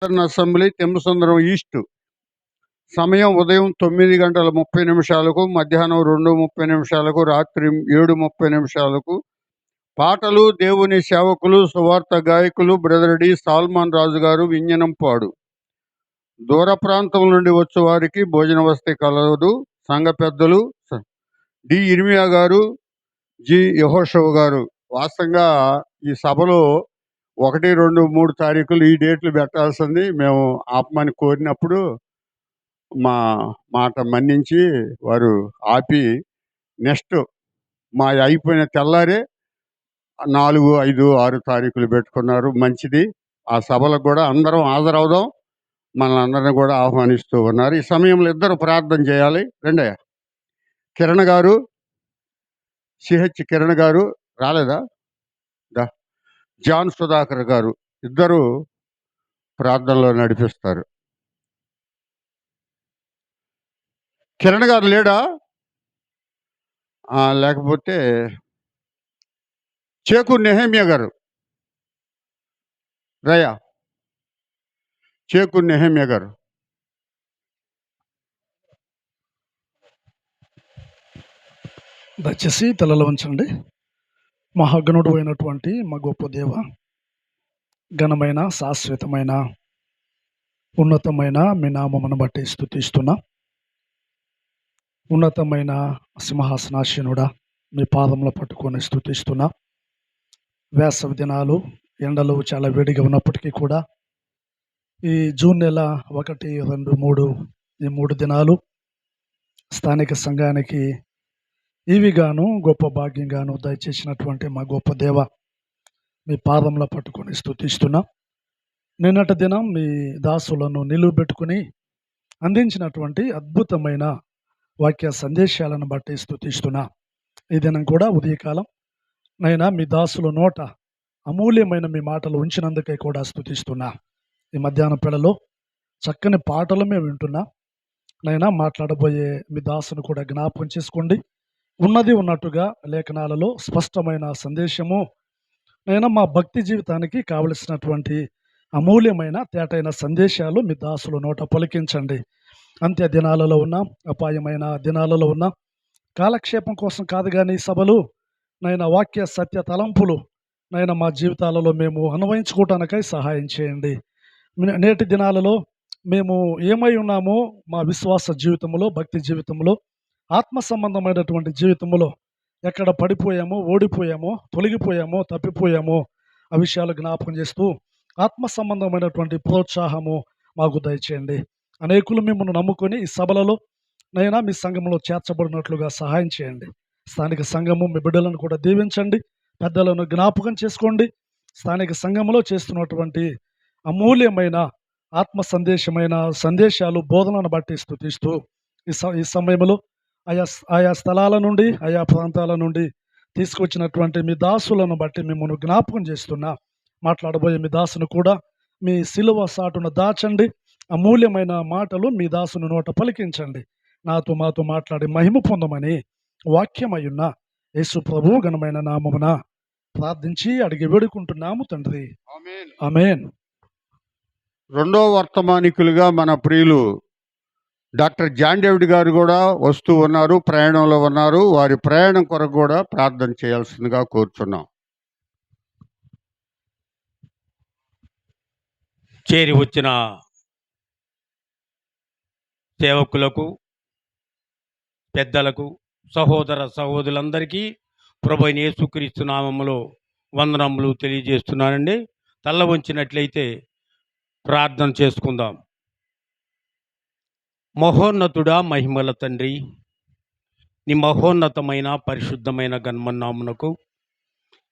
Western assembly తిమ్మసుందరం east. సమయం ఉదయం 9:30 మధ్యాహ్నం 2:30 రాత్రి 7:30. పాటలు దేవుని సేవకులు సువార్త గాయకులు బ్రదర్ డి సాల్మాన్ రాజు గారు వింజనంపాడు. దూర ప్రాంతం నుండి వచ్చే వారికి భోజన వసతి కలదు. సంఘ పెద్దలు డి ఇర్మియా గారు, జి యెహోషువ గారు వాస్తవంగా ఈ సభలో 1, 2, 3 తారీఖులు ఈ డేట్లు పెట్టాల్సింది. మేము ఆపమని కోరినప్పుడు మా మాట మన్నించి వారు ఆపి నెక్స్ట్ మా అయిపోయిన తెల్లారే 4, 5, 6 తారీఖులు పెట్టుకున్నారు. మంచిది. ఆ సభలకు కూడా అందరం హాజరవుదాం. మనల్ని అందరినీ కూడా ఆహ్వానిస్తూ ఉన్నారు. ఈ సమయంలో ఇద్దరు ప్రార్థన చేయాలి. రెండయ్య కిరణ్ గారు, సిహెచ్ కిరణ్ గారు రాలేదా? జాన్ సుధాకర్ గారు ఇద్దరు ప్రార్థనలో నడిపిస్తారు. కిరణ్ గారు లేడా? లేకపోతే చేకూరు నెహమ్యా గారు రయా, చేకూరు నెహమ్యా గారు. దయచేసి తలలో ఉంచండి. మహాగణుడు అయినటువంటి మా గొప్ప దేవ, ఘనమైన శాశ్వతమైన ఉన్నతమైన మీ నామమును బట్టి స్తుతిస్తున్నా. ఉన్నతమైన సింహాసనాశీనుడా, మీ పాదములు పట్టుకొని స్తుతిస్తున్నా. వేసవి దినాలు, ఎండలు చాలా వేడిగా ఉన్నప్పటికీ కూడా ఈ జూన్ నెల 1, 2, 3 ఈ 3 దినాలు స్థానిక సంఘానికి ఇవిగాను గొప్ప భాగ్యంగాను దయచేసినటువంటి మా గొప్ప దేవ, మీ పాదంలో పట్టుకొని స్తుతిస్తున్నా. నిన్నటి దినం మీ దాసులను నిలువబెట్టుకుని అందించినటువంటి అద్భుతమైన వాక్య సందేశాలను బట్టి స్తుతిస్తున్నా. ఈ దినం కూడా ఉదయకాలం నైనా మీ దాసుల నోట అమూల్యమైన మీ మాటలు ఉంచినందుకే కూడా స్తుతిస్తున్నా. ఈ మధ్యాహ్నం పిల్లలు చక్కని పాటలు మేము వింటున్నా. నైనా మాట్లాడబోయే మీ దాసును కూడా జ్ఞాపకం చేసుకోండి. ఉన్నది ఉన్నట్టుగా లేఖనాలలో స్పష్టమైన సందేశము నైనా మా భక్తి జీవితానికి కావలసినటువంటి అమూల్యమైన తేటైన సందేశాలు మీ దాసుల నోట పలికించండి. అంత్య దినాలలో ఉన్న, అపాయమైన దినాలలో ఉన్న కాలక్షేపం కోసం కాదు కానీ సభలు నైనా వాక్య సత్య తలంపులు నైనా మా జీవితాలలో మేము అన్వయించుకోవటానికై సహాయం చేయండి. నేటి దినాలలో మేము ఏమై ఉన్నామో మా విశ్వాస జీవితంలో, భక్తి జీవితంలో, ఆత్మ సంబంధమైనటువంటి జీవితంలో ఎక్కడ పడిపోయామో, ఓడిపోయామో, తొలగిపోయామో, తప్పిపోయామో ఆ విషయాలు జ్ఞాపకం చేస్తూ ఆత్మ సంబంధమైనటువంటి ప్రోత్సాహము మాకు దయచేయండి. అనేకులు మిమ్మల్ని నమ్ముకొని ఈ సభలలో నైనా మీ సంఘంలో చేర్చబడినట్లుగా సహాయం చేయండి. స్థానిక సంఘము మీ బిడ్డలను కూడా దీవించండి. పెద్దలను జ్ఞాపకం చేసుకోండి. స్థానిక సంఘంలో చేస్తున్నటువంటి అమూల్యమైన ఆత్మ సందేశాలు, బోధనను బట్టి స్తుతిస్తూ ఈ సమయంలో ఆయా స్థలాల నుండి, ఆయా ప్రాంతాల నుండి తీసుకొచ్చినటువంటి మీ దాసులను బట్టి మిమ్మల్ని జ్ఞాపకం చేస్తున్నా. మాట్లాడబోయే మీ దాసును కూడా మీ సిలువ సాటును దాచండి. అమూల్యమైన మాటలు మీ దాసుని నోట పలికించండి. మాతో మాట్లాడి మహిమ పొందమని వాక్యమయ్యున్న యేసు ప్రభు ఘనమైన నామమున ప్రార్థించి అడిగి వేడుకుంటున్నాము తండ్రి. ఆమేన్. రెండో వర్తమానికులుగా మన ప్రియులు డాక్టర్ జాన్ డేవిడ్ గారు కూడా వస్తూ ఉన్నారు, ప్రయాణంలో ఉన్నారు. వారి ప్రయాణం కొరకు కూడా ప్రార్థన చేయాల్సిందిగా కోరుచున్నాం. చేరి వచ్చిన సేవకులకు, పెద్దలకు, సహోదర సహోదరులందరికీ ప్రభువైన యేసుక్రీస్తు నామములో వందనములు తెలియజేస్తున్నానండి. తల్ల వంచినట్లయితే ప్రార్థన చేసుకుందాం. మహోన్నతుడా, మహిమల తండ్రి, నీ మహోన్నతమైన పరిశుద్ధమైన గన్మన్నామునకు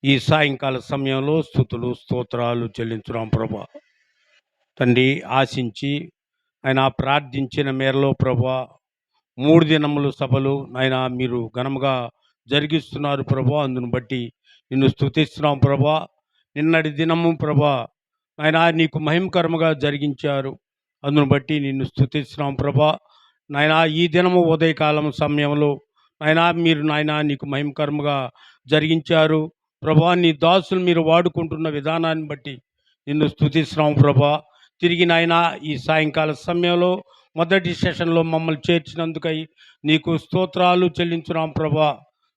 ఈ సాయంకాల సమయంలో స్తుతులు స్తోత్రాలు చెల్లించున్నాం ప్రభా. తండ్రి, ఆశించి ఆయన ప్రార్థించిన మేరలో ప్రభా 3 దినములు సభలు ఆయన మీరు ఘనముగా జరిగిస్తున్నారు ప్రభా. అందును బట్టి నిన్ను స్తుతిస్తున్నాం ప్రభా. నిన్నటి దినము ప్రభా ఆయన నీకు మహిమకరముగా జరిగించారు. అందును బట్టి నిన్ను స్తుతిస్తున్నాం ప్రభా. నాయన ఈ దినము ఉదయకాలం సమయంలో మీరు నీకు మహిమకరముగా జరిగించారు ప్రభా. నీ దాసులు మీరు వాడుకుంటున్న విధానాన్ని బట్టి నిన్ను స్తుతిస్తున్నాం ప్రభా. తిరిగి నాయన ఈ సాయంకాల సమయంలో మొదటి సెషన్లో మమ్మల్ని చేర్చినందుకై నీకు స్తోత్రాలు చెల్లించున్నాం ప్రభా.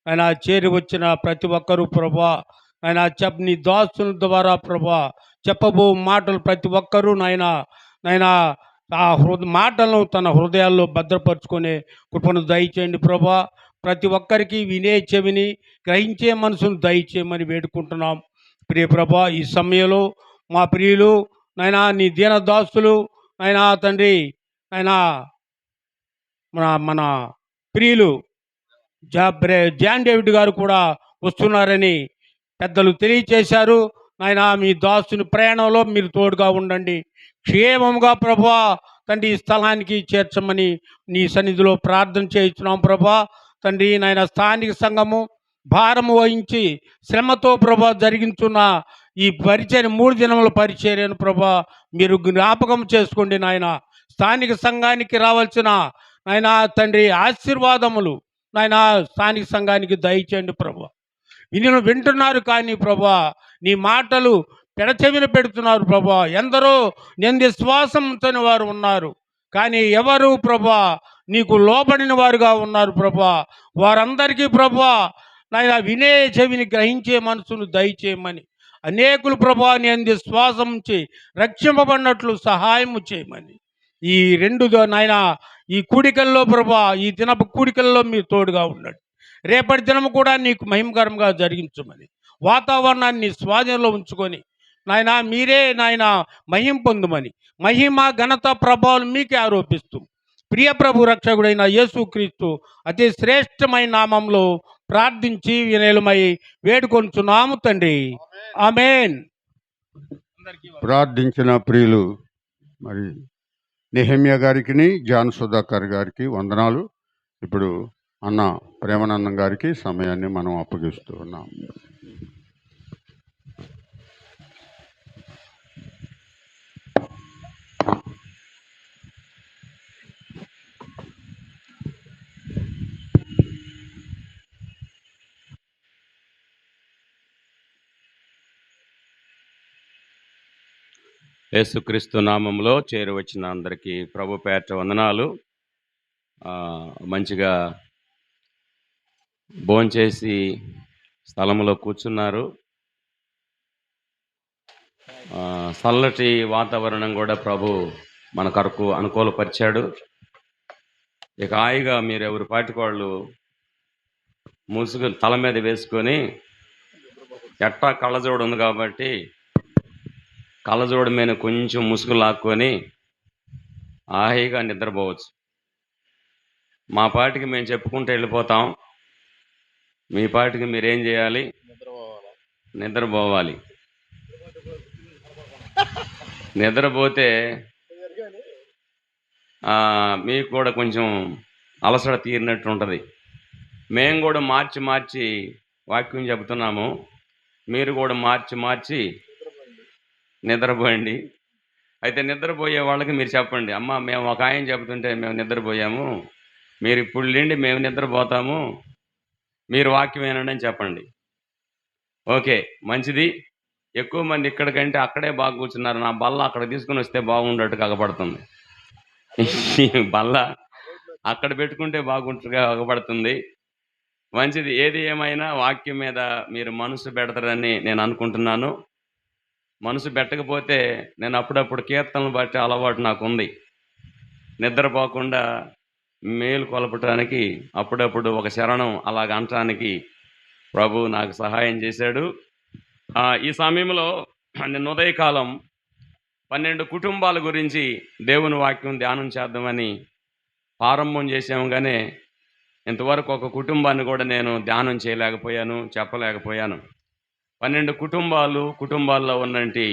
ఆయన చేరి వచ్చిన ప్రతి ఒక్కరూ ప్రభా, ఆయన నీ దాసుల ద్వారా ప్రభా చెప్పబో మాటలు ప్రతి ఒక్కరూ నాయన ఆ మాటలను తన హృదయాల్లో భద్రపరుచుకునే కృపను దయచేయండి ప్రభా. ప్రతి ఒక్కరికి వినే చెవిని గ్రహించే మనసును దయచేయమని వేడుకుంటున్నాం ప్రియ ప్రభా. ఈ సమయంలో మా ప్రియులు నాయనా నీ దీన దాసులు నాయనా తండ్రి నాయనా మన ప్రియులు జాన్ డేవిడ్ గారు కూడా వస్తున్నారని పెద్దలు తెలియచేశారు. నాయన మీ దాసుని ప్రయాణంలో మీరు తోడుగా ఉండండి, క్షేమంగా ప్రభా తండ్రి ఈ స్థలానికి చేర్చమని నీ సన్నిధిలో ప్రార్థన చేయించున్నాం ప్రభా. తండ్రి నాయన స్థానిక సంఘము భారము వహించి శ్రమతో ప్రభా జరిగించున్న ఈ పరిచర్య 3 దినముల పరిచర్యను ప్రభా మీరు జ్ఞాపకం చేసుకోండి నాయన. స్థానిక సంఘానికి రావాల్సిన నాయన తండ్రి ఆశీర్వాదములు నాయన స్థానిక సంఘానికి దయచేయండి ప్రభా. వింటున్నారు కానీ ప్రభా నీ మాటలు పెడచెవిన పెడుతున్నారు ప్రభా. ఎందరో నేను విశ్వాసంతో వారు ఉన్నారు కానీ ఎవరు ప్రభా నీకు లోబడిన వారుగా ఉన్నారు ప్రభా. వారందరికీ ప్రభా నాయన వినే చెవిని గ్రహించే మనసును దయచేయమని, అనేకులు ప్రభా నేను విశ్వాసం ఉంచి రక్షింపబడినట్లు సహాయము చేయమని ఈ 2 నాయన ఈ కూడికల్లో ప్రభా ఈ దినపు కూడికల్లో మీరు తోడుగా ఉండండి. రేపటి దినము కూడా నీకు మహిమకరంగా జరిగించమని వాతావరణాన్ని స్వాధీనంలో ఉంచుకొని నాయన మీరే నాయన మహిమ పొందుమని, మహిమ ఘనత ప్రభావం మీకే ఆరోపిస్తూ ప్రియ ప్రభు రక్షకుడైన యేసుక్రీస్తు అతి శ్రేష్టమైన నామంలో ప్రార్థించి వినయమై వేడుకొంచున్నాము తండ్రి, ఆమేన్. ప్రార్థించిన ప్రియులు మరి నెహమ్యా గారికి, జాన్ సుధాకర్ గారికి వందనాలు. ఇప్పుడు అన్న ప్రేమానందం గారికి సమయాన్ని మనం అప్పగిస్తూ ఉన్నాం. యేసుక్రీస్తు నామంలో చేరువచ్చిన అందరికీ ప్రభు పేట వందనాలు. మంచిగా భోంచేసి స్థలంలో కూర్చున్నారు. చల్లటి వాతావరణం కూడా ప్రభు మన కొరకు అనుకూలపరిచాడు. ఇక హాయిగా మీరు ఎవరి పాటికి వాళ్ళు ముసుగు తల మీద వేసుకొని, ఎట్టా కళ్ళజోడు ఉంది కాబట్టి కళ్ళజోడు మీద కొంచెం ముసుగు లాక్కొని హాయిగా నిద్రపోవచ్చు. మా పాటికి మేము చెప్పుకుంటూ వెళ్ళిపోతాం, మీ పాటికి మీరేం చేయాలి? నిద్రపోవాలి. నిద్రపోతే మీకు కూడా కొంచెం అలసట తీరినట్టు ఉంటుంది. మేము కూడా మార్చి మార్చి వాక్యం చెబుతున్నాము, మీరు కూడా మార్చి మార్చి నిద్రపోయండి. అయితే నిద్రపోయే వాళ్ళకి మీరు చెప్పండి, అమ్మ మేము ఒక ఆయన చెబుతుంటే మేము నిద్రపోయాము, మీరు ఇప్పుడు నుండి మేము నిద్రపోతాము, మీరు వాక్యం వినండి అని చెప్పండి. ఓకే, మంచిది. ఎక్కువ మంది ఇక్కడికంటే అక్కడే బాగా కూర్చున్నారు. నా బల్ల అక్కడ తీసుకుని వస్తే బాగుండట్టు కాకపడుతుంది. బల్ల అక్కడ పెట్టుకుంటే బాగుంటుగా కాకపడుతుంది. మంచిది. ఏది ఏమైనా వాక్యం మీద మీరు మనసు పెడతారని నేను అనుకుంటున్నాను. మనసు పెట్టకపోతే నేను అప్పుడప్పుడు కీర్తనలు బట్టి అలవాటు నాకు ఉంది. నిద్రపోకుండా మేలు కొలపటానికి అప్పుడప్పుడు ఒక శరణం అలాగ అనటానికి ప్రభు నాకు సహాయం చేశాడు. ఈ సమయంలో నిన్న ఉదయకాలం 12 కుటుంబాల గురించి దేవుని వాక్యం ధ్యానం చేద్దామని ప్రారంభం చేసాము. కానీ ఇంతవరకు ఒక కుటుంబాన్ని కూడా నేను ధ్యానం చేయలేకపోయాను, చెప్పలేకపోయాను. 12 కుటుంబాల్లో ఉన్నంటి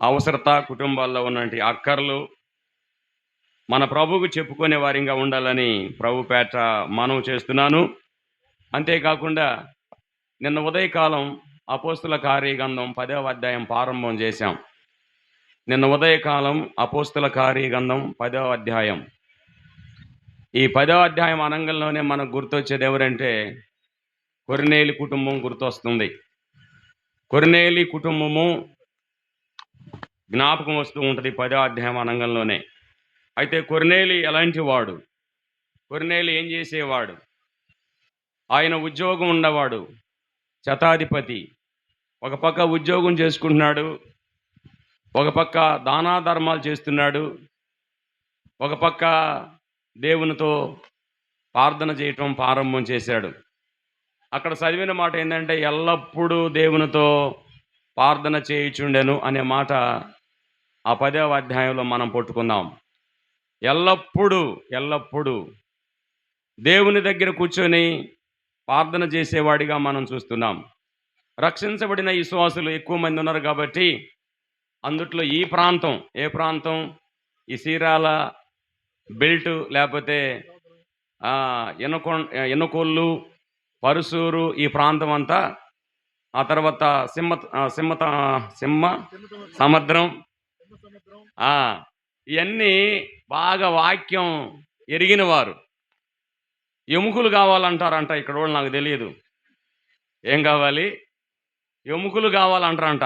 అవసరత, కుటుంబాల్లో ఉన్నంటి అక్కర్లు మన ప్రభువుకు చెప్పుకునే వారిగా ఉండాలని ప్రభు పేట మనవి చేస్తున్నాను. అంతేకాకుండా నిన్న ఉదయకాలం అపోస్తుల కార్యగ్రంథం 10వ అధ్యాయం ప్రారంభం చేశాం. నిన్న ఉదయకాలం అపోస్తుల కార్యగ్రంథం 10వ అధ్యాయం. ఈ 10వ అధ్యాయం అనంగంలోనే మనకు గుర్తొచ్చేది ఎవరంటే కొర్నేలి కుటుంబం గుర్తొస్తుంది. కొర్నేలి కుటుంబము జ్ఞాపకం వస్తూ ఉంటుంది 10వ అధ్యాయం అనంగంలోనే. అయితే కొర్నేలి ఎలాంటి వాడు? కొర్నేలి ఏం చేసేవాడు? ఆయన ఉద్యోగం ఉన్నవాడు, శతాధిపతి. ఒక పక్క ఉద్యోగం చేసుకుంటున్నాడు, ఒక పక్క దానా ధర్మాలు చేస్తున్నాడు, ఒక పక్క దేవునితో ప్రార్థన చేయటం ప్రారంభం చేశాడు. అక్కడ చదివిన మాట ఏంటంటే ఎల్లప్పుడూ దేవునితో ప్రార్థన చేయుచుండెను అనే మాట ఆ 10వ అధ్యాయంలో మనం పట్టుకుందాం. ఎల్లప్పుడూ దేవుని దగ్గర కూర్చొని ప్రార్థన చేసేవాడిగా మనం చూస్తున్నాం. రక్షించబడిన విశ్వాసులు ఎక్కువ మంది ఉన్నారు కాబట్టి అందుట్లో ఈ ప్రాంతం, ఏ ప్రాంతం? ఈ సీరాల బెల్ట్, లేకపోతే ఎనకొల్లు, పరుసూరు, ఈ ప్రాంతం అంతా, ఆ తర్వాత సింహ సముద్రం, ఇవన్నీ బాగా వాక్యం ఎరిగిన వారు. ఎముకలు కావాలంటారంట ఇక్కడ వాళ్ళు, నాకు తెలియదు ఏం కావాలి. ఎముకలు కావాలంటారంట.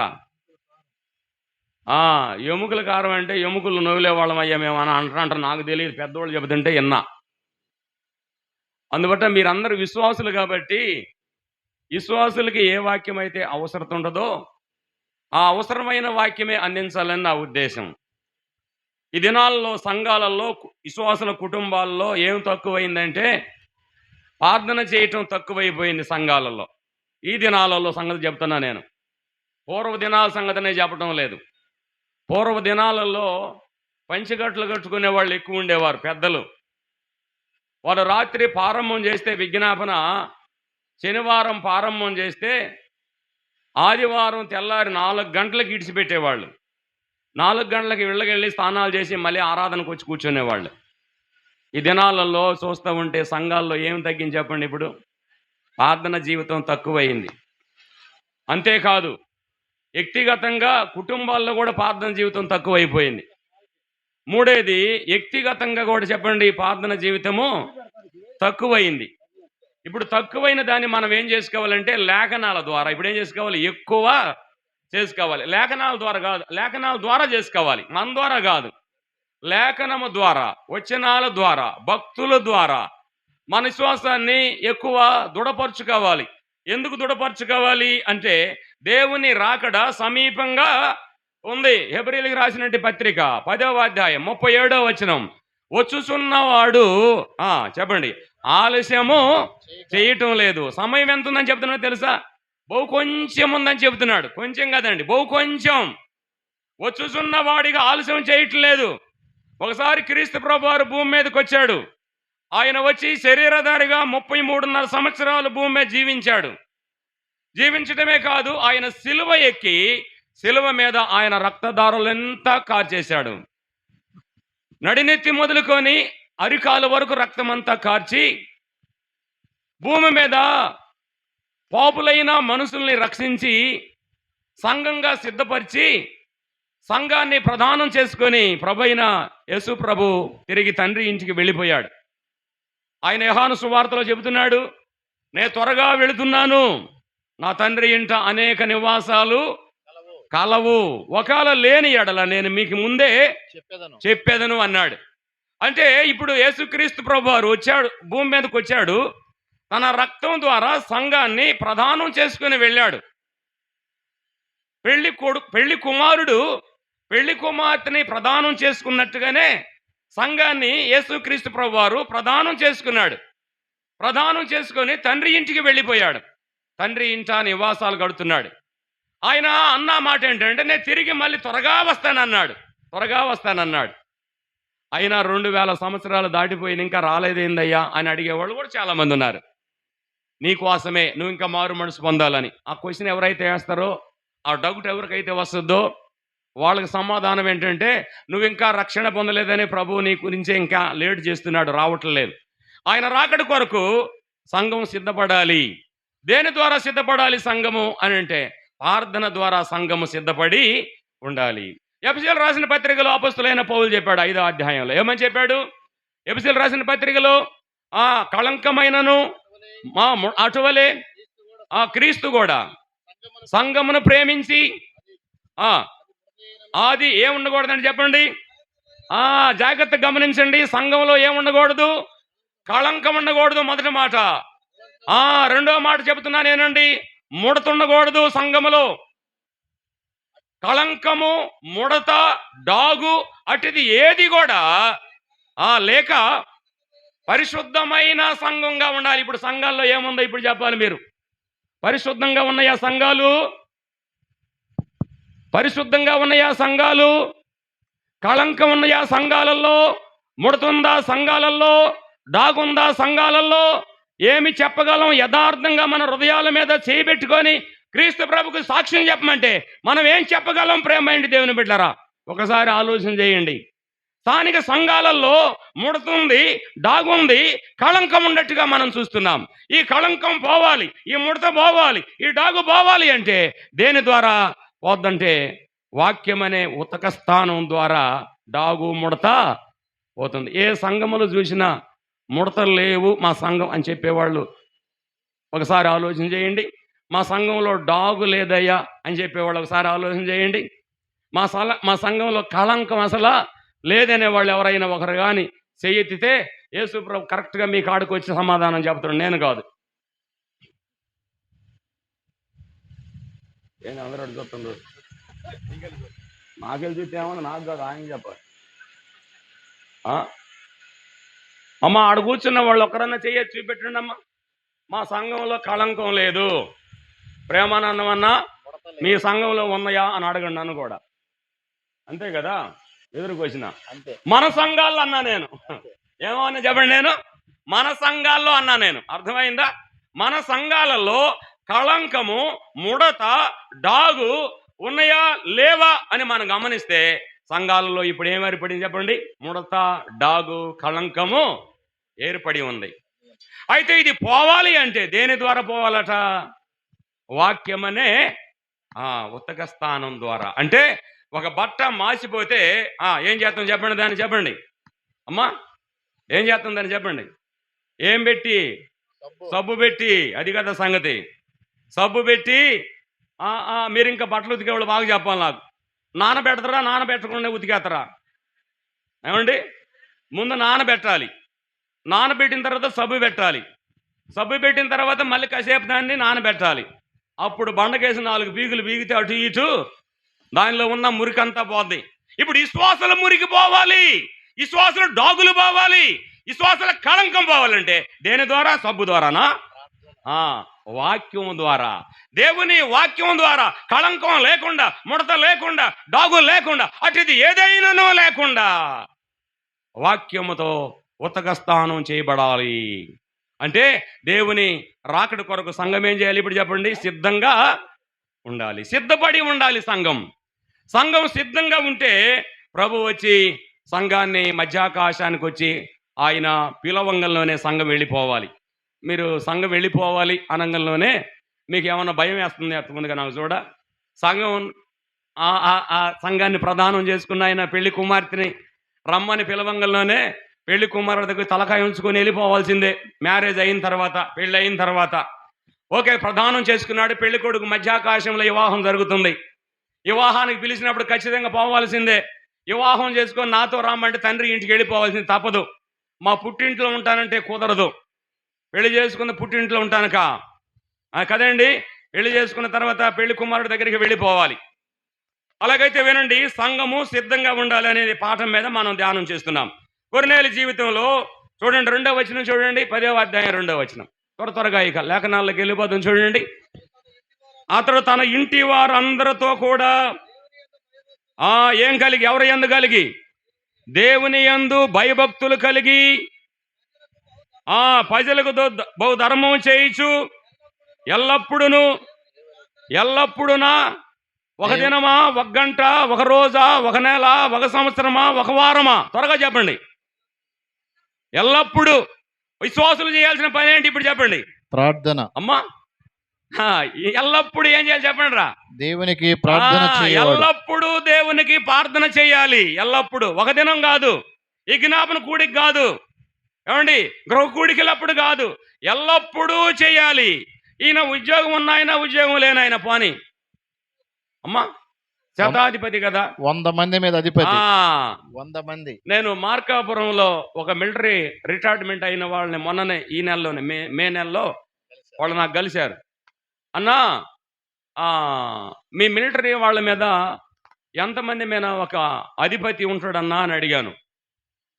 ఎముకల కారం అంటే ఎముకలు నవ్వులే వాళ్ళం అయ్యా మేము అని అంటారంట. నాకు తెలియదు, పెద్దవాళ్ళు చెబుతుంటే విన్నా. అందుబట్ట మీరందరూ విశ్వాసులు కాబట్టి విశ్వాసులకి ఏ వాక్యం అయితే అవసరం ఉండదో ఆ అవసరమైన వాక్యమే అందించాలని నా ఉద్దేశం. ఈ దినాల్లో సంఘాలలో, విశ్వాసుల కుటుంబాల్లో ఏం తక్కువైందంటే ప్రార్థన చేయటం తక్కువైపోయింది సంఘాలలో. ఈ దినాలలో సంగతి చెప్తున్నా నేను, పూర్వ దినాల సంగతినే చెప్పడం లేదు. పూర్వ దినాలలో పంచగట్లు కట్టుకునే వాళ్ళు ఎక్కువ ఉండేవారు, పెద్దలు. వాడు రాత్రి ప్రారంభం చేస్తే విజ్ఞాపన, శనివారం ప్రారంభం చేస్తే ఆదివారం తెల్లారి 4 గంటలకు ఇడిచిపెట్టేవాళ్ళు. 4 గంటలకు ఇళ్ళకెళ్ళి స్నానాలు చేసి మళ్ళీ ఆరాధనకు వచ్చి కూర్చునేవాళ్ళు. ఈ దినాలలో చూస్తూ ఉంటే సంఘాల్లో ఏం తగ్గింది చెప్పండి? ఇప్పుడు ప్రార్థన జీవితం తక్కువైంది. అంతేకాదు, వ్యక్తిగతంగా కుటుంబాల్లో కూడా ప్రార్థన జీవితం తక్కువైపోయింది. మూడేది, వ్యక్తిగతంగా కూడా చెప్పండి, ప్రార్థన జీవితము తక్కువైంది. ఇప్పుడు తక్కువైన దాన్ని మనం ఏం చేసుకోవాలంటే లేఖనాల ద్వారా, ఇప్పుడు ఏం చేసుకోవాలి? ఎక్కువ చేసుకోవాలి. లేఖనాల ద్వారా కాదు, లేఖనాల ద్వారా చేసుకోవాలి, మన ద్వారా కాదు. లేఖనము ద్వారా, వచనాల ద్వారా, భక్తుల ద్వారా మన విశ్వాసాన్ని ఎక్కువ దృఢపరచుకోవాలి. ఎందుకు దృఢపరచుకోవాలి అంటే దేవుని రాకడ సమీపంగా ఉంది. హెబ్రీయులకు రాసినటువంటి పత్రిక 10వ అధ్యాయం 37వ వచనం, వచ్చుచున్నవాడు చెప్పండి ఆలస్యము చేయటం లేదు. సమయం ఎంత ఉందని చెప్తున్నాడు తెలుసా? బహు కొంచెం ఉందని చెబుతున్నాడు. కొంచెం కదండి, బహు కొంచెం. వచ్చుచున్న వాడిగా ఆలస్యం చేయట్లేదు. ఒకసారి క్రీస్తు ప్రభువారు భూమి మీదకి వచ్చాడు. ఆయన వచ్చి శరీరధారిగా 33.5 సంవత్సరాలు భూమి మీద జీవించాడు. జీవించడమే కాదు, ఆయన సిలువ ఎక్కి సిలువ మీద ఆయన రక్తధారులంతా కార్చేశాడు. నడినెత్తి మొదలుకొని అరికాల వరకు రక్తమంతా కార్చి భూమి మీద పాపులైన మనుషుల్ని రక్షించి సంఘంగా సిద్ధపరిచి సంఘాన్ని ప్రదానం చేసుకొని ప్రభైన యేసు ప్రభు తిరిగి తండ్రి ఇంటికి వెళ్ళిపోయాడు. ఆయన యోహాను సువార్తలో చెబుతున్నాడు, నేను త్వరగా వెళుతున్నాను, నా తండ్రి ఇంట అనేక నివాసాలు కలవు, ఒకవేళ లేని ఎడల నేను మీకు ముందే చెప్పేదను అన్నాడు. అంటే ఇప్పుడు యేసుక్రీస్తు ప్రభువారు వచ్చాడు, భూమి మీదకి వచ్చాడు, తన రక్తం ద్వారా సంఘాన్ని ప్రదానం చేసుకుని వెళ్ళాడు. పెళ్లి కుమారుడు పెళ్లి కుమార్తెని ప్రదానం చేసుకున్నట్టుగానే సంఘాన్ని యేసుక్రీస్తు ప్రభువారు ప్రదానం చేసుకున్నాడు. ప్రదానం చేసుకొని తండ్రి ఇంటికి వెళ్ళిపోయాడు. తండ్రి ఇంట నివాసాలు గడుతున్నాడు. ఆయన అన్న మాట ఏంటంటే నేను తిరిగి మళ్ళీ త్వరగా వస్తానన్నాడు. అయినా 2000 సంవత్సరాలు దాటిపోయిన ఇంకా రాలేదేందయ్యా అని అడిగేవాళ్ళు కూడా చాలామంది ఉన్నారు. నీకోసమే, నువ్వు ఇంకా మారు మనసు పొందాలని. ఆ క్వశ్చన్ ఎవరైతే వేస్తారో, ఆ డౌట్ ఎవరికైతే వస్తుందో వాళ్ళకి సమాధానం ఏంటంటే, నువ్వు ఇంకా రక్షణ పొందలేదని ప్రభువు నీ గురించే ఇంకా లేట్ చేస్తున్నాడు, రావట్లేదు. ఆయన రాకడ కొరకు సంఘం సిద్ధపడాలి. దేని ద్వారా సిద్ధపడాలి సంఘము అని అంటే, ప్రార్థన ద్వారా సంఘము సిద్ధపడి ఉండాలి. ఎఫెసీయులకు రాసిన పత్రికలో అపొస్తలుడైన పౌలు చెప్పాడు 5వ అధ్యాయంలో. ఏమని చెప్పాడు? ఎఫెసీయులకు రాసిన పత్రికలో కళంకమైనను అటువలే క్రీస్తు కూడా సంఘమును ప్రేమించి అది ఏముండకూడదండి చెప్పండి. జాగ్రత్తగా గమనించండి. సంఘంలో ఏముండకూడదు? కళంకం ఉండకూడదు, మొదటి మాట. రెండో మాట చెబుతున్నాను ఏనండి, ముడత ఉండకూడదు సంఘములో. కళంకము, ముడత, డాగు అటుది ఏది కూడా లేక పరిశుద్ధమైన సంఘంగా ఉండాలి. ఇప్పుడు సంఘాల్లో ఏముందో ఇప్పుడు చెప్పాలి మీరు. పరిశుద్ధంగా ఉన్నాయా సంఘాలు? పరిశుద్ధంగా ఉన్నాయా సంఘాలు? కళంకం ఉన్నాయా సంఘాలలో? ముడతుందా సంఘాలలో? డాగుందా సంఘాలలో? ఏమి చెప్పగలం? యథార్థంగా మన హృదయాల మీద చేయబెట్టుకొని క్రీస్తు ప్రభుకు సాక్ష్యం చెప్పమంటే మనం ఏం చెప్పగలం? ప్రేమైంది దేవుని బిడ్డలారా, ఒకసారి ఆలోచన చేయండి. స్థానిక సంఘాలలో ముడతుంది, డాగుంది, కళంకం ఉన్నట్టుగా మనం చూస్తున్నాం. ఈ కళంకం పోవాలి, ఈ ముడత పోవాలి, ఈ డాగు పోవాలి అంటే దేని ద్వారా పోద్దంటే వాక్యం అనే ఉతక స్థానం ద్వారా డాగు ముడత పోతుంది. ఏ సంఘములు చూసినా ముడతలు లేవు మా సంఘం అని చెప్పేవాళ్ళు ఒకసారి ఆలోచన చేయండి. మా సంఘంలో డాగు లేదయ్యా అని చెప్పేవాళ్ళు ఒకసారి ఆలోచన చేయండి. మా సంఘంలో కళంకం అసలు లేదనే వాళ్ళు ఎవరైనా ఒకరు కానీ చెయ్యెత్తితే యేసు ప్రభు కరెక్ట్గా మీ కాడికి వచ్చి సమాధానం చెప్తాడు, నేను కాదు. ఏంటి అందరూ అడుగుతుండ్రు? నాకెళ్ళి చూస్తేమో నాకు కాదు, ఆయన చెప్పాలి. అమ్మ ఆడ కూర్చున్న వాళ్ళు ఒకరన్నా చెయ్యొచ్చు, చూపెట్టండి అమ్మా. మా సంఘంలో కళంకం లేదు. ప్రేమానందం అన్నా మీ సంఘంలో ఉన్నాయా అని అడగండి నన్ను కూడా. అంతే కదా, ఎదురుకొచ్చిన మన సంఘాల్లో అన్నా నేను. ఏమో అన్నా చెప్పండి, నేను మన సంఘాల్లో అన్నా నేను. అర్థమైందా? మన సంఘాలలో కళంకము, ముడత, డాగు ఉన్నాయా లేవా అని మనం గమనిస్తే సంఘాలలో ఇప్పుడు ఏం ఏర్పడింది చెప్పండి? ముడత, డాగు, కళంకము ఏర్పడి ఉంది. అయితే ఇది పోవాలి అంటే దేని ద్వారా పోవాలట? వాక్యమనే ఉతక స్థానం ద్వారా. అంటే ఒక బట్ట మాసిపోతే ఏం చేస్తాం చెప్పండి? దాన్ని చెప్పండి అమ్మా, ఏం చేస్తాం దాన్ని చెప్పండి? ఏం పెట్టి? సబ్బు పెట్టి. అది కదా సంగతి. సబ్బు పెట్టి మీరు ఇంకా బట్టలు ఉతికేవాళ్ళు బాగా చెప్పాలి నాకు. నానబెడతారా? నానబెట్టకుండా ఉతికేస్తారా? ఏమండి, ముందు నానబెట్టాలి, నానబెట్టిన తర్వాత సబ్బు పెట్టాలి, సబ్బు పెట్టిన తర్వాత మళ్ళీ కాసేపు దాన్ని నానబెట్టాలి. అప్పుడు బండకేసి 4 బీగులు బీగితే అటు ఇటు దానిలో ఉన్న మురికంతా పోద్ది. ఇప్పుడు ఈ శ్వాసల మురికి పోవాలి, ఈ శ్వాసల డాగులు పోవాలి, ఈ శ్వాసల కళంకం పోవాలంటే దేని ద్వారా? సబ్బు ద్వారానా? వాక్యం ద్వారా. దేవుని వాక్యం ద్వారా కళంకం లేకుండా, ముడత లేకుండా, డాగు లేకుండా, అటుది ఏదైనానో లేకుండా వాక్యముతో ఉతక స్థానం చేయబడాలి. అంటే దేవుని రాకడ కొరకు సంఘం ఏం చేయాలి ఇప్పుడు చెప్పండి? సిద్ధంగా ఉండాలి, సిద్ధపడి ఉండాలి సంఘం. సంఘం సిద్ధంగా ఉంటే ప్రభు వచ్చి సంఘాన్ని మధ్యాకాశానికి వచ్చి ఆయన పిలవంగంలోనే సంఘం వెళ్ళిపోవాలి. మీరు సంఘం వెళ్ళిపోవాలి అనంగంలోనే మీకు ఏమన్నా భయం వేస్తుంది? ముందుగా నాకు చూడ సంఘం సంఘాన్ని ప్రదానం చేసుకున్న ఆయన పెళ్లి కుమార్తెని రమ్మని పిలవంగంలోనే పెళ్లి కుమారుడి దగ్గర తలకాయ ఉంచుకొని వెళ్ళిపోవాల్సిందే. మ్యారేజ్ అయిన తర్వాత, పెళ్ళి అయిన తర్వాత ఓకే ప్రదానం చేసుకున్నాడు, పెళ్లి కొడుకు మధ్యాకాశంలో వివాహం జరుగుతుంది. వివాహానికి పిలిచినప్పుడు ఖచ్చితంగా పోవాల్సిందే. వివాహం చేసుకొని నాతో రామంటే తండ్రి ఇంటికి వెళ్ళిపోవాల్సింది, తప్పదు. మా పుట్టింట్లో ఉంటానంటే కుదరదు. పెళ్లి చేసుకున్న పుట్టింట్లో ఉంటానుక కదండి. పెళ్లి చేసుకున్న తర్వాత పెళ్లి కుమారుడి దగ్గరికి వెళ్ళిపోవాలి. అలాగైతే వినండి, సంఘము సిద్ధంగా ఉండాలి అనేది పాఠం మీద మనం ధ్యానం చేస్తున్నాం. కొర్నేలి జీవితంలో చూడండి, 2వ వచనం చూడండి, 10వ అధ్యాయం 2వ వచనం. త్వరగా ఇక లేఖనాల్లోకి వెళ్ళిపోతుంది చూడండి. అతడు తన ఇంటి వారందరితో కూడా ఏం కలిగి, ఎవరి యందు కలిగి? దేవుని యందు భయభక్తులు కలిగి ప్రజలకు బహుధర్మం చేయించు ఎల్లప్పుడూనా, ఒక దినమా, ఒక గంట, ఒక రోజా, ఒక నెల, ఒక సంవత్సరమా, ఒక వారమా? త్వరగా చెప్పండి. ఎల్లప్పుడూ విశ్వాసులు చేయాల్సిన పని ఏంటి ఇప్పుడు చెప్పండి? ప్రార్థన. అమ్మా ఎల్లప్పుడు ఏం చేయాలి చెప్పండి రా? దేవునికి ప్రార్థన చేయాలి. ఎల్లప్పుడూ దేవునికి ప్రార్థన చేయాలి. ఎల్లప్పుడు, ఒక దినం కాదు, ఈ జ్ఞాపన కూడికి కాదు, ఏమండి గృహ కూడికలప్పుడు కాదు, ఎల్లప్పుడూ చేయాలి. ఈయన ఉద్యోగం ఉన్నాయన, ఉద్యోగం లేనాయన పోని అమ్మా శతాధిపతి కదా. 100 మంది మీద అధిపతి. ఆ 100 మంది. నేను మార్కాపురంలో ఒక మిలిటరీ రిటైర్మెంట్ అయిన వాళ్ళని మొన్ననే ఈ నెలలోనే మే నెలలో వాళ్ళు నాకు కలిశారు. అన్నా మీ మిలిటరీ వాళ్ళ మీద ఎంతమంది మీద ఒక అధిపతి ఉంటాడన్నా అని అడిగాను.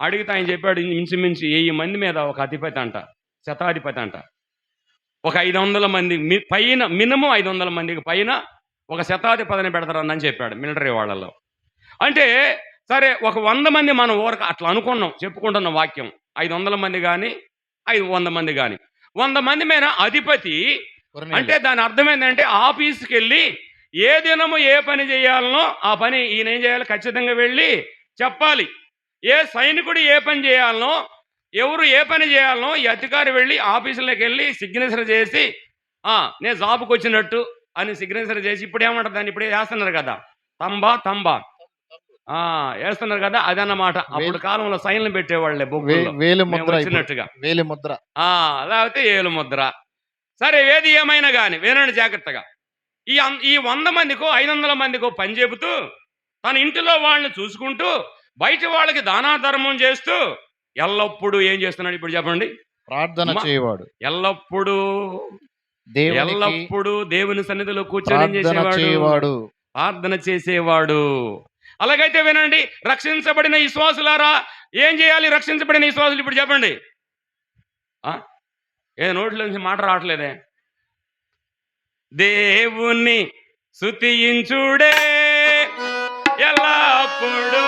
అడిగితే ఆయన చెప్పాడు ఇంచుమించు 1000 మంది మీద ఒక అధిపతి అంట, శతాధిపతి అంట. ఒక 500 మంది పైన, మినిమం 500 మందికి పైన ఒక శతాధిపతిని పెడతారని చెప్పాడు మిలిటరీ వాళ్ళలో. అంటే సరే, ఒక 100 మంది మనం ఊరక అట్లా అనుకున్నాం, చెప్పుకుంటున్న వాక్యం. 500 మంది కానీ 100 మంది కానీ 100 మంది మీద అధిపతి అంటే దాని అర్థం ఏంటంటే ఆఫీస్కి వెళ్ళి ఏ దినము ఏ పని చేయాలనో ఆ పని ఈయన ఏం చేయాలి, ఖచ్చితంగా వెళ్ళి చెప్పాలి. ఏ సైనికుడు ఏ పని చేయాలనో, ఎవరు ఏ పని చేయాలనో ఈ అధికారి వెళ్ళి ఆఫీసులోకి వెళ్ళి సిగ్నేచర్ చేసి నేను జాబ్కి వచ్చినట్టు అని సిగ్నేచర్ చేసి, ఇప్పుడు ఏమంటారు దాన్ని, ఇప్పుడే వేస్తున్నారు కదా తంబా వేస్తున్నారు కదా, అదన్నమాట. అప్పుడు కాలంలో సైన్లు పెట్టేవాళ్ళే వచ్చినట్టుగా వేలి ముద్ర, లేకపోతే ఏలు ముద్ర. సరే, ఏది ఏమైనా కానీ వినండి జాగ్రత్తగా. ఈ 100 మందికో 500 మందికో పని చెబుతూ తన ఇంటిలో వాళ్ళని చూసుకుంటూ బయట వాళ్ళకి దానాధర్మం చేస్తూ ఎల్లప్పుడూ ఏం చేస్తున్నాడు ఇప్పుడు చెప్పండి? ప్రార్థన చేయవాడు. ఎల్లప్పుడూ దేవుని సన్నిధిలో కూర్చొని ప్రార్థన చేసేవాడు. అలాగైతే వినండి, రక్షించబడిన విశ్వాసులారా ఏం చేయాలి? రక్షించబడిన విశ్వాసులు ఇప్పుడు చెప్పండి. నోట్ల నుంచి మాట రావట్లేదే. దేవుణ్ణి స్తుతించుడే ఎల్లప్పుడు,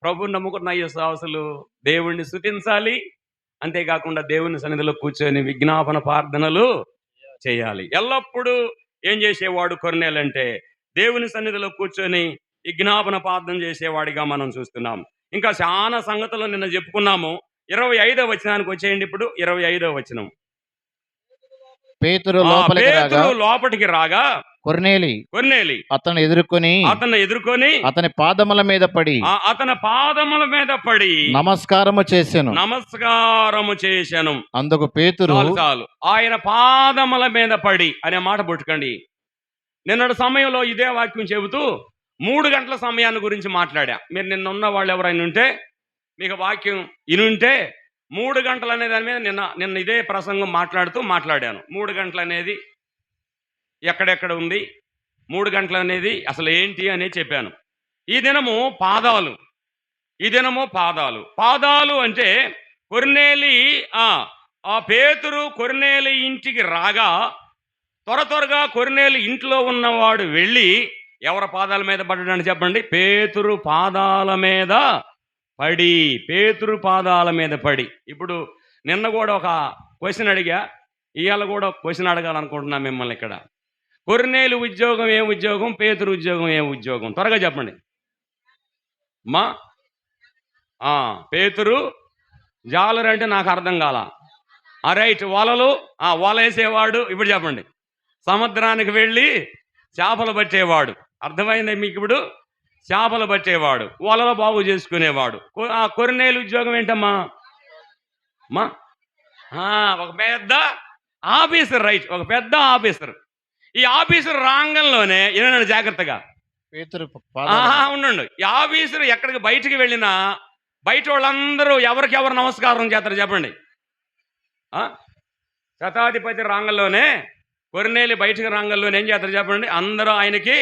ప్రభు నమ్ముకున్న విశ్వాసులు దేవుణ్ణి స్తుతించాలి. అంతేకాకుండా దేవుని సన్నిధిలో కూర్చొని విజ్ఞాపన ప్రార్థనలు చేయాలి. ఎల్లప్పుడూ ఏం చేసేవాడు కొర్నేలు అంటే దేవుని సన్నిధిలో కూర్చొని విజ్ఞాపన ప్రార్థన చేసేవాడిగా మనం చూస్తున్నాం. ఇంకా చాలా సంగతులు నిన్న చెప్పుకున్నాము. 25వ వచనానికి వచ్చేయండి. ఇప్పుడు 25వ వచనం. పేతురు లోపటికి రాగా కొర్నేలి అతను ఎదుర్కొని అతని పాదముల మీద పడి నమస్కారము చేసెను. అందుకు పేతురు ఆయన పాదముల మీద పడి అనే మాట పుట్టుకండి. నిన్నటి సమయంలో ఇదే వాక్యం చెబుతూ 3 గంటల సమయాన్ని గురించి మాట్లాడా. మీరు నిన్న ఉన్న వాళ్ళు ఎవరైనా ఉంటే మీకు వాక్యం ఇనుంటే 3 గంటలు అనే దాని మీద నిన్న ఇదే ప్రసంగం మాట్లాడాను. 3 గంటలు అనేది ఎక్కడెక్కడ ఉంది, 3 గంటలు అనేది అసలు ఏంటి అనేది చెప్పాను. ఈ దినము పాదాలు అంటే కొర్నేలి పేతురు కొర్నేలి ఇంటికి రాగా త్వరగా కొర్నేలి ఇంట్లో ఉన్నవాడు వెళ్ళి ఎవరి పాదాల మీద పడ్డాడని చెప్పండి? పేతురు పాదాల మీద పడి. ఇప్పుడు నిన్న కూడా ఒక క్వశ్చన్ అడిగా, ఇవాళ కూడా క్వశ్చన్ అడగాలనుకుంటున్నా మిమ్మల్ని. ఇక్కడ కొర్నేలు ఉద్యోగం ఏ ఉద్యోగం, పేతురు ఉద్యోగం ఏ ఉద్యోగం? త్వరగా చెప్పండి. పేతురు జాలరు అంటే నాకు అర్థం కాల. రైట్, వల వేసేవాడు. ఇప్పుడు చెప్పండి. సముద్రానికి వెళ్ళి చేపలు పట్టేవాడు. అర్థమైంది మీకు? ఇప్పుడు చేపలు పట్టేవాడు, వలలో బాగు చేసుకునేవాడు. కొర్నేలు ఉద్యోగం ఏంటమ్మా? ఒక పెద్ద ఆఫీసర్. రైట్, ఒక పెద్ద ఆఫీసర్. ఈ ఆఫీసర్ రాంగంలోనే ఏమన్నాడు? జాగ్రత్తగా ఉండండి. ఈ ఆఫీసర్ ఎక్కడికి బయటికి వెళ్ళినా బయట వాళ్ళందరూ ఎవరికెవరు నమస్కారం చేస్తారు చెప్పండి? శతాధిపతి రాంగంలోనే, కొర్నేలి బయటికి రాంగంలోనే ఏం చేస్తారు చెప్పండి? అందరూ ఆయనకి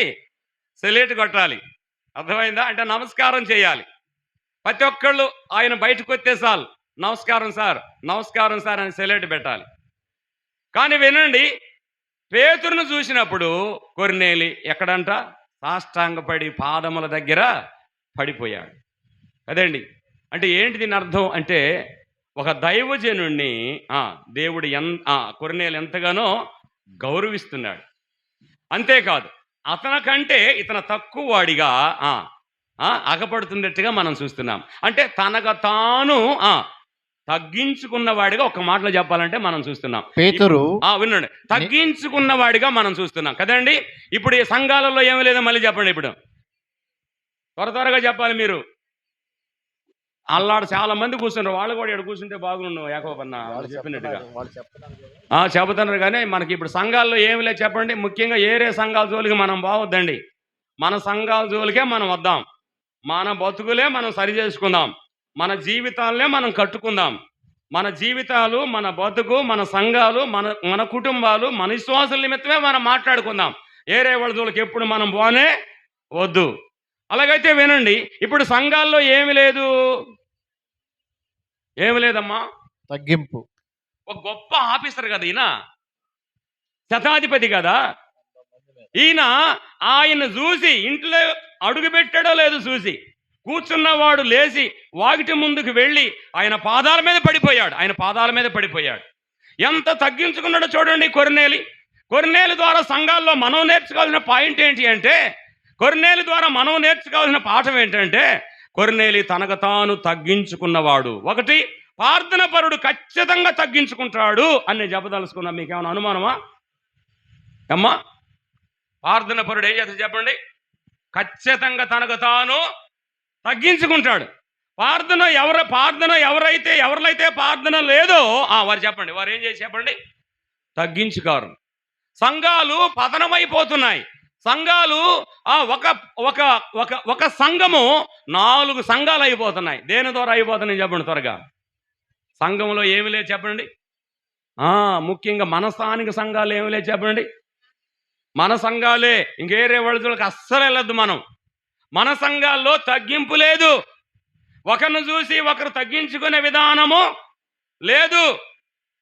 సెల్యూట్ కొట్టాలి. అర్థమైందా? అంటే నమస్కారం చేయాలి. ప్రతి ఒక్కళ్ళు ఆయన బయటకు వస్తే చాలు నమస్కారం సార్ అని సెల్యూట్ పెట్టాలి. కానీ వినండి, పేతురును చూసినప్పుడు కొర్నేలి ఎక్కడంట సాష్టాంగపడి పాదముల దగ్గర పడిపోయాడు కదండి. అంటే ఏంటి దీని అర్థం అంటే ఒక దైవజనుణ్ణి దేవుడు కొర్నేలి ఎంతగానో గౌరవిస్తున్నాడు. అంతేకాదు అతనికంటే ఇతను తక్కువ వాడిగా అగపడుతున్నట్టుగా మనం చూస్తున్నాం. అంటే తనకు తాను తగ్గించుకున్న వాడిగా ఒక మాటలో చెప్పాలంటే మనం చూస్తున్నాం. పేతురు వినండి, తగ్గించుకున్న వాడిగా మనం చూస్తున్నాం కదండి. ఇప్పుడు ఈ సంఘాలలో ఏమీ లేదో మళ్ళీ చెప్పండి. ఇప్పుడు త్వరగా చెప్పాలి. మీరు అల్లాడు చాలా మంది కూర్చున్నారు, వాళ్ళు కూడా ఇక్కడ కూర్చుంటే బాగుండు యాకోబన్న చెప్పినట్టుగా చెబుతున్నారు. కానీ మనకి ఇప్పుడు సంఘాల్లో ఏమి లేదు చెప్పండి. ముఖ్యంగా ఏరే సంఘాల జోలికి మనం బావద్దండి. మన సంఘాల జోలికే మనం వద్దాం. మన బతుకులే మనం సరి చేసుకుందాం. మన జీవితాలనే మనం కట్టుకుందాం. మన జీవితాలు, మన బతుకు, మన సంఘాలు, మన కుటుంబాలు, మన విశ్వాసుల నిమిత్తమే మనం మాట్లాడుకుందాం. ఏరే వాళ్ళ జోలికి ఎప్పుడు మనం పోనే వద్దు. అలాగైతే వినండి, ఇప్పుడు సంఘాల్లో ఏమి లేదు, ఏమి లేదమ్మా, తగ్గింపు. ఒక గొప్ప ఆఫీసర్ కదా ఈయన, శతాధిపతి కదా ఈయన. ఆయన చూసి ఇంట్లో అడుగు పెట్టాడో లేదో చూసి కూర్చున్నవాడు లేచి వాకిటి ముందుకు వెళ్ళి ఆయన పాదాల మీద పడిపోయాడు. ఎంత తగ్గించుకున్నాడో చూడండి కొర్నేలి ద్వారా సంఘాల్లో మనం నేర్చుకోవాల్సిన పాయింట్ ఏంటి అంటే, కొర్నేలి ద్వారా మనం నేర్చుకోవాల్సిన పాఠం ఏంటంటే, కొర్నేలి తనకు తాను తగ్గించుకున్నవాడు. ఒకటి, ప్రార్థన పరుడు ఖచ్చితంగా తగ్గించుకుంటాడు అని చెప్పదలుచుకున్నాం. మీకు ఏమైనా అనుమానమా అమ్మా? ప్రార్థన పరుడు ఏం చేస్తాడు చెప్పండి? ఖచ్చితంగా తనకు తాను తగ్గించుకుంటాడు. ఎవరైతే ప్రార్థన లేదో వారు చెప్పండి, వారు ఏం చేసి చెప్పండి? తగ్గించుకోరు. సంఘాలు పతనమైపోతున్నాయి. సంఘాలు ఒక సంఘము 4 సంఘాలు అయిపోతున్నాయి. దేని ద్వారా అయిపోతున్నాయి చెప్పండి త్వరగా? సంఘంలో ఏమి లేదు చెప్పండి. ముఖ్యంగా మన స్థానిక సంఘాలు ఏమి లేదు చెప్పండి. మన సంఘాలే, ఇంకేరే వాళ్ళకి అస్సలు వెళ్ళొద్దు మనం. మన సంఘాల్లో తగ్గింపు లేదు. ఒకరిని చూసి ఒకరు తగ్గించుకునే విధానము లేదు.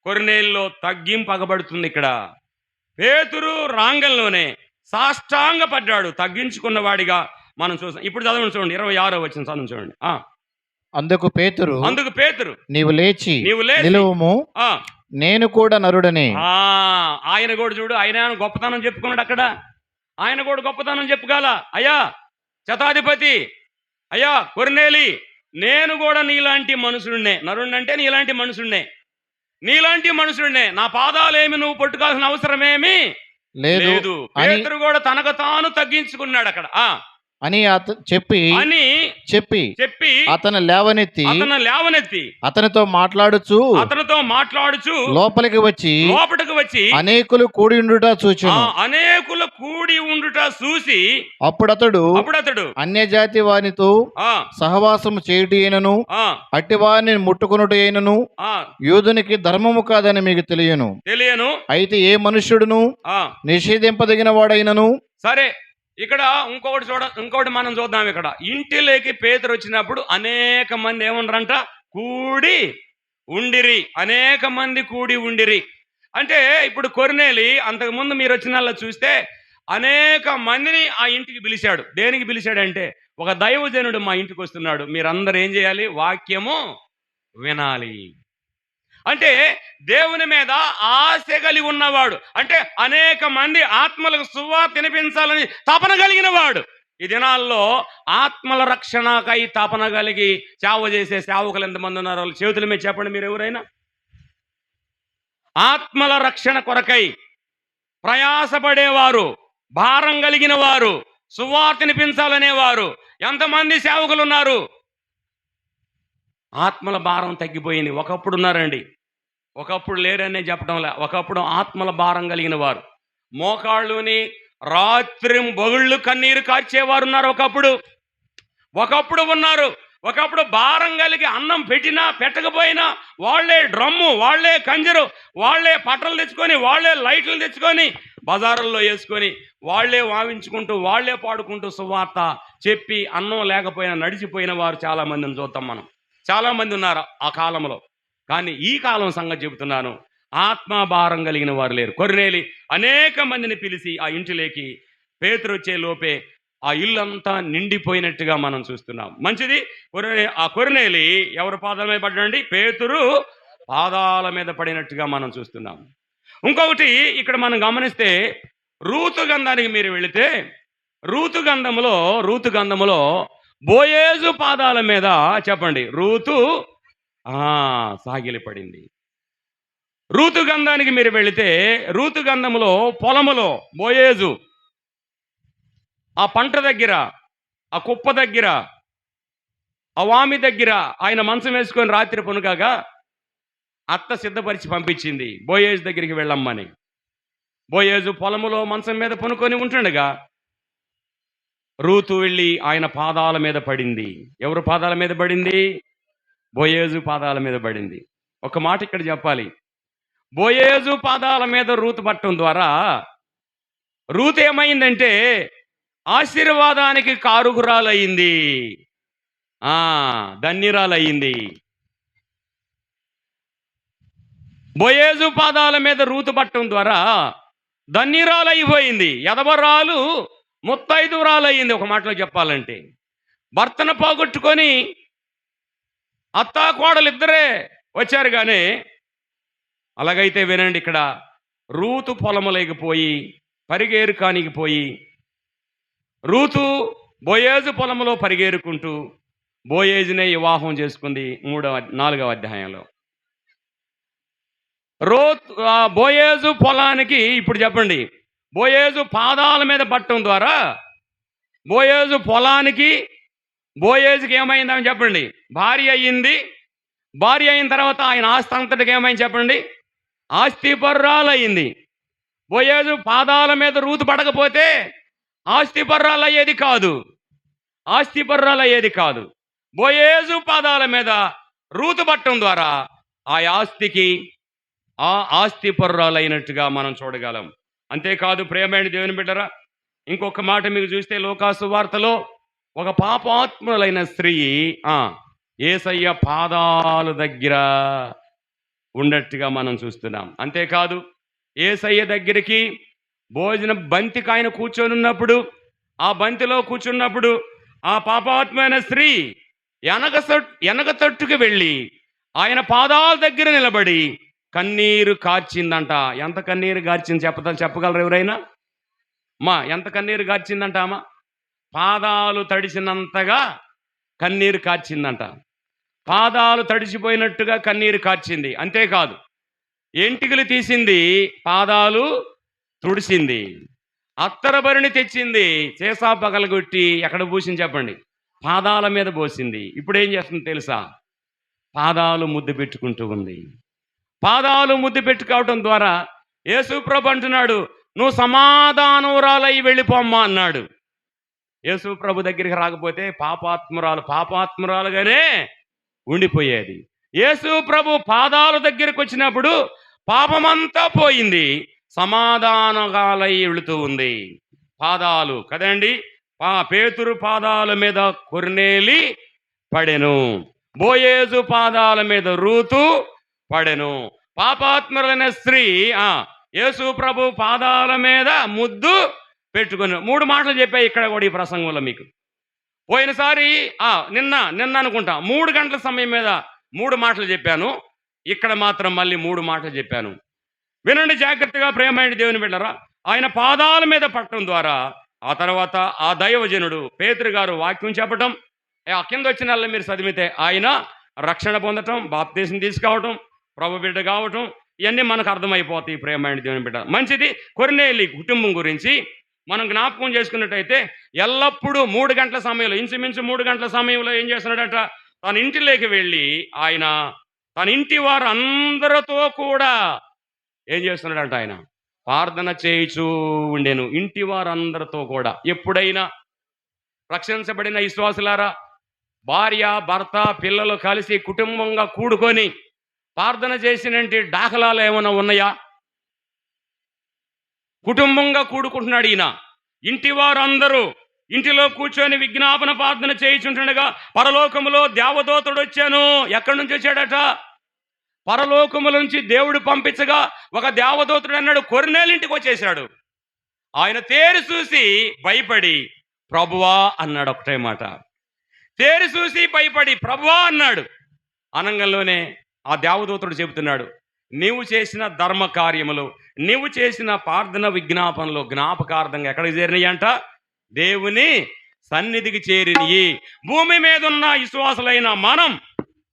కొర్నేలిలో తగ్గింపు అగబడుతుంది. ఇక్కడ పేతురు రాంగంలోనే సాష్టాంగపడ్డాడు, తగ్గించుకున్నవాడిగా మనం చూసాం. ఇప్పుడు చదవండి, చూడండి 26వ వచనం చదవండి చూడండి. అందుకు పేతురు నీవు లేచి నిలువుము, నేను కూడా నరుడనే. ఆయన కూడా చూడు, ఆయన గొప్పతనం చెప్పుకున్నాడు అక్కడ. ఆయన కూడా గొప్పతనం చెప్పుకోవాల. అయ్యా శతాధిపతి, అయ్యా కొర్నేలి, నేను కూడా నీలాంటి మనుషుడినే. నరుడినంటే నీలాంటి మనుషుడినే. నా పాదాలేమి నువ్వు పట్టుకోవాల్సిన అవసరమేమి లేదు. పేతురు కూడా తనకు తాను తగ్గించుకున్నాడు అక్కడ అని చెప్పి అతను లేవనెత్తి అతనితో మాట్లాడుచు లోపలికి వచ్చి అనేకులు కూడి ఉండుట చూచి అప్పుడతడు అన్యజాతి వారితో సహవాసము చేయుట అయినను అట్టి వారిని ముట్టుకొనుట అయినను యూదునికి ధర్మము కాదని మీకు తెలియను. అయితే ఏ మనుష్యుడును నిషేధింపదగిన వాడైనను. సరే, ఇక్కడ ఇంకోటి మనం చూద్దాం. ఇక్కడ ఇంటిలోకి పేతురు వచ్చినప్పుడు అనేక మంది ఏమన్నారంట? అనేక మంది కూడి ఉండిరి. అంటే ఇప్పుడు కొర్నేలి అంతకుముందు మీరు వచ్చిన చూస్తే అనేక మందిని ఆ ఇంటికి పిలిచాడు. దేనికి పిలిచాడంటే, ఒక దైవజనుడు మా ఇంటికి వస్తున్నాడు, మీరందరూ ఏం చేయాలి? వాక్యము వినాలి. అంటే దేవుని మీద ఆశ కలిగి ఉన్నవాడు, అంటే అనేక మంది ఆత్మలకు సువార్త వినిపించాలని తపన కలిగిన వాడు. ఈ దినాల్లో ఆత్మల రక్షణకై తపన కలిగి సేవ చేసే సేవకులు ఎంతమంది ఉన్నారు? వాళ్ళు చేతుల మీద చెప్పండి మీరు ఎవరైనా. ఆత్మల రక్షణ కొరకై ప్రయాసపడేవారు, భారం కలిగిన వారు, సువార్త వినిపించాలనేవారు ఎంతమంది సేవకులు ఉన్నారు? ఆత్మల భారం తగ్గిపోయింది. ఒకప్పుడు ఉన్నారండి, ఒకప్పుడు లేరనే చెప్పడంలా. ఒకప్పుడు ఆత్మల భారం కలిగిన వారు, మోకాళ్ళుని రాత్రి బొగుళ్ళు కన్నీరు కార్చేవారు ఉన్నారు. ఒకప్పుడు ఉన్నారు. ఒకప్పుడు భారం కలిగి అన్నం పెట్టినా పెట్టకపోయినా వాళ్లే డ్రమ్ము, వాళ్లే కంజరు, వాళ్లే పట్టలు తెచ్చుకొని, వాళ్లే లైట్లు తెచ్చుకొని బజారుల్లో వేసుకొని వాళ్లే వావించుకుంటూ, వాళ్లే పాడుకుంటూ సువార్త చెప్పి అన్నం లేకపోయినా నడిచిపోయిన వారు చాలా మందిని చూద్దాం మనం. చాలా మంది ఉన్నారు ఆ కాలంలో. కానీ ఈ కాలం సంగతి చెబుతున్నాను, ఆత్మభారం కలిగిన వారు లేరు. కొర్నేలి అనేక మందిని పిలిచి ఆ ఇంటిలోకి పేతురు వచ్చే లోపే ఆ ఇల్లంతా నిండిపోయినట్టుగా మనం చూస్తున్నాం. మంచిది. ఆ కొర్నేలి ఎవరి పాదాల మీద పడ్డాడండి? పేతురు పాదాల మీద పడినట్టుగా మనం చూస్తున్నాం. ఇంకొకటి ఇక్కడ మనం గమనిస్తే రూతు గంధానికి మీరు వెళితే రూతు గంధములో బోయేజు పాదాల మీద చెప్పండి రూతు సాగిలిపడింది. రూతు గంధానికి మీరు వెళితే రూతు గంధములో పొలములో బోయేజు ఆ పంట దగ్గర, ఆ కుప్ప దగ్గర, ఆ వామి దగ్గర ఆయన మంచం వేసుకొని రాత్రి పనుకాగా అత్త సిద్ధపరిచి పంపించింది బోయేజు దగ్గరికి వెళ్ళమ్మని. బోయేజు పొలములో మంచం మీద పనుకొని ఉంటుండగా రూతు వెళ్ళి ఆయన పాదాల మీద పడింది. ఎవరు పాదాల మీద పడింది? బోయేజు పాదాల మీద పడింది. ఒక మాట ఇక్కడ చెప్పాలి. బోయేజు పాదాల మీద రూతు పట్టడం ద్వారా రూతు ఏమైందంటే ఆశీర్వాదానికి కారుకురాలయ్యింది, ధన్యురాలయ్యింది. బోయేజు పాదాల మీద రూతు పట్టడం ద్వారా ధన్యురాలైపోయింది. ఎదవరాలు ముత్తైదురాలయ్యింది. ఒక మాటలో చెప్పాలంటే భర్తను పోగొట్టుకొని అత్తా కోడలు ఇద్దరే వచ్చారు. కానీ అలాగైతే వినండి, ఇక్కడ రూతు పొలములేకపోయి పరిగేరుకానికి పోయి రూతు బోయేజు పొలములో పరిగేరుకుంటూ బోయేజునే వివాహం చేసుకుంది 4వ అధ్యాయంలో. బోయేజు పొలానికి ఇప్పుడు చెప్పండి, బోయేజు పాదాల మీద పట్టడం ద్వారా బోయేజు పొలానికి బోయేజుకి ఏమైందని చెప్పండి? భార్య అయ్యింది. భార్య అయిన తర్వాత ఆయన ఆస్తి అంతటికి ఏమైంది చెప్పండి? ఆస్తిపర్రాలయ్యింది. బోయేజు పాదాల మీద రూతు పడకపోతే ఆస్తిపర్రాలయ్యేది కాదు. బోయేజు పాదాల మీద రూతు పట్టడం ద్వారా ఆ ఆస్తిపర్రాలైనట్టుగా మనం చూడగలం. అంతేకాదు ప్రియమైన దేవుని బిడ్డరా, ఇంకొక మాట మీకు చూస్తే లోకాసు వార్తలో ఒక పాపాత్ములైన స్త్రీ యేసయ్య పాదాల దగ్గర ఉన్నట్టుగా మనం చూస్తున్నాం. అంతేకాదు యేసయ్య దగ్గరికి భోజనం బంతికి ఆయన కూర్చొని ఉన్నప్పుడు, ఆ బంతిలో కూర్చున్నప్పుడు ఆ పాపాత్మైన స్త్రీ వెనక తట్టుకు వెళ్ళి ఆయన పాదాల దగ్గర నిలబడి కన్నీరు కార్చిందంట. ఎంత కన్నీరు కార్చింది చెప్పగలరు ఎవరైనా? ఎంత కన్నీరు కార్చిందంట? పాదాలు తడిసినంతగా కన్నీరు కార్చిందంట. పాదాలు తడిసిపోయినట్టుగా కన్నీరు కార్చింది. అంతేకాదు ఎంటికలు తీసింది, పాదాలు తుడిసింది, అత్తరబరిని తెచ్చింది, చేసా పగలగొట్టి ఎక్కడ పూసింది చెప్పండి? పాదాల మీద పోసింది. ఇప్పుడు ఏం చేస్తుంది తెలుసా? పాదాలు ముద్దు పెట్టుకుంటూ ఉంది. పాదాలు ముద్దు పెట్టుకోవటం ద్వారా యేసుప్రభు అంటున్నాడు, నువ్వు సమాధానమురాలై వెళ్ళిపోమ్మా అన్నాడు. యేసుప్రభు దగ్గరికి రాకపోతే పాపాత్మురాలుగానే ఉండిపోయేది. యేసుప్రభు పాదాల దగ్గరికి వచ్చినప్పుడు పాపమంతా పోయింది, సమాధానగాలై వెళుతూ ఉంది. పాదాలు కదండి, పేతురు పాదాల మీద కొర్నేలి పడెను, బోయేజు పాదాల మీద రూతు పడెను. పాపాత్ములైన స్త్రీ యేసు ప్రభు పాదాల మీద ముద్దు పెట్టుకుని 3 మాటలు చెప్పాయి ఇక్కడ కూడా ఈ ప్రసంగంలో మీకు. పోయినసారి నిన్న అనుకుంటా 3 గంటల సమయం మీద 3 మాటలు చెప్పాను. ఇక్కడ మాత్రం మళ్ళీ 3 మాటలు చెప్పాను. వినండి జాగ్రత్తగా ప్రియమైన దేవుని బిడ్డరా. ఆయన పాదాల మీద పట్టడం ద్వారా ఆ తర్వాత ఆ దైవజనుడు పేతురు గారు వాక్యం చెప్పటం, కింద వచ్చిన మీరు చదివితే ఆయన రక్షణ పొందటం, బాప్తీసం తీసుకోవటం, ప్రభు బిడ్డ కావటం, ఇవన్నీ మనకు అర్థమైపోతాయి ప్రియమైన దేవుని బిడ్డ. మంచిది. కొర్నేలి కుటుంబం గురించి మనం జ్ఞాపకం చేసుకున్నట్టయితే ఎల్లప్పుడూ 3 గంటల సమయంలో, ఇంచుమించు 3 గంటల సమయంలో ఏం చేస్తున్నాడట? తన ఇంటిలోకి వెళ్ళి ఆయన తన ఇంటి వారు అందరితో కూడా ఏం చేస్తున్నాడంట? ఆయన ప్రార్థన చేయిచూ ఉండేను ఇంటి వారందరితో కూడా. ఎప్పుడైనా రక్షించబడిన విశ్వాసులారా, భార్య భర్త పిల్లలు కలిసి కుటుంబంగా కూడుకొని ప్రార్థన చేసినంటి దాఖలాలు ఏమైనా ఉన్నాయా? కుటుంబంగా కూడుకుంటున్నాడు ఈయన. ఇంటి వారందరూ ఇంటిలో కూర్చొని విజ్ఞాపన ప్రార్థన చేయించుంటుండగా పరలోకములో దేవదూతుడు వచ్చాను. ఎక్కడి నుంచి వచ్చాడట? పరలోకముల నుంచి దేవుడు పంపించగా ఒక దేవదూతుడు అన్నాడు, కొర్నేలింటికి వచ్చేసాడు. ఆయన తేరు చూసి భయపడి ప్రభువా అన్నాడు. ఒకటే మాట, తేరు చూసి భయపడి ప్రభువా అన్నాడు. అనంగంలోనే ఆ దేవదూతుడు చెబుతున్నాడు, నీవు చేసిన ధర్మ కార్యములు, నీవు చేసిన ప్రార్థన విజ్ఞాపనలు జ్ఞాపకార్థంగా ఎక్కడికి చేరినాయి అంట? దేవుని సన్నిధికి చేరినయి. భూమి మీద ఉన్న విశ్వాసులైన మనం,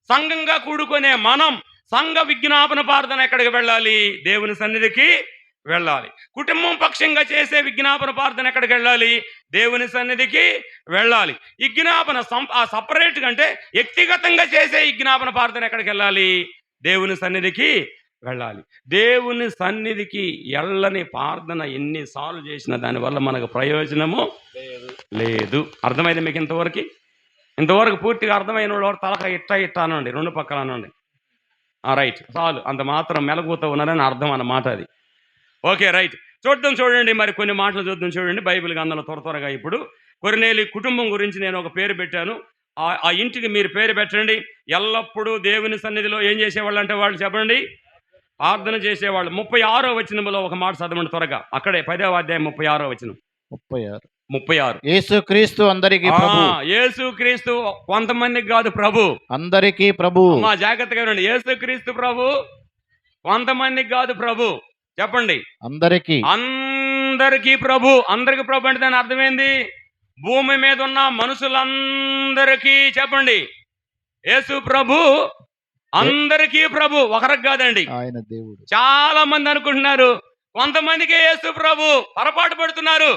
సంఘంగా కూడుకునే మనం, సంఘ విజ్ఞాపన ప్రార్థన ఎక్కడికి వెళ్ళాలి? దేవుని సన్నిధికి వెళ్ళాలి. కుటుంబం పక్షంగా చేసే విజ్ఞాపన ప్రార్థన ఎక్కడికి వెళ్ళాలి? దేవుని సన్నిధికి వెళ్ళాలి. విజ్ఞాపన సపరేట్గా అంటే వ్యక్తిగతంగా చేసే విజ్ఞాపన ప్రార్థన ఎక్కడికి వెళ్ళాలి? దేవుని సన్నిధికి వెళ్ళాలి. దేవుని సన్నిధికి వెళ్ళని ప్రార్థన ఎన్నిసార్లు చేసినా దానివల్ల మనకు ప్రయోజనము లేదు. అర్థమైంది మీకు? ఇంతవరకు పూర్తిగా అర్థమైన వాళ్ళు తలక ఇట్టా అనండి, రెండు పక్కల అనండి. రైట్, చాలు, అంత మాత్రం మెలకుతో ఉన్నారని అర్థం అన్నమాట అది. Okay, right. చూడండి, మరి కొన్ని మాటలు చూడండి బైబిల్ గ్రంథంలో త్వరగా. ఇప్పుడు కొర్నేలి కుటుంబం గురించి నేను ఒక పేరు పెట్టాను. ఆ ఇంటికి మీరు పేరు పెట్టండి. ఎల్లప్పుడూ దేవుని సన్నిధిలో ఏం చేసేవాళ్ళు అంటే వాళ్ళు చెప్పండి, ప్రార్థన చేసేవాళ్ళు. 36వ వచనంలో ఒక మాట చదవండి త్వరగా. అక్కడే 10వ అధ్యాయం 36వ వచనం. 36. యేసుక్రీస్తు అందరికీ ప్రభు. యేసుక్రీస్తు కొంతమందికి కాదు ప్రభు, అందరికీ ప్రభు. మా జాగ్రత్తగా వినండి. యేసుక్రీస్తు ప్రభు కొంతమందికి కాదు ప్రభు. చెప్పండి, అందరికీ ప్రభు. అందరికి ప్రభు అంటే దాని అర్థమైంది, భూమి మీద ఉన్న మనుషులందరికీ. చెప్పండి, యేసు ప్రభు అందరికీ ప్రభు, ఒకరికి కాదండి. ఆయన దేవుడు. చాలా మంది అనుకుంటున్నారు కొంతమందికే యేసు ప్రభు, పొరపాటు పడుతున్నారు.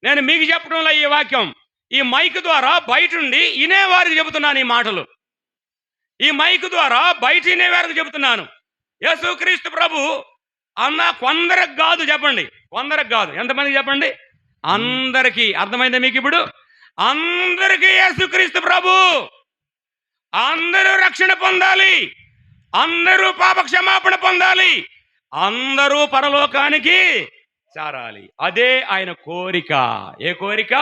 నేను మీకు చెప్పడంలో ఈ వాక్యం ఈ మైక్ ద్వారా బయటుండి వినేవారికి చెబుతున్నాను. ఈ మాటలు ఈ మైక్ ద్వారా బయట వినేవారికి చెబుతున్నాను. యేసుక్రీస్తు ప్రభు అన్న కొందరికి కాదు. చెప్పండి, కొందరికి కాదు. ఎంతమందికి చెప్పండి? అందరికీ. అర్థమైందా మీకు? ఇప్పుడు అందరికీ యేసుక్రీస్తు ప్రభు. అందరూ రక్షణ పొందాలి, అందరూ పాప క్షమాపణ పొందాలి, అందరూ పరలోకానికి చేరాలి. అదే ఆయన కోరిక. ఏ కోరిక?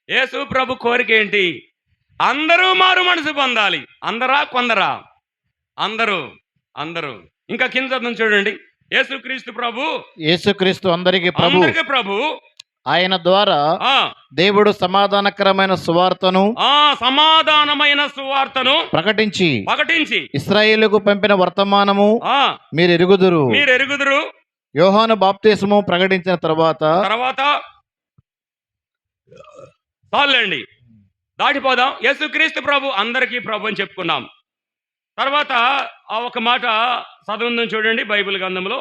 యేసు ప్రభు కోరిక ఏంటి? అందరూ మారు మనసు పొందాలి. అందరా కొందరా? అందరూ. ఇంకా కింద చూడండి, యేసుక్రీస్తు అందరికీ ప్రభు. ఆయన ద్వారా దేవుడు సమాధానమైన సువార్తను ప్రకటించి ఇశ్రాయేలుకు పంపిన వర్తమానము మీరు ఎరుగుదురు. యోహాను బాప్తిస్మము ప్రకటించిన తర్వాత చాలండి, దాటిపోదాం. యేసుక్రీస్తు ప్రభు అందరికీ ప్రభు అని చెప్పుకున్నాం. తర్వాత ఒక మాట చదువుదాం చూడండి బైబిల్ గ్రంథంలో.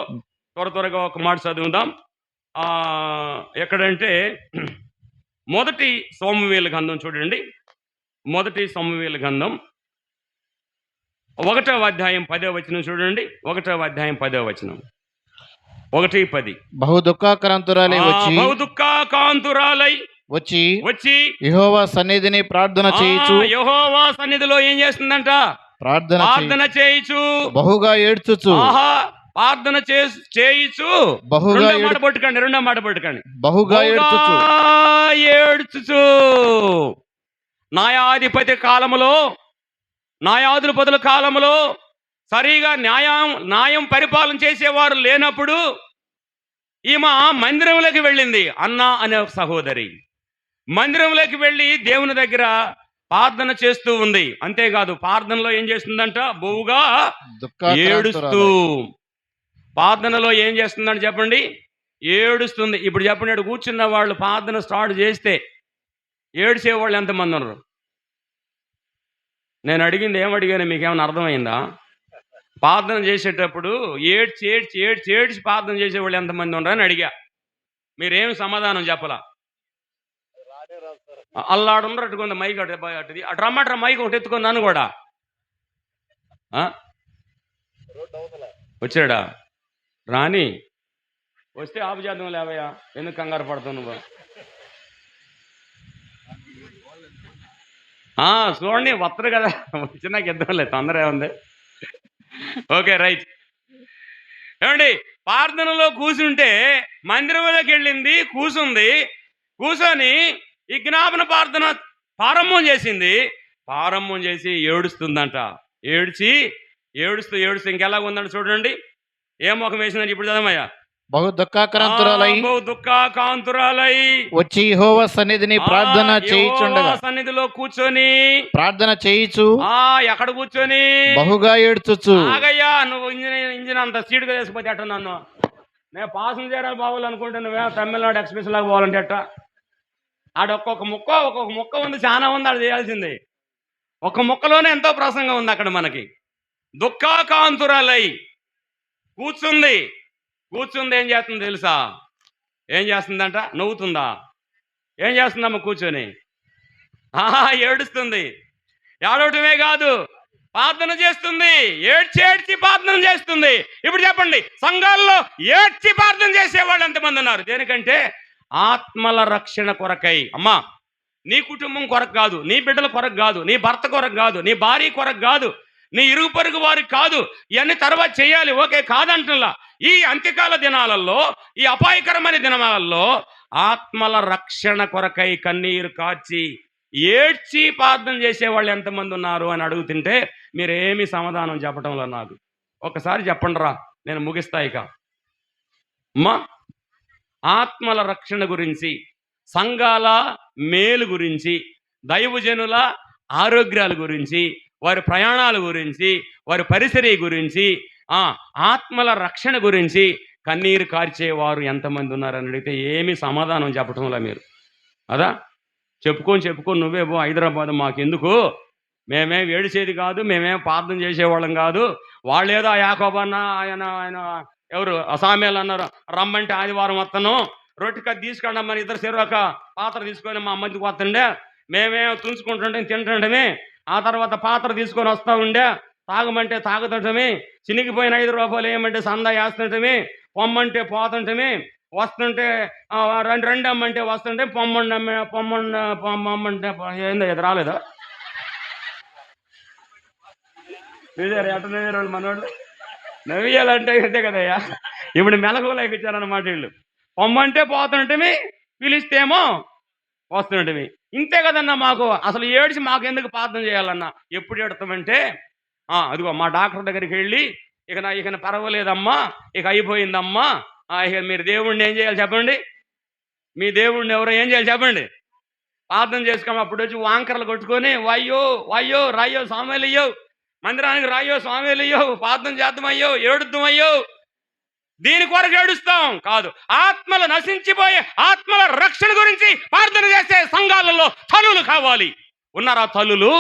త్వరగా ఒక మాట చదువుదాం. ఎక్కడంటే మొదటి సమూయేలు గ్రంథం చూడండి. మొదటి సమూయేలు గ్రంథం 1వ అధ్యాయం 10వ వచనం చూడండి. 1వ అధ్యాయం 10వ వచనం. 1:10. బహు దుఃఖాక్రాంతురాలై వచ్చి యెహోవా సన్నిధిని ప్రార్థన చేయుచు. యెహోవా సన్నిధిలో ఏం చేస్తుందంట? ప్రార్థన చేయుచు, బహుగా ఏడ్చుచు. ప్రార్థన చేయుచు, బహుగా రెండో మాట పట్టుకోండి. బహుగా ఏడ్చుచు. న్యాయాధిపతి కాలములో, న్యాయాధిపతుల కాలంలో సరిగా న్యాయం పరిపాలన చేసేవారు లేనప్పుడు ఈమె మందిరంలోకి వెళ్ళింది. అన్న అనే సహోదరి మందిరంలోకి వెళ్ళి దేవుని దగ్గర ప్రార్థన చేస్తూ ఉంది. అంతేకాదు, ప్రార్థనలో ఏం చేస్తుందంట? బహుగా ఏడుస్తూ. ప్రార్థనలో ఏం చేస్తుందంట చెప్పండి? ఏడుస్తుంది. ఇప్పుడు చెప్పండి, కూర్చున్న వాళ్ళు ప్రార్థన స్టార్ట్ చేస్తే ఏడ్చేవాళ్ళు ఎంతమంది ఉన్నారు? నేను అడిగింది ఏమడిగాను మీకేమైనా అర్థమైందా? ప్రార్థన చేసేటప్పుడు ఏడ్చి ప్రార్థన చేసేవాళ్ళు ఎంతమంది ఉన్నారని అడిగా. మీరేమి సమాధానం చెప్పలా. అల్లాడు ఉండరట్టుకుంది మైక్ అటుది అటు రమ్మట మైక్ ఒకటి ఎత్తుకున్నాను కూడా. వచ్చాడా? రాని వస్తే ఆపుజాతం లేవయ్యా, ఎందుకు కంగారు పడుతావు నువ్వు? చూడండి, వస్తారు కదా, వచ్చి నాకు ఇద్దరం లేదు, తొందర ఏముంది. Okay, right. ఏమండి, ప్రార్థనలో కూర్చుంటే మందిరంలోకి వెళ్ళింది, కూర్చొని ఈ జ్ఞాపన ప్రార్థన ప్రారంభం చేసి ఏడుస్తుందంట. ఏడుస్తూ ఏడుస్తూ ఇంకెలా ఉందండి చూడండి. ఏ ముఖం వేసిందని ఇప్పుడు చదవమయ్యా. బహు దుఃఖాక్రాంతురాలై బహు దుఃఖాకాంతురాలై వచ్చి యెహోవా సన్నిధిని ప్రార్థన యెహోవా చేయుచుండగా సన్నిధిలో కూర్చొని ప్రార్థన చేయిచు ఎక్కడ కూర్చొని బహుగా ఏడ్చుచు ఆగయ్యా, నువ్వు ఇంజిన్ అంత సీటుగా వేసిపోతే అట్ట నన్ను నేను పాసింజర్ పోవాలనుకుంటే నువ్వే తమిళనాడు ఎక్స్ప్రెస్ లాగా పోవాలంటే అట్ట. ఆడ ఒక్కొక్క ముక్క ఉంది, చాలా ఉంది ఆడ చేయాల్సింది. ఒక ముక్కలోనే ఎంతో ప్రసంగం ఉంది అక్కడ మనకి. దుఃఖాకాంతురాలై కూర్చుంది. ఏం చేస్తుంది తెలుసా? ఏం చేస్తుందంట? నవ్వుతుందా? ఏం చేస్తుందమ్మ కూర్చొని? ఏడుస్తుంది. ఏడవటమే కాదు, ప్రార్థన చేస్తుంది. ఏడ్చి ప్రార్థన చేస్తుంది. ఇప్పుడు చెప్పండి, సంఘాల్లో ఏడ్చి ప్రార్థన చేసేవాళ్ళు ఎంతమంది ఉన్నారు? దేనికంటే ఆత్మల రక్షణ కొరకై. అమ్మా, నీ కుటుంబం కొరకు కాదు, నీ బిడ్డల కొరకు కాదు, నీ భర్త కొరకు కాదు, నీ భార్య కొరకు కాదు, నీ ఇరుగు పొరుగు వారికి కాదు. ఇవన్నీ తర్వాత చేయాలి, ఓకే, కాదంటున్నా. ఈ అంత్యకాల దినాలలో, ఈ అపాయకరమైన దినాలలో ఆత్మల రక్షణ కొరకై కన్నీరు కార్చి ఏడ్చి ప్రార్థన చేసేవాళ్ళు ఎంతమంది ఉన్నారు అని అడుగుతుంటే మీరేమి సమాధానం చెప్పటంలో నాకు ఒకసారి చెప్పండి రా, నేను ముగిస్తా ఇక. అమ్మా, ఆత్మల రక్షణ గురించి, సంఘాల మేలు గురించి, దైవజనుల ఆరోగ్యాల గురించి, వారి ప్రయాణాల గురించి, వారి పరిసరి గురించి, ఆత్మల రక్షణ గురించి కన్నీరు కార్చేవారు ఎంతమంది ఉన్నారని అడిగితే ఏమీ సమాధానం చెప్పటంలా మీరు. అదా చెప్పుకొని నువ్వే పో హైదరాబాద్, మాకెందుకు, మేమేం ఏడిచేది కాదు, మేమేం ప్రార్థన చేసేవాళ్ళం కాదు. వాళ్ళేదో యాకోబన్న ఆయన ఎవరు అసామేలు అన్నారు, రమ్మంటే ఆదివారం వస్తాను, రొట్టె తీసుకెళ్ళమని ఇద్దరు చెరొక పాత్ర తీసుకొని మా అమ్మకి వస్తుండే, మేమేం తుంచుకుంటుంటే తింటుండమే. ఆ తర్వాత పాత్ర తీసుకొని వస్తూ ఉండే, తాగమంటే తాగుతుంటమే, చినిగిపోయిన 5 రూపాయలు ఏమంటే సందా వేస్తుంటమే, పొమ్మంటే పోతుంటమే, వస్తుంటే రెండు అమ్మంటే వస్తుంటే పొమ్మంటే ఏందో ఇది రాలేదా? ఎట్ట మనోళ్ళు నవ్వియాలంటే ఇదే కదయ్యా. ఇప్పుడు మెలకువలు ఎక్కించారన్నమాట వీళ్ళు. పొమ్మంటే పోతుంటమే, పిలిస్తేమో వస్తుంటమే. ఇంతే కదన్నా. మాకు అసలు ఏడ్చి మాకు ఎందుకు ప్రార్థన చేయాలన్నా? ఎప్పుడు ఏడతామంటే అదిగో మా డాక్టర్ దగ్గరికి వెళ్ళి ఇక పర్వాలేదమ్మా, ఇక అయిపోయిందమ్మా, ఇక మీరు దేవుణ్ణి ఏం చేయాలి చెప్పండి? మీ దేవుణ్ణి ఎవరో ఏం చేయాలి చెప్పండి? ప్రార్థన చేసుకోము. అప్పుడు వచ్చి వాంకరలు కొట్టుకొని వాయ్యో రాయ్యో స్వామిలయ్యో, మందిరానికి రాయ్యో స్వామిలయ్యో, ప్రార్థన చేద్దామయ్యో, ఏడుద్దామయ్యో. దీని కొరకు ఏడుస్తాం కాదు. ఆత్మలు నశించిపోయే ఆత్మల రక్షణ గురించి ప్రార్థన చేసే సంఘాలలో తల్లులు కావాలి. ఉన్నారా తల్లులు?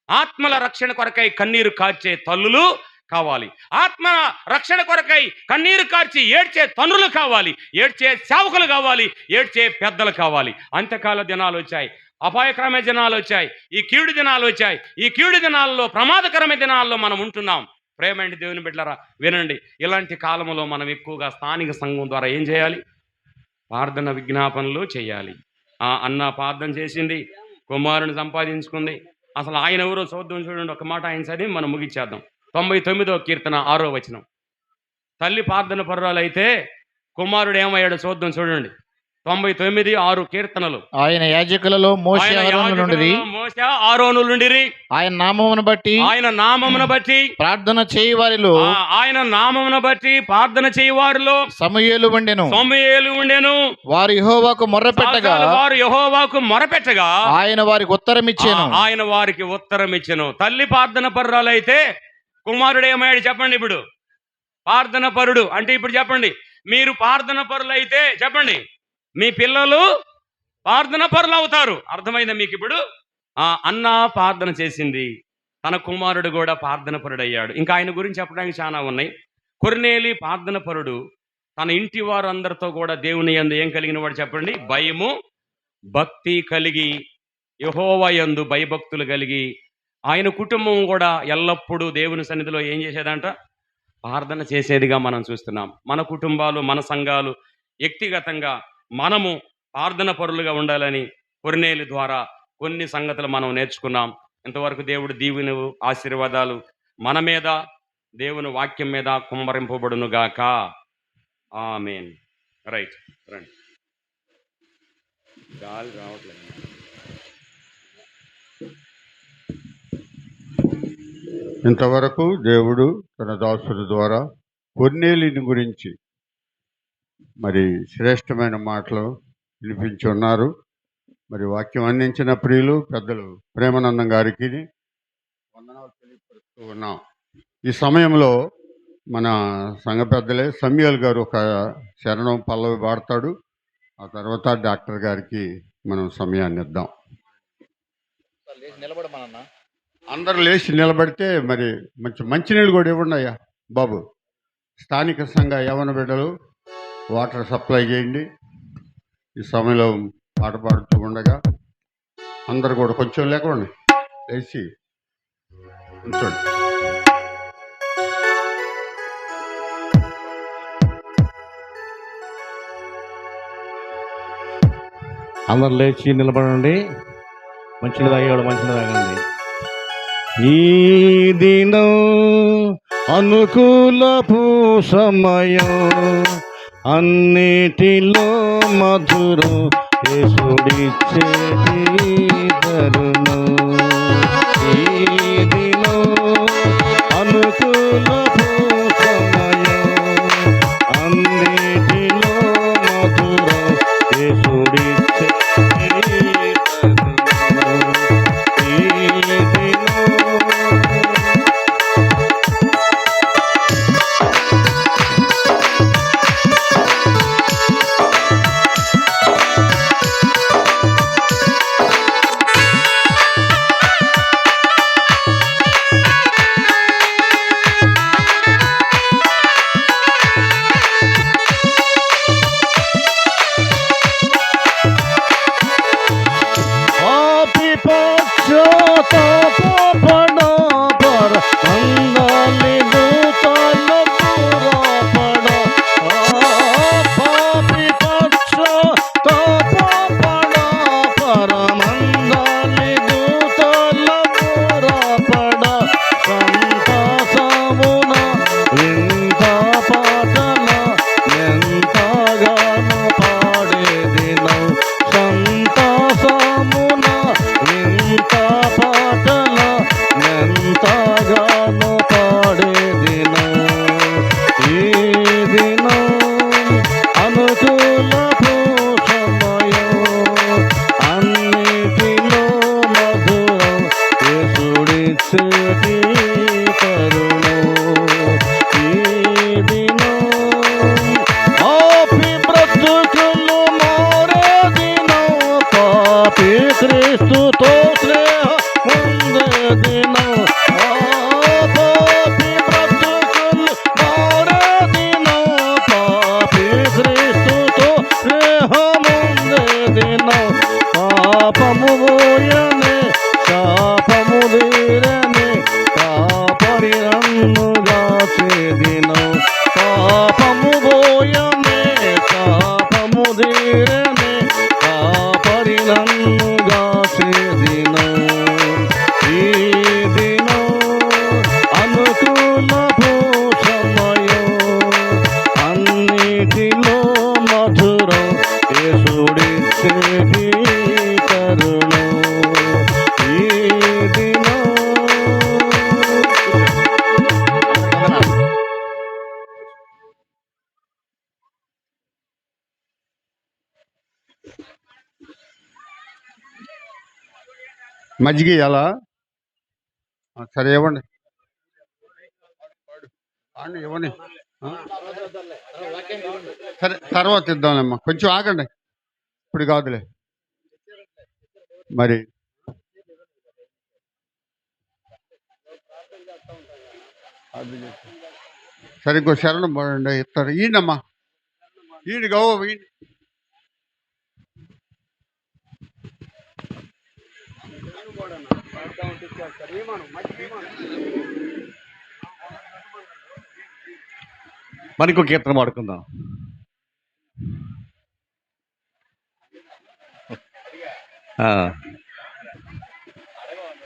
ఆత్మల రక్షణ కొరకై కన్నీరు కార్చే తల్లులు కావాలి. ఆత్మ రక్షణ కొరకై కన్నీరు కార్చి ఏడ్చే తండ్రులు కావాలి, ఏడ్చే సేవకులు కావాలి, ఏడ్చే పెద్దలు కావాలి. అంత్యకాల దినాలు వచ్చాయి, అపాయకరమైన దినాలు వచ్చాయి, ఈ కీడు దినాలు వచ్చాయి. ఈ కీడు దినాల్లో, ప్రమాదకరమైన దినాల్లో మనం ఉంటున్నాం. ప్రేమండి దేవుని బిడ్డలారా, వినండి. ఇలాంటి కాలంలో మనం ఎక్కువగా స్థానిక సంఘం ద్వారా ఏం చేయాలి? ప్రార్థన విజ్ఞాపనలు చేయాలి. అన్న ప్రార్థన చేసింది, కుమారుని సంపాదించుకుంది. అసలు ఆయన ఎవరో చూద్దాం. చూడండి, ఒక మాట ఆయన చదివి మనం ముగిచ్చేద్దాం. 99వ కీర్తన 6వ వచనం. తల్లి ప్రార్థన పరురాలైతే కుమారుడు ఏమయ్యాడో చూద్దాం. చూడండి, 99:6 కీర్తనలు. ఆయన యాజకులలో మోషే ఆరోనులు నుండిరి. ఆయన నామమును బట్టి ప్రార్థన చేయి వారిలో సమూయేలు ఉండెను. వారు యెహోవాకు మొర్రపెట్టగా ఆయన వారికి ఉత్తరం ఇచ్చెను. తల్లి ప్రార్థన పరురాలైతే కుమారుడు ఏమయ్యాడు చెప్పండి? ఇప్పుడు ప్రార్థన పరుడు అంటే ఇప్పుడు చెప్పండి, మీరు ప్రార్థన పరులు అయితే చెప్పండి, మీ పిల్లలు ప్రార్థన పరులు అవుతారు. అర్థమైందా మీకు? ఇప్పుడు అన్న ప్రార్థన చేసింది, తన కుమారుడు కూడా ప్రార్థన పరుడయ్యాడు. ఇంకా ఆయన గురించి చెప్పడానికి చాలా ఉన్నాయి. కొర్నేలి ప్రార్థన పరుడు, తన ఇంటి వారు అందరితో కూడా దేవుని యందు ఏం కలిగిన వాడు చెప్పండి? భయము భక్తి కలిగి, యెహోవా యందు భయభక్తులు కలిగి, ఆయన కుటుంబం కూడా ఎల్లప్పుడూ దేవుని సన్నిధిలో ఏం చేసేదంట? ప్రార్థన చేసేదిగా మనం చూస్తున్నాం. మన కుటుంబాలు, మన సంఘాలు, వ్యక్తిగతంగా మనము ప్రార్థన పరులుగా ఉండాలని కొర్నేలి ద్వారా కొన్ని సంగతులు మనం నేర్చుకున్నాం. ఇంతవరకు దేవుడు దీవెన ఆశీర్వాదాలు మన మీద, దేవుని వాక్యం మీద కుమ్మరింపబడునుగాక. ఆమేన్. రైట్, రండి. గాలి రావట్లేదు. ఇంతవరకు దేవుడు తన దాసుల ద్వారా కొర్నేలిని గురించి మరి శ్రేష్టమైన మాటలు వినిపించి ఉన్నారు. మరి వాక్యం అందించిన ప్రియులు పెద్దలు ప్రేమానందం గారికి వందనాలు తెలియపరుస్తూ ఉన్నాం. ఈ సమయంలో మన సంఘ పెద్దలే సమయల్ గారు ఒక శరణం పల్లవి పాడతాడు. ఆ తర్వాత డాక్టర్ గారికి మనం సమయాన్ని ఇద్దాం. అందరూ లేచి నిలబడితే మరి మంచినీళ్ళు కూడా ఇవ్వండి అయ్యా బాబు. స్థానిక సంఘ యవన బిడ్డలు వాటర్ సప్లై చేయండి. ఈ సమయంలో పాట పాడుతూ ఉండగా అందరు కూడా కొంచెం లేకుండా లేచి ఉంచండి. అందరు లేచి నిలబడండి. మంచిని తాగేవాడు మంచిని తాగండి. ఈ దినం అనుకూలపు సమయం, అన్నిటిలో మధురం యేసుడిచ్చేటి తరుణం. ఈ దినం అనుకూలపు సమయం, అన్నిటిలో మధురం యేసుడిచ్చేటి తరుణం. ఈ దినం క్రీస్తుతో స్నేహ ముందే దినం, పాపి బ్రతుకులు మారే దినం, పాపి క్రీస్తుతో స్నేహ ముందే దినం. పాపము పోయనే శాపము తీరనే కాపరి నన్ను గాచే దినం. పాపము పోయనే శాపము తీరనే కాపరి నన్ను గాచే దినం. ఈ దినం అనుకూలపు సమయం, అన్నిటిలో మధురం యేసుడిచ్చేటి కరుణం. ఈ దినం మజ్జిగ ఎలా సరే ఇవ్వండి, ఇవ్వండి. సరే తర్వాత ఇద్దాంలేమ్మా, కొంచెం ఆగండి, ఇప్పుడు కాదులే. మరి సరే ఇంకో శరణం పడండి, ఇస్తారు. ఈయనమ్మా, ఈయన గౌ మనకు కీర్తన పాడుకుందాం.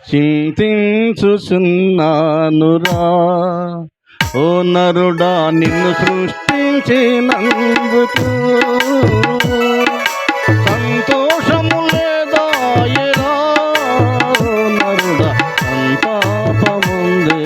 చింతించుచున్నానురా ఓ నరుడా నిన్ను సృష్టించినందుకు, సంతోషము లేదాయరా నరుడా సంతాపముందే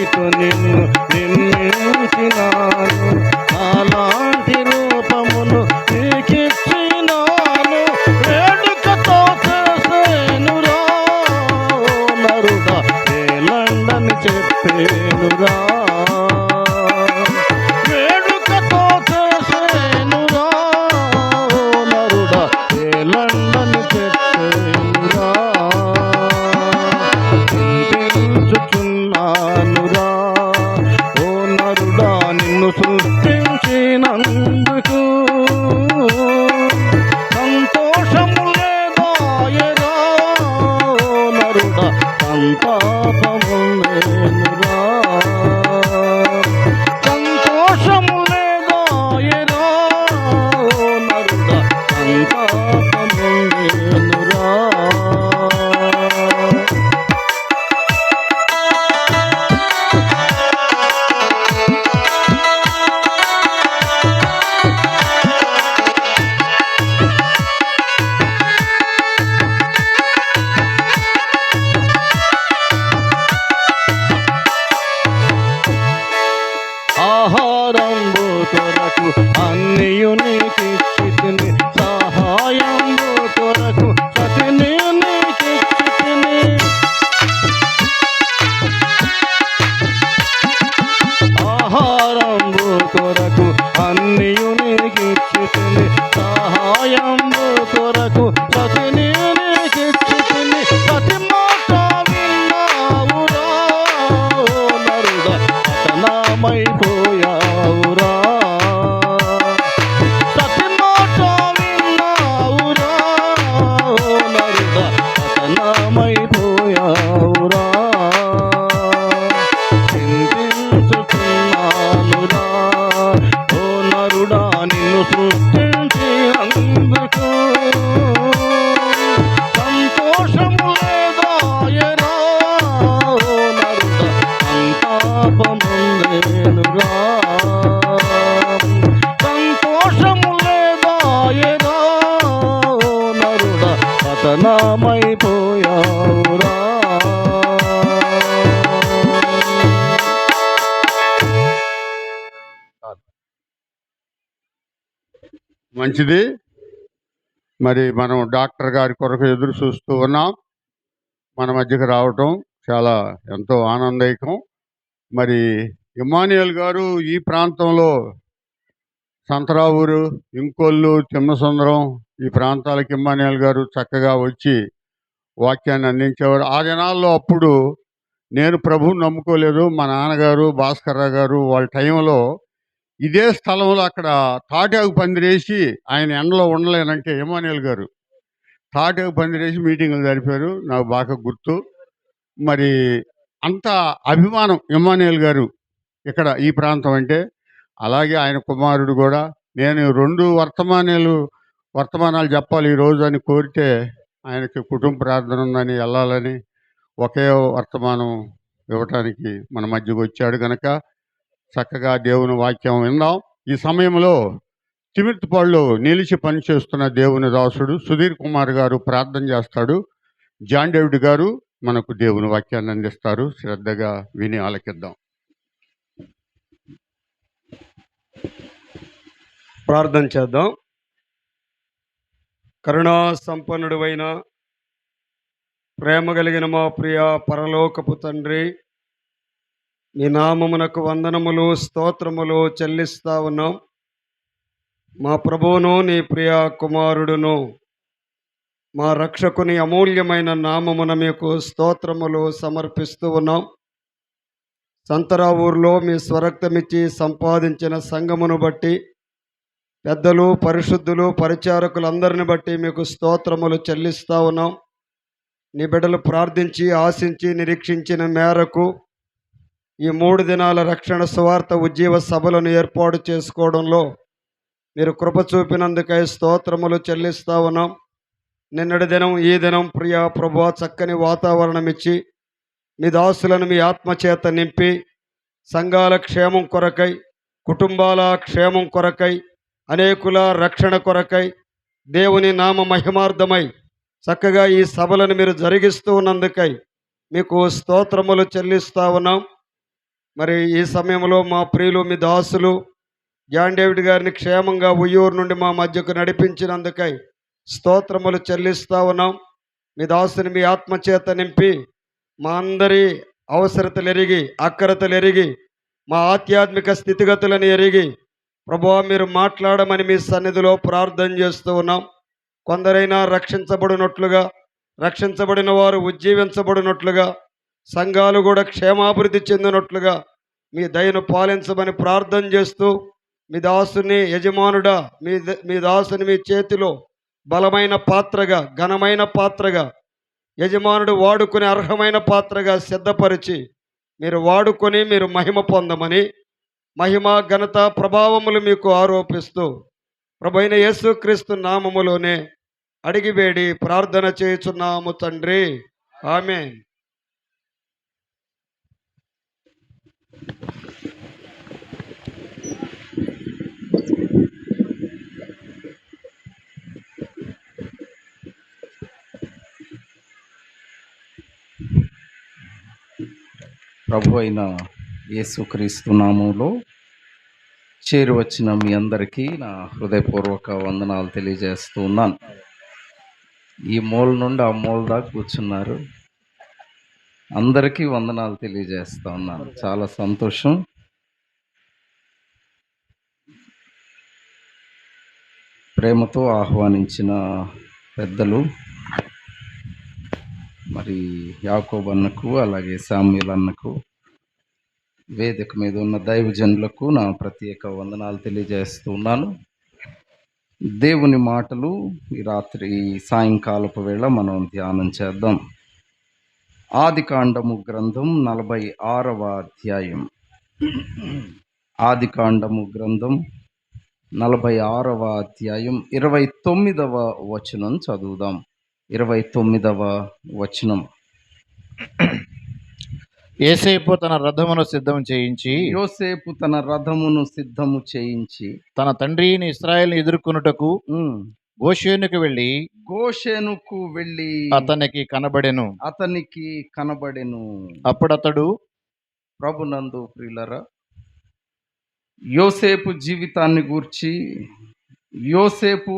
ఇటు నిన్ను నిర్మించినాను, అలాంటి రూపమును నీకిచ్చినాను, వేడుకతో చేసేనురా నరుడా, ఏలండని చెప్పేనురా, వేడుకతో చేసేనురా నరుడా, ఏలండని చెప్పేనురా, చింతించుచున్నానురా ఓ నరుడా నిన్ను సృష్టించినందుకు, సంతోషము లేదాయరా నరుడా, సంతాపము లేనురా, సంతోషము లేదాయరా నరుడా, సంతాపము లేనురా. ఆహారంబు కొరకు అన్నియు నీకిచ్చితిని, సహాయంబు కొరకు సతిని నీకిచ్చితిని, ఆహారంబు కొరకు అన్నియు నీకిచ్చితిని, సహాయంబు కొరకు సతిని నీకిచ్చితిని, సతి మాట విన్నావురా నరుడా, పతనమైపోయావురా, సతి మాట విన్నావురా నరుడా, పతనమైపోయావురా, చింతించుతున్నానురా ఓ నరుడా నిన్ను సృష్టించి అందుకు, సంతోషము లేదాయరా ఓ నరుడా, సంతాపముందేనురా, సంతోషము లేదాయరా ఓ నరుడా, పతనమైపోయావురా. మంచిది. మరి మనం డాక్టర్ గారి కొరకు ఎదురు చూస్తూ ఉన్నాం. మన మధ్యకి రావటం చాలా ఎంతో ఆనందదాయకం. మరి ఇమ్మానుయేల్ గారు ఈ ప్రాంతంలో సంతరావూరు, ఇంకొల్లు, తిమ్మసుందరం ఈ ప్రాంతాలకు ఇమ్మానుయేల్ గారు చక్కగా వచ్చి వాక్యాన్ని అందించేవారు. ఆ దినాల్లో అప్పుడు నేను ప్రభువుని నమ్ముకోలేదు. మా నాన్నగారు భాస్కర్రావు గారు వాళ్ళ టైంలో ఇదే స్థలంలో అక్కడ తాటాకు పందిరేసి, ఆయన ఎండలో ఉండలేనంటే ఇమ్మానుయేల్ గారు తాటాకు పందిరేసి మీటింగులు జరిపారు. నాకు బాగా గుర్తు. మరి అంత అభిమానం ఇమ్మానుయేల్ గారు ఇక్కడ ఈ ప్రాంతం అంటే. అలాగే ఆయన కుమారుడు కూడా, నేను 2 వర్తమానాలు చెప్పాలి ఈరోజు అని కోరితే ఆయనకి కుటుంబ ప్రార్థన ఉందని వెళ్ళాలని ఒకే వర్తమానం ఇవ్వటానికి మన మధ్యకు వచ్చాడు కనుక చక్కగా దేవుని వాక్యం విందాం. ఈ సమయంలో తిమిర్తిపాడులో నిలిచి పనిచేస్తున్న దేవుని దాసుడు సుధీర్ కుమార్ గారు ప్రార్థన చేస్తాడు. జాన్ డేవిడ్ గారు మనకు దేవుని వాక్యాన్ని అందిస్తారు. శ్రద్ధగా విని ఆలకిద్దాం. ప్రార్థన చేద్దాం. కరుణా సంపన్నుడువైన ప్రేమ కలిగిన మా ప్రియ పరలోకపు తండ్రి, నీ నామమునకు వందనములు స్తోత్రములు చెల్లిస్తా ఉన్నాం. మా ప్రభువును నీ ప్రియ కుమారుడును మా రక్షకుని అమూల్యమైన నామమున మీకు స్తోత్రములు సమర్పిస్తూ ఉన్నాం. సంతరావూరులో మీ స్వరక్తమిచ్చి సంపాదించిన సంఘమును బట్టి, పెద్దలు, పరిశుద్ధులు, పరిచారకులందరిని బట్టి మీకు స్తోత్రములు చెల్లిస్తూ ఉన్నాం. నీ బిడ్డలు ప్రార్థించి ఆశించి నిరీక్షించిన మేరకు ఈ 3 దినాల రక్షణ సువార్త ఉజ్జీవ సభలను ఏర్పాటు చేసుకోవడంలో మీరు కృప చూపినందుకై స్తోత్రములు చెల్లిస్తూ ఉన్నాం. నిన్నటి దినం ఈ దినం ప్రియ ప్రభువా చక్కని వాతావరణం ఇచ్చి మీ దాసులను మీ ఆత్మచేత నింపి సంఘాల క్షేమం కొరకై, కుటుంబాల క్షేమం కొరకై, అనేకుల రక్షణ కొరకై, దేవుని నామ మహిమార్థమై చక్కగా ఈ సభలను మీరు జరిగిస్తూ ఉన్నందుకై మీకు స్తోత్రములు చెల్లిస్తూ ఉన్నాం. మరి ఈ సమయంలో మా ప్రియులు మీ దాసులు జాన్ డేవిడ్ గారిని క్షేమంగా ఉయ్యూరు నుండి మా మధ్యకు నడిపించినందుకై స్తోత్రములు చెల్లిస్తా ఉన్నాం. మీ దాసుని మీ ఆత్మచేత నింపి మా అందరి అవసరతలు ఎరిగి అక్కరతలు ఎరిగి మా ఆధ్యాత్మిక స్థితిగతులను ఎరిగి ప్రభువా మీరు మాట్లాడమని మీ సన్నిధిలో ప్రార్థన చేస్తూ ఉన్నాం. కొందరైనా రక్షించబడినట్లుగా, రక్షించబడిన వారు ఉజ్జీవించబడినట్లుగా, సంఘాలు కూడా క్షేమాభివృద్ధి చెందినట్లుగా మీ దయను పాలించమని ప్రార్థన చేస్తూ మీ దాసుని యజమానుడా, మీ దాసుని మీ చేతిలో బలమైన పాత్రగా, ఘనమైన పాత్రగా, యజమానుడు వాడుకునే అర్హమైన పాత్రగా సిద్ధపరిచి మీరు వాడుకొని మీరు మహిమ పొందమని, మహిమ ఘనత ప్రభావములు మీకు ఆరోపిస్తూ ప్రభువైన యేసుక్రీస్తు నామములోనే అడిగివేడి ప్రార్థన చేయుచున్నాము తండ్రి, ఆమేన్. ప్రభు అయిన యేసుక్రీస్తు నామములో చేరి వచ్చిన మీ అందరికీ నా హృదయపూర్వక వందనాలు తెలియజేస్తూ ఉన్నాను. ఈ మూల నుండి ఆ మూల దాకా కూర్చున్నారు, అందరికీ వందనాలు తెలియజేస్తూ ఉన్నాను. చాలా సంతోషం. ప్రేమతో ఆహ్వానించిన పెద్దలు మరి యాకోబు అన్నకు, అలాగే శామ్యూల్ అన్నకు, వేదిక మీద ఉన్న దైవజనులకు నా ప్రత్యేక వందనాలు తెలియజేస్తూ ఉన్నాను. దేవుని మాటలు ఈ రాత్రి సాయంకాలపు వేళ మనం ధ్యానం చేద్దాం. ఆదికాండము గ్రంథం 46వ అధ్యాయం. ఆదికాండము గ్రంథం 46వ అధ్యాయం 29వ వచనం చదువుదాం. 29వ వచనం. యోసేపు తన రథమును సిద్ధం చేయించి యోసేపు తన రథమును సిద్ధము చేయించి తన తండ్రిని ఇశ్రాయేలును ఎదుర్కొనుటకు గోషేనుకు వెళ్ళి అతనికి కనబడెను. అప్పుడతడు ప్రభునందు ప్రియులరా, యోసేపు జీవితాన్ని గూర్చి, యోసేపు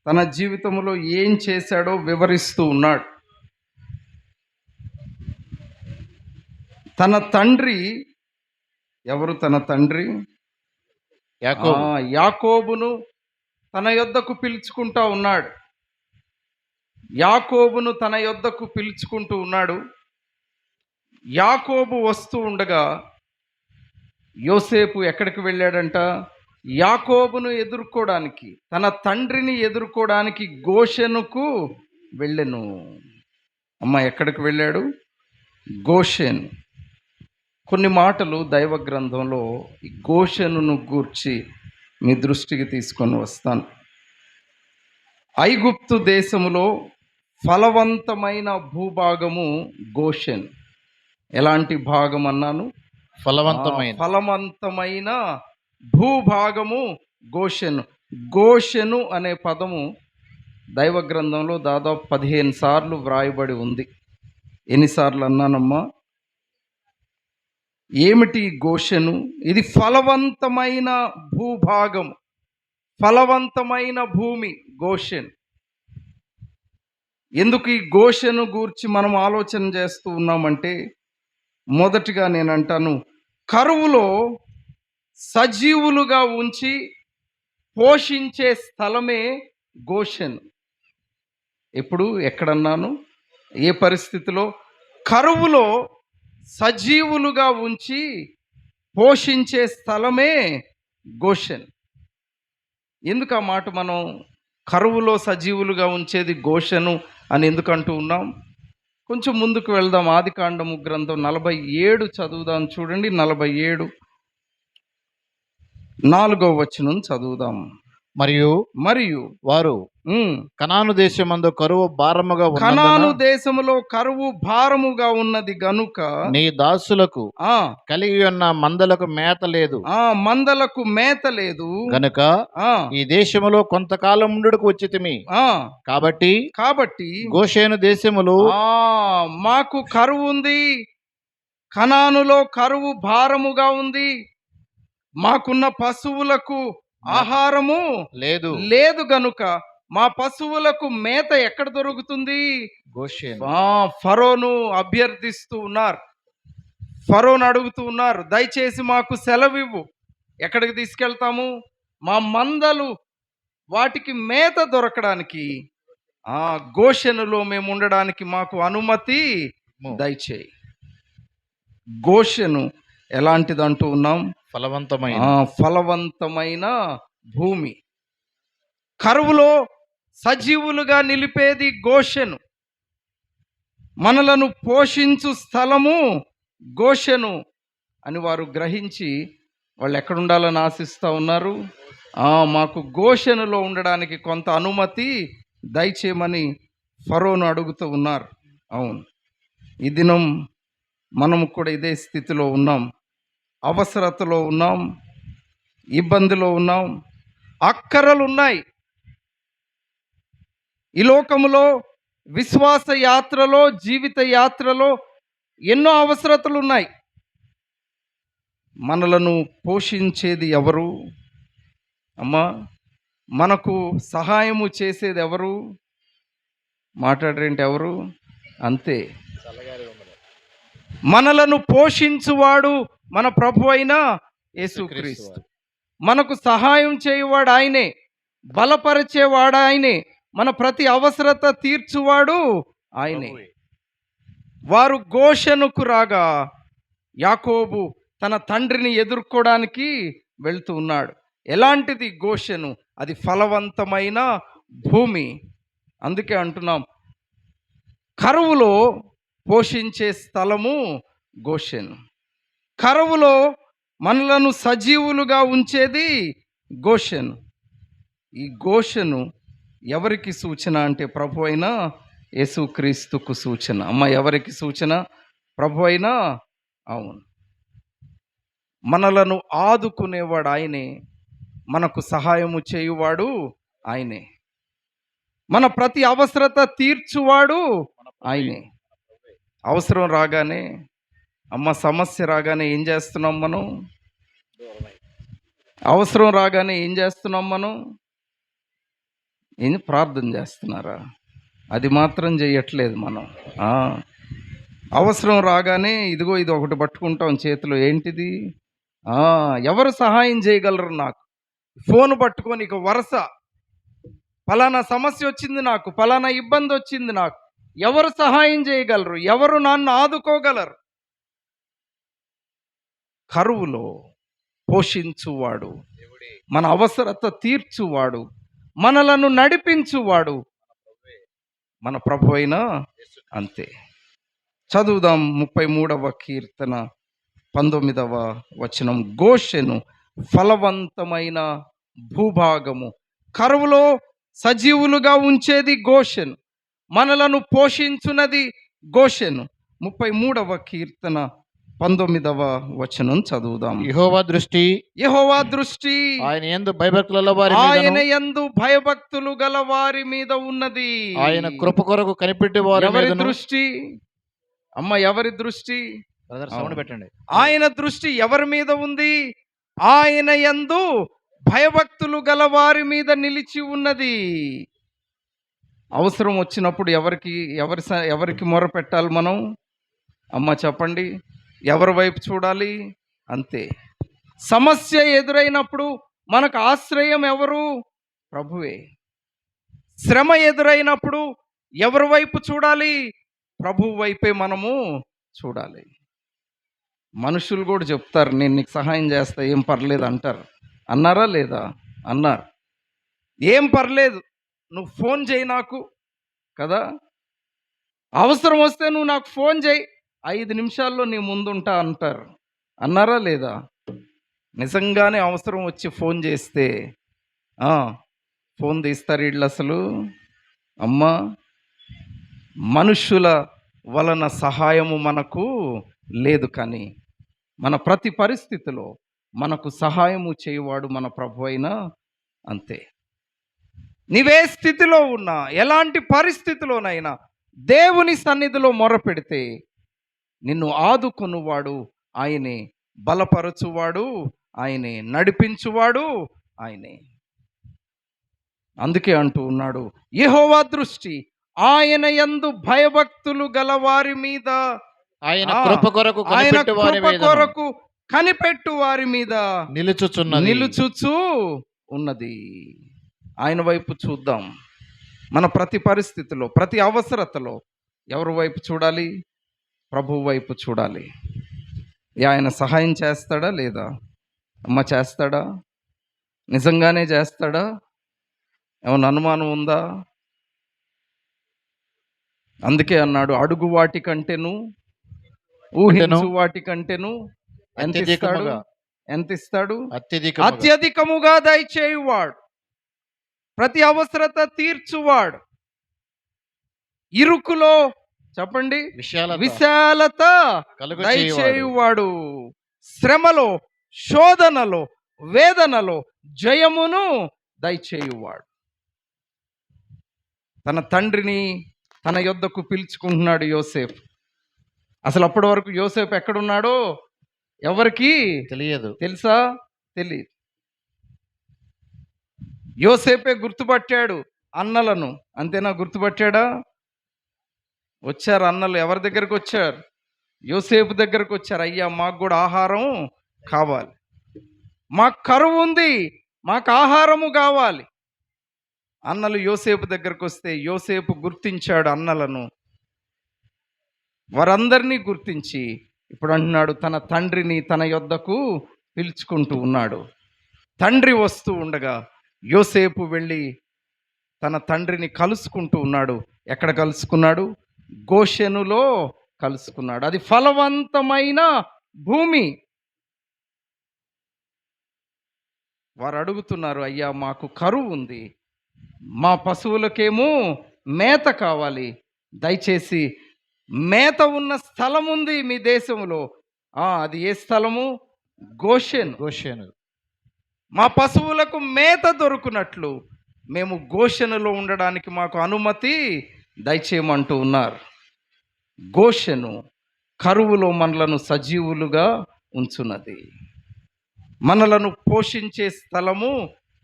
తన జీవితంలో ఏం చేశాడో వివరిస్తూ ఉన్నాడు. తన తండ్రి ఎవరు? తన తండ్రి యాకోబును తన యొద్దకు పిలుచుకుంటూ ఉన్నాడు. యాకోబును తన యొద్దకు పిలుచుకుంటూ ఉన్నాడు. యాకోబు వస్తూ ఉండగా యోసేపు ఎక్కడికి వెళ్ళాడంట? యాకోబును ఎదుర్కోవడానికి, తన తండ్రిని ఎదుర్కోవడానికి గోషెనుకు వెళ్ళెను. అమ్మ, ఎక్కడికి వెళ్ళాడు? గోషెన్. కొన్ని మాటలు దైవ గ్రంథంలో ఈ గోషెనును గూర్చి మీ దృష్టికి తీసుకొని వస్తాను. ఐగుప్తు దేశములో ఫలవంతమైన భూభాగము గోషెన్. ఎలాంటి భాగం అన్నాను? ఫలవంతమైన భూభాగము గోషెను. గోషెను అనే పదము దైవ గ్రంథంలో దాదాపు 15 సార్లు వ్రాయబడి ఉంది. ఎన్నిసార్లు అన్నానమ్మా? ఏమిటి గోషెను? ఇది ఫలవంతమైన భూభాగం, ఫలవంతమైన భూమి గోషెన్. ఎందుకు ఈ గోషెను గూర్చి మనం ఆలోచన చేస్తూ ఉన్నామంటే, మొదటిగా నేను అంటాను, కరువులో సజీవులుగా ఉంచి పోషించే స్థలమే గోషెన్. ఎప్పుడు, ఎక్కడన్నాను? ఏ పరిస్థితిలో? కరువులో సజీవులుగా ఉంచి పోషించే స్థలమే గోషెన్. ఎందుకు ఆ మాట మనం కరువులో సజీవులుగా ఉంచేది గోషెను అని ఎందుకు అంటూ ఉన్నాం? కొంచెం ముందుకు వెళ్దాం. ఆదికాండము గ్రంథం 47 చదువుదాం. చూడండి, 47 4వ వచనం చదువుదాం. మరియు వారు కనాను దేశమందు కరువు భారముగా కనాను దేశములో కరువు భారముగా ఉన్నది గనుక నీ దాసులకు కలిగి ఉన్న మందలకు మేత లేదు గనుక ఈ దేశములో కొంతకాలం ఉండుటకు వచ్చితిమి. కాబట్టి గోషేను దేశములో మాకు కరువు ఉంది కనానులో కరువు భారముగా ఉంది, మాకున్న పశువులకు ఆహారము లేదు. లేదు గనుక మా పశువులకు మేత ఎక్కడ దొరుకుతుంది? గోషెన్. ఫరోను అభ్యర్థిస్తూ ఉన్నారు, ఫరోను అడుగుతూ ఉన్నారు, దయచేసి మాకు సెలవివ్వు. ఎక్కడికి తీసుకెళ్తాము? మా మందలు వాటికి మేత దొరకడానికి గోషెనులో మేము ఉండడానికి మాకు అనుమతి దయచేయి. గోషెను ఎలాంటిది అంటూ ఉన్నాం? ఫలవంతమైన భూమి. కరువులో సజీవులుగా నిలిపేది గోషెను. మనలను పోషించు స్థలము గోషెను అని వారు గ్రహించి వాళ్ళు ఎక్కడ ఉండాలని ఆశిస్తూ ఉన్నారు? మాకు గోషెనులో ఉండడానికి కొంత అనుమతి దయచేయమని ఫరోను అడుగుతూ ఉన్నారు. అవును, ఈ దినం మనము కూడా ఇదే స్థితిలో ఉన్నాం, అవసరతలో ఉన్నాం, ఇబ్బందిలో ఉన్నాం, అక్కరలు ఉన్నాయి. ఈ లోకములో విశ్వాస యాత్రలో, జీవిత యాత్రలో ఎన్నో అవసరతలు ఉన్నాయి. మనలను పోషించేది ఎవరు? అమ్మా, మనకు సహాయము చేసేది ఎవరు? మాట్లాడరేంటి ఎవరు? అంతే, మనలను పోషించువాడు మన ప్రభు అయిన యేసుక్రీస్తు. మనకు సహాయం చేయువాడు ఆయనే, బలపరిచేవాడు ఆయనే, మన ప్రతి అవసరత తీర్చువాడు ఆయనే. వారు గోషెనుకు రాగా యాకోబు తన తండ్రిని ఎదుర్కోవడానికి వెళ్తూ ఉన్నాడు. ఎలాంటిది గోషెను? అది ఫలవంతమైన భూమి. అందుకే అంటున్నాం, కరువులో పోషించే స్థలము గోషెను. కరువులో మనలను సజీవులుగా ఉంచేది గోషెను. ఈ గోషెను ఎవరికి సూచన అంటే ప్రభు అయిన యేసుక్రీస్తుకు సూచన. అమ్మ, ఎవరికి సూచన? ప్రభు అయిన, అవును, మనలను ఆదుకునేవాడు ఆయనే, మనకు సహాయము చేయువాడు ఆయనే, మన ప్రతి అవసరత తీర్చువాడు ఆయనే. అవసరం రాగానే, అమ్మ సమస్య రాగానే ఏం చేస్తున్నాం మనం? అవసరం రాగానే ఏం చేస్తున్నాం మనం? ఏం ప్రార్థన చేస్తున్నారా? అది మాత్రం చేయట్లేదు మనం. అవసరం రాగానే ఇదిగో ఇది ఒకటి పట్టుకుంటాం చేతిలో. ఏంటిది? ఎవరు సహాయం చేయగలరు నాకు? ఫోన్ పట్టుకొని ఇక వరుస, ఫలానా సమస్య వచ్చింది నాకు, ఫలానా ఇబ్బంది వచ్చింది నాకు, ఎవరు సహాయం చేయగలరు? ఎవరు నన్ను ఆదుకోగలరు? కరువులో పోషించువాడు, మన అవసరత తీర్చువాడు, మనలను నడిపించువాడు మన ప్రభు అయిన. అంతే. చదువుదాం 33వ కీర్తన 19వ వచనం. గోషెను ఫలవంతమైన భూభాగము. కరువులో సజీవులుగా ఉంచేది గోషెను, మనలను పోషించున్నది గోషెను. 33వ కీర్తన 19వ వచనం చదువుదాం. యెహోవా దృష్టి ఆయన యందు భయభక్తులు గల వారి మీద ఉన్నది. ఆయన కృప కొరకు కనిపెట్టే వారి ఎవరి మీదను. దృష్టి? అమ్మ, ఎవరి దృష్టి? సౌండ్ పెట్టండి. ఆయన దృష్టి ఎవరి మీద ఉంది? ఆయన యందు భయభక్తులు గల వారి మీద నిలిచి ఉన్నది. అవసరం వచ్చినప్పుడు ఎవరికి మొర పెట్టాలి మనం? అమ్మ చెప్పండి, ఎవరి వైపు చూడాలి? అంతే. సమస్య ఎదురైనప్పుడు మనకు ఆశ్రయం ఎవరు? ప్రభువే. శ్రమ ఎదురైనప్పుడు ఎవరి వైపు చూడాలి? ప్రభు వైపే మనము చూడాలి. మనుషులు కూడా చెప్తారు, నేను నీకు సహాయం చేస్తా, ఏం పర్లేదు అంటారు. అన్నారా లేదా? అన్నారు. ఏం పర్లేదు, నువ్వు ఫోన్ చేయి నాకు కదా, అవసరం వస్తే నువ్వు నాకు ఫోన్ చేయి, 5 నిమిషాల్లో నీ ముందుంటా అంటారు. అన్నారా లేదా? నిజంగానే అవసరం వచ్చి ఫోన్ చేస్తే ఫోన్ తీస్తారు వీళ్ళు అసలు. అమ్మ, మనుషుల వలన సహాయము మనకు లేదు, కానీ మన ప్రతి పరిస్థితిలో మనకు సహాయము చేయువాడు మన ప్రభు అయినా. అంతే. నీవే స్థితిలో ఉన్నా, ఎలాంటి పరిస్థితిలోనైనా దేవుని సన్నిధిలో మొరపెడితే నిన్ను ఆదుకొనువాడు ఆయనే, బలపరచువాడు ఆయనే, నడిపించువాడు ఆయనే. అందుకే అంటూ ఉన్నాడు, యెహోవా దృష్టి ఆయన యందు భయభక్తులు గల వారి మీద, ఆయన కృప కొరకు ఆయన కనిపెట్టు వారి కృప మీదను కొరకు కనిపెట్టు వారి మీద నిలుచుచున్నది. నిలుచుచూ ఉన్నది. ఆయన వైపు చూద్దాం. మన ప్రతి పరిస్థితిలో, ప్రతి అవసరతలో ఎవరి వైపు చూడాలి? ప్రభువు వైపు చూడాలి. ఆయన సహాయం చేస్తాడా లేదా? అమ్మ చేస్తాడా? నిజంగానే చేస్తాడా? ఏమన్నా అనుమానం ఉందా? అందుకే అన్నాడు, అడుగు వాటి కంటేను, ఊహించు వాటి కంటేను ఎంత ఇస్తాడు? ఎంత ఇస్తాడు? అత్యధికముగా దయచేయువాడు, ప్రతి అవసరత తీర్చువాడు, ఇరుకులో చెప్పండి విశాలత దయచేయువాడు, శ్రమలో, శోధనలో, వేదనలో జయమును దయచేయువాడు. తన తండ్రిని తన యొద్దకు పిలుచుకుంటున్నాడు యోసేపు. అసలు అప్పటి వరకు యోసేపు ఎక్కడున్నాడో ఎవరికి తెలియదు. తెలుసా? తెలియదు. యోసేపే గుర్తుపట్టాడు అన్నలను. అంతేనా? గుర్తుపట్టాడా? వచ్చారు అన్నలు. ఎవరి దగ్గరకు వచ్చారు? యోసేపు దగ్గరకు వచ్చారు. అయ్యా, మాకు కూడా ఆహారం కావాలి, మాకు కరువు ఉంది, మాకు ఆహారము కావాలి. అన్నలు యోసేపు దగ్గరకు వస్తే యోసేపు గుర్తించాడు అన్నలను. వారందరినీ గుర్తించి ఇప్పుడు అంటున్నాడు, తన తండ్రిని తన యొద్దకు పిలుచుకుంటూ ఉన్నాడు. తండ్రి వస్తూ ఉండగా యోసేపు వెళ్ళి తన తండ్రిని కలుసుకుంటూ ఉన్నాడు. ఎక్కడ కలుసుకున్నాడు? గోషెనులో కలుసుకున్నాడు. అది ఫలవంతమైన భూమి. వారు అడుగుతున్నారు, అయ్యా మాకు కరువు ఉంది, మా పశువులకేమో మేత కావాలి, దయచేసి మేత ఉన్న స్థలం ఉంది మీ దేశంలో. అది ఏ స్థలము? గోషెను. మా పశువులకు మేత దొరుకునట్లు మేము గోషెనులో ఉండడానికి మాకు అనుమతి దయచేయమంటూ ఉన్నారు. గోషెను కరువులో మనలను సజీవులుగా ఉంచున్నది. మనలను పోషించే స్థలము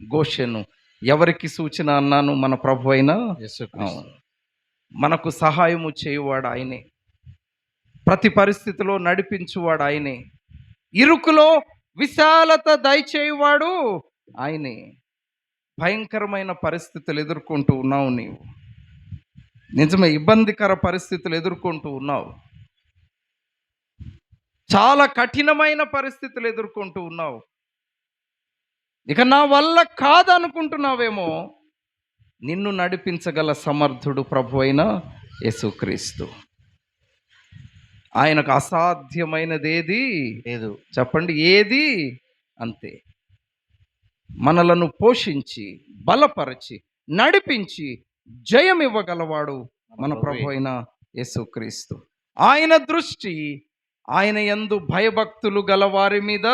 గోషెను. ఎవరికి సూచన అన్నాను? మన ప్రభు అయిన మనకు సహాయము చేయువాడు ఆయనే, ప్రతి పరిస్థితిలో నడిపించువాడు ఆయనే, ఇరుకులో విశాలత దయచేయువాడు ఆయనే. భయంకరమైన పరిస్థితులు ఎదుర్కొంటూ ఉన్నావు నీవు. నిజమే, ఇబ్బందికర పరిస్థితులు ఎదుర్కొంటూ ఉన్నావు. చాలా కఠినమైన పరిస్థితులు ఎదుర్కొంటూ ఉన్నావు. ఇక నా వల్ల కాదనుకుంటున్నావేమో. నిన్ను నడిపించగల సమర్థుడు ప్రభు అయిన యేసుక్రీస్తు. ఆయనకు అసాధ్యమైనది ఏది లేదు. చెప్పండి, ఏది? అంతే. మనలను పోషించి, బలపరిచి, నడిపించి జయం ఇవ్వగలవాడు మన ప్రభు అయిన యేసుక్రీస్తు. ఆయన దృష్టి ఆయన యందు భయభక్తులు గల వారి మీద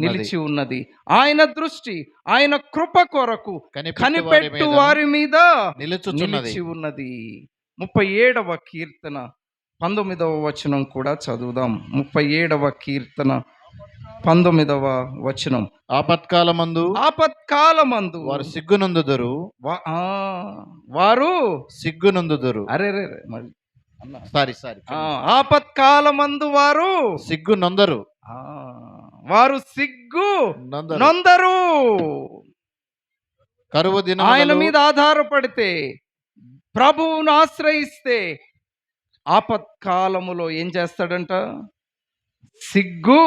నిలిచి ఉన్నది. ఆయన దృష్టి ఆయన కృప కొరకు కనిపెట్టు వారి మీద నిలిచి ఉన్నది. 37వ కీర్తన 19వ వచనం కూడా చదువుదాం. 37వ కీర్తన 19వ వచనం. ఆపత్కాలమందు వారు సిగ్గునందుదురు. వారు సిగ్గునందుదురు. అరే సారీ ఆపత్కాలమందు వారు సిగ్గునందరు. వారు సిగ్గు నొందరు. కరువు దినం ఆయన మీద ఆధారపడితే, ప్రభువును ఆశ్రయిస్తే ఆపత్కాలములో ఏం చేస్తాడంట? సిగ్గు.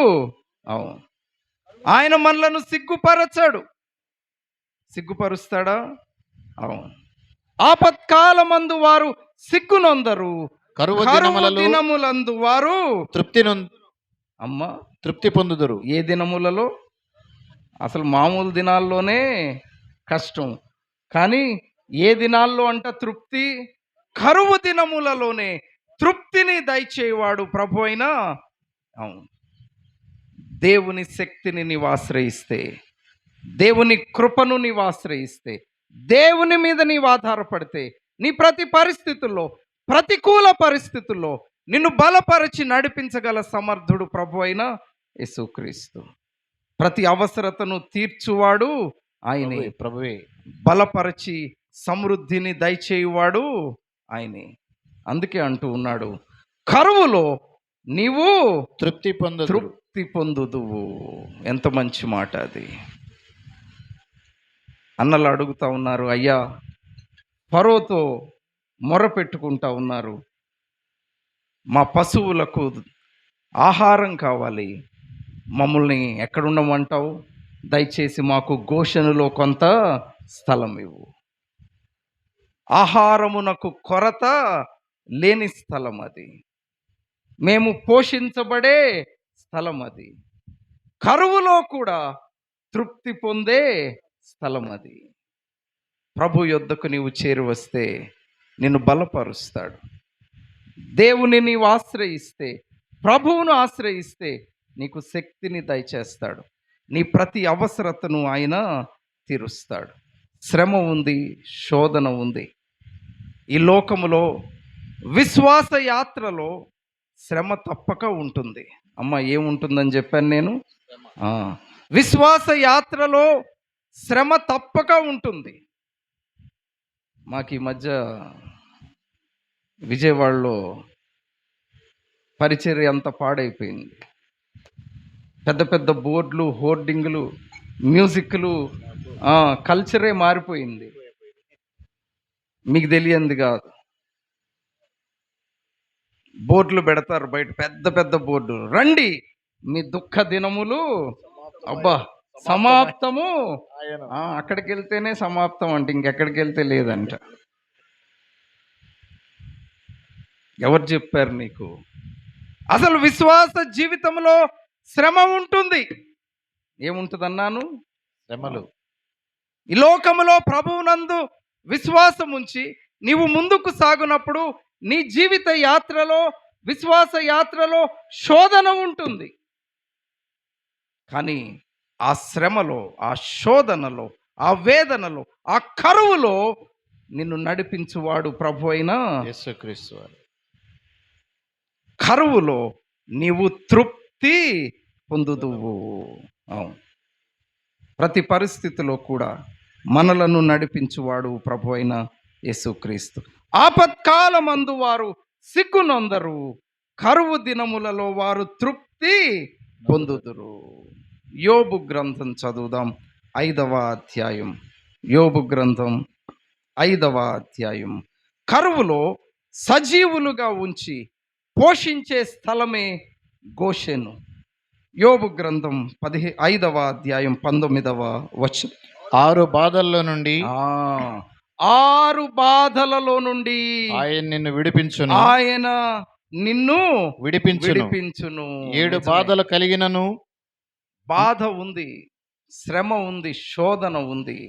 ఆయన మనలను సిగ్గుపరచాడు. సిగ్గుపరుస్తాడా? అవును. ఆపత్కాలమందు వారు సిగ్గునొందరు, కరువు దినములందు వారు తృప్తి పొందుదురు. ఏ దినములలో? అసలు మామూలు దినాల్లోనే కష్టం, కానీ ఏ దినాల్లో అంట తృప్తి? కరువు దినములలోనే తృప్తిని దయచేవాడు ప్రభు అయినా. అవును. దేవుని శక్తిని నీవు ఆశ్రయిస్తే, దేవుని కృపను నీవు ఆశ్రయిస్తే, దేవుని మీద నీవు ఆధారపడితే, నీ ప్రతి పరిస్థితుల్లో, ప్రతికూల పరిస్థితుల్లో నిన్ను బలపరిచి నడిపించగల సమర్థుడు ప్రభు అయిన యేసుక్రీస్తు. ప్రతి అవసరతను తీర్చువాడు ఆయనే. ప్రభువే బలపరిచి సమృద్ధిని దయచేయువాడు ఆయనే. అందుకే అంటూ ఉన్నాడు, కరువులో నీవు తృప్తి పొందు. తృప్తి పొందుదువు. ఎంత మంచి మాట అది. అన్నలు అడుగుతా ఉన్నారు, అయ్యా ఫరోతో మొర పెట్టుకుంటా ఉన్నారు, మా పశువులకు ఆహారం కావాలి, మమ్మల్ని ఎక్కడుండమంటావు? దయచేసి మాకు గోషెనులో కొంత స్థలం ఇవ్వు. ఆహారమునకు కొరత లేని స్థలం అది, మేము పోషించబడే స్థలం అది, కరువులో కూడా తృప్తి పొందే స్థలం అది. ప్రభు యొద్దకు నీవు చేరి వస్తే నిన్ను బలపరుస్తాడు. దేవుని నీవు ఆశ్రయిస్తే, ప్రభువును ఆశ్రయిస్తే నీకు శక్తిని దయచేస్తాడు. నీ ప్రతి అవసరతను ఆయన తీరుస్తాడు. శ్రమ ఉంది, శోధన ఉంది. ఈ లోకములో విశ్వాస యాత్రలో శ్రమ తప్పక ఉంటుంది. అమ్మ ఏముంటుందని చెప్పాను నేను? విశ్వాస యాత్రలో శ్రమ తప్పక ఉంటుంది. మాకు ఈ మధ్య విజయవాడలో పరిచర్య అంతా పాడైపోయింది. పెద్ద పెద్ద బోర్డులు, హోర్డింగులు, మ్యూజిక్లు, కల్చరే మారిపోయింది. మీకు తెలియంది కాదు. బోర్డులు పెడతారు బయట, పెద్ద పెద్ద బోర్డులు, రండి మీ దుఃఖ దినములు అబ్బా సమాప్తము. అక్కడికి వెళ్తేనే సమాప్తం అంట, ఇంకెక్కడికి వెళ్తే లేదంట. ఎవరు చెప్పారు నీకు? అసలు విశ్వాస జీవితంలో శ్రమ ఉంటుంది. ఏముంటుందన్నాను? శ్రమలు. ఈ లోకములో ప్రభువునందు విశ్వాసం ఉంచి నీవు ముందుకు సాగునప్పుడు నీ జీవిత యాత్రలో, విశ్వాస యాత్రలో శోధన ఉంటుంది. కానీ ఆ శ్రమలో, ఆ శోధనలో, ఆ వేదనలో, ఆ కరువులో నిన్ను నడిపించువాడు ప్రభు అయిన యేసుక్రీస్తు వారు. కరువులో నీవు తృప్తి పొందుదువు. అవును, ప్రతి పరిస్థితిలో కూడా మనలను నడిపించువాడు ప్రభు అయిన యేసుక్రీస్తు. ఆపత్కాలమందు వారు సిగ్గునొందరు, కరువు దినములలో వారు తృప్తి పొందుదురు. యోబు గ్రంథం చదువుదాం, 5వ అధ్యాయం. యోబు గ్రంథం 5వ అధ్యాయం. కరువులో సజీవులుగా ఉంచి పోషించే స్థలమే గోషెను. యోబు గ్రంథం 5వ అధ్యాయం 19వ వచనం. 6 బాధల్లో నుండి 6 బాధలలో నుండి ఆయన నిన్ను విడిపించును. ఆయన నిన్ను విడిపించును. 7 బాధలు కలిగినను. బాధ ఉంది, శ్రమ ఉంది, శోధన ఉంది.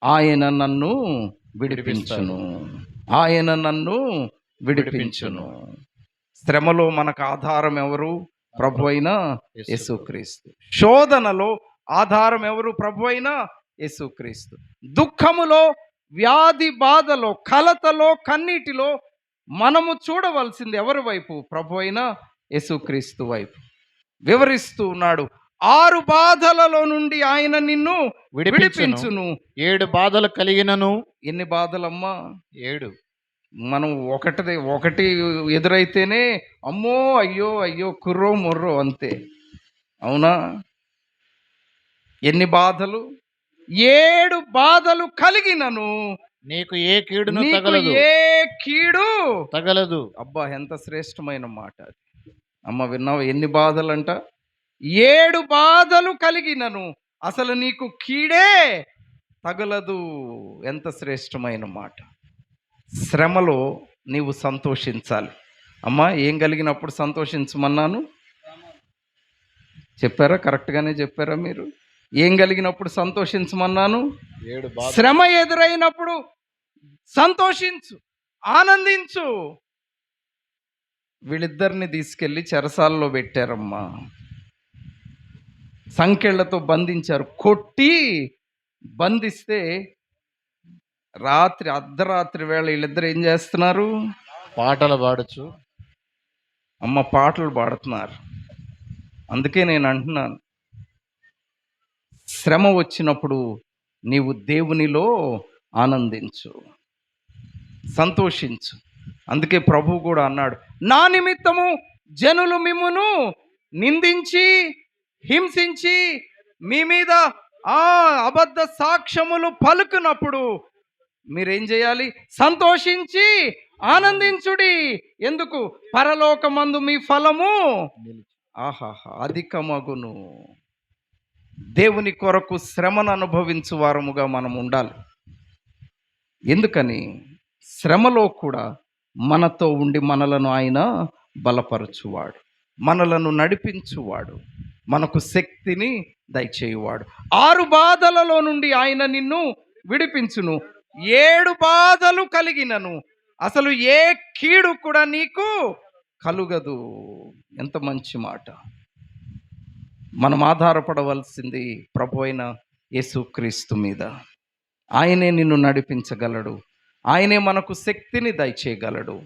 ఆయన నన్ను విడిపించును. ఆయన నన్ను విడిపించును. శ్రమలో మనకు ఆధారం ఎవరు? ప్రభు అయిన యేసుక్రీస్తు. శోధనలో ఆధారం ఎవరు? ప్రభు అయిన యేసుక్రీస్తు. దుఃఖములో, వ్యాధి బాధలో, కలతలో, కన్నీటిలో మనము చూడవలసింది ఎవరి వైపు? ప్రభు అయిన యేసుక్రీస్తు వైపు. వివరిస్తూ ఉన్నాడు, 6 బాధలలో నుండి ఆయన నిన్ను విడిపించును. 7 బాధలు కలిగినను. ఎన్ని బాధలమ్మా? 7. మనం ఒకటి ఎదురైతేనే అమ్మో అయ్యో అయ్యో కుర్రో మొర్రో అంతే. అవునా? ఎన్ని బాధలు? 7 బాధలు కలిగినను నీకు ఏ కీడును తగలదు. అబ్బా ఎంత శ్రేష్టమైన మాట అది. అమ్మ విన్నావు? ఎన్ని బాధలంట? 7 బాధలు కలిగినను అసలు నీకు కీడే తగలదు. ఎంత శ్రేష్టమైన మాట. శ్రమలో నీవు సంతోషించాలి. అమ్మా ఏం కలిగినప్పుడు సంతోషించమన్నాను? చెప్పారా? కరెక్ట్గానే చెప్పారా మీరు? ఏం కలిగినప్పుడు సంతోషించమన్నాను? శ్రమ ఎదురైనప్పుడు సంతోషించు, ఆనందించు. వీళ్ళిద్దరిని తీసుకెళ్ళి చెరసాలలో పెట్టారమ్మా. సంకెళ్లతో బంధించారు. కొట్టి బంధిస్తే అర్ధరాత్రి వేళ వీళ్ళిద్దరు ఏం చేస్తున్నారు? పాటలు పాడచ్చు. అమ్మ పాటలు పాడుతున్నారు. అందుకే నేను అంటున్నాను, శ్రమ వచ్చినప్పుడు నీవు దేవునిలో ఆనందించు, సంతోషించు. అందుకే ప్రభువు కూడా అన్నాడు, నా నిమిత్తము జనులు మిమ్మును నిందించి హింసించి మీ మీద అబద్ధ సాక్ష్యములు పలుకున్నప్పుడు మీరేం చేయాలి? సంతోషించి ఆనందించుడి. ఎందుకు? పరలోకమందు మీ ఫలము అధికమగును. దేవుని కొరకు శ్రమను అనుభవించు వారముగా మనం ఉండాలి. ఎందుకని? శ్రమలో కూడా మనతో ఉండి మనలను ఆయన బలపరచువాడు, మనలను నడిపించువాడు, మనకు శక్తిని దయచేయువాడు. 6 బాధలలో నుండి ఆయన నిన్ను విడిపించును. 7 బాధలు కలిగినను అసలు ఏ కీడు కూడా నీకు కలుగదు. ఎంత మంచి మాట! మనం ఆధారపడవలసింది ప్రభు అయిన యేసుక్రీస్తు మీద. ఆయనే నిన్ను నడిపించగలడు, ఆయనే మనకు శక్తిని దయచేయగలడు,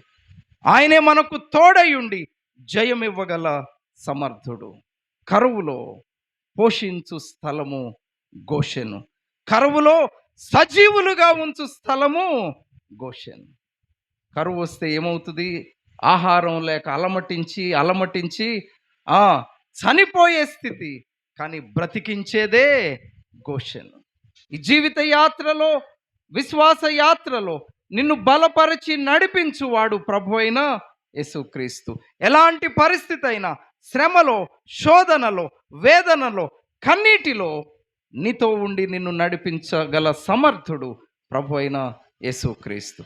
ఆయనే మనకు తోడయుండి జయం ఇవ్వగల సమర్థుడు. కరువులో పోషించు స్థలము గోషెను, కరువులో సజీవులుగా ఉంచు స్థలము గోషెను. కరువు వస్తే ఏమవుతుంది? ఆహారం లేక అలమటించి చనిపోయే స్థితి. కానీ బ్రతికించేదే గోషెను. ఈ జీవిత యాత్రలో, విశ్వాస యాత్రలో నిన్ను బలపరిచి నడిపించువాడు ప్రభు అయిన యేసుక్రీస్తు. ఎలాంటి పరిస్థితి అయినా, శ్రమలో, శోధనలో, వేదనలో, కన్నీటిలో నీతో ఉండి నిన్ను నడిపించగల సమర్థుడు ప్రభు అయిన యేసుక్రీస్తు.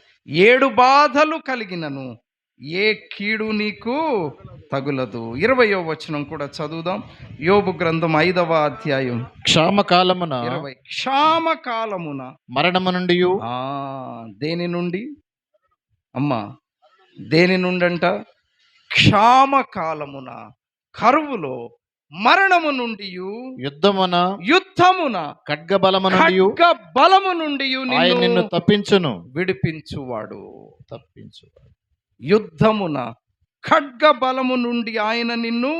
7 బాధలు కలిగినను ఏ కీడు నీకు తగులదు. 20వ వచనం కూడా చదువుదాం. యోబు గ్రంథం 5వ అధ్యాయం. క్షామకాలమున 20. క్షామకాలమున మరణము నుండి దేని నుండి అమ్మా? దేని నుండంట? క్షామకాలమున, కరువులో, మరణము నుండి, యుద్ధమున, ఖడ్గబలము నుండి నిన్ను తప్పించును, విడిపించువాడు. యుద్ధమున, ఖడ్గ బలము నుండి ఆయన నిన్ను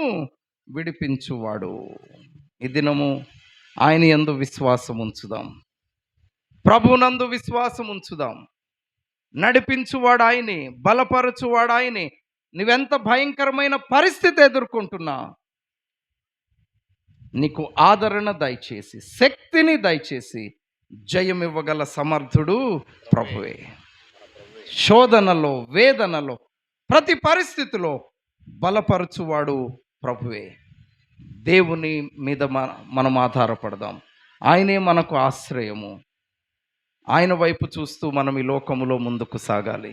విడిపించువాడు. ఈ దినము ఆయన యందు విశ్వాసం ఉంచుదాం, ప్రభునందు విశ్వాసం ఉంచుదాం. నడిపించువాడు ఆయనే, బలపరచువాడు ఆయనే. నువ్వెంత భయంకరమైన పరిస్థితి ఎదుర్కొంటున్నా, నీకు ఆదరణ దయచేసి, శక్తిని దయచేసి జయం ఇవ్వగల సమర్థుడు ప్రభువే. శోధనలో, వేదనలో, ప్రతి పరిస్థితిలో బలపరచువాడు ప్రభువే. దేవుని మీద మనం ఆధారపడదాం. ఆయనే మనకు ఆశ్రయము. ఆయన వైపు చూస్తూ మనం ఈ లోకములో ముందుకు సాగాలి.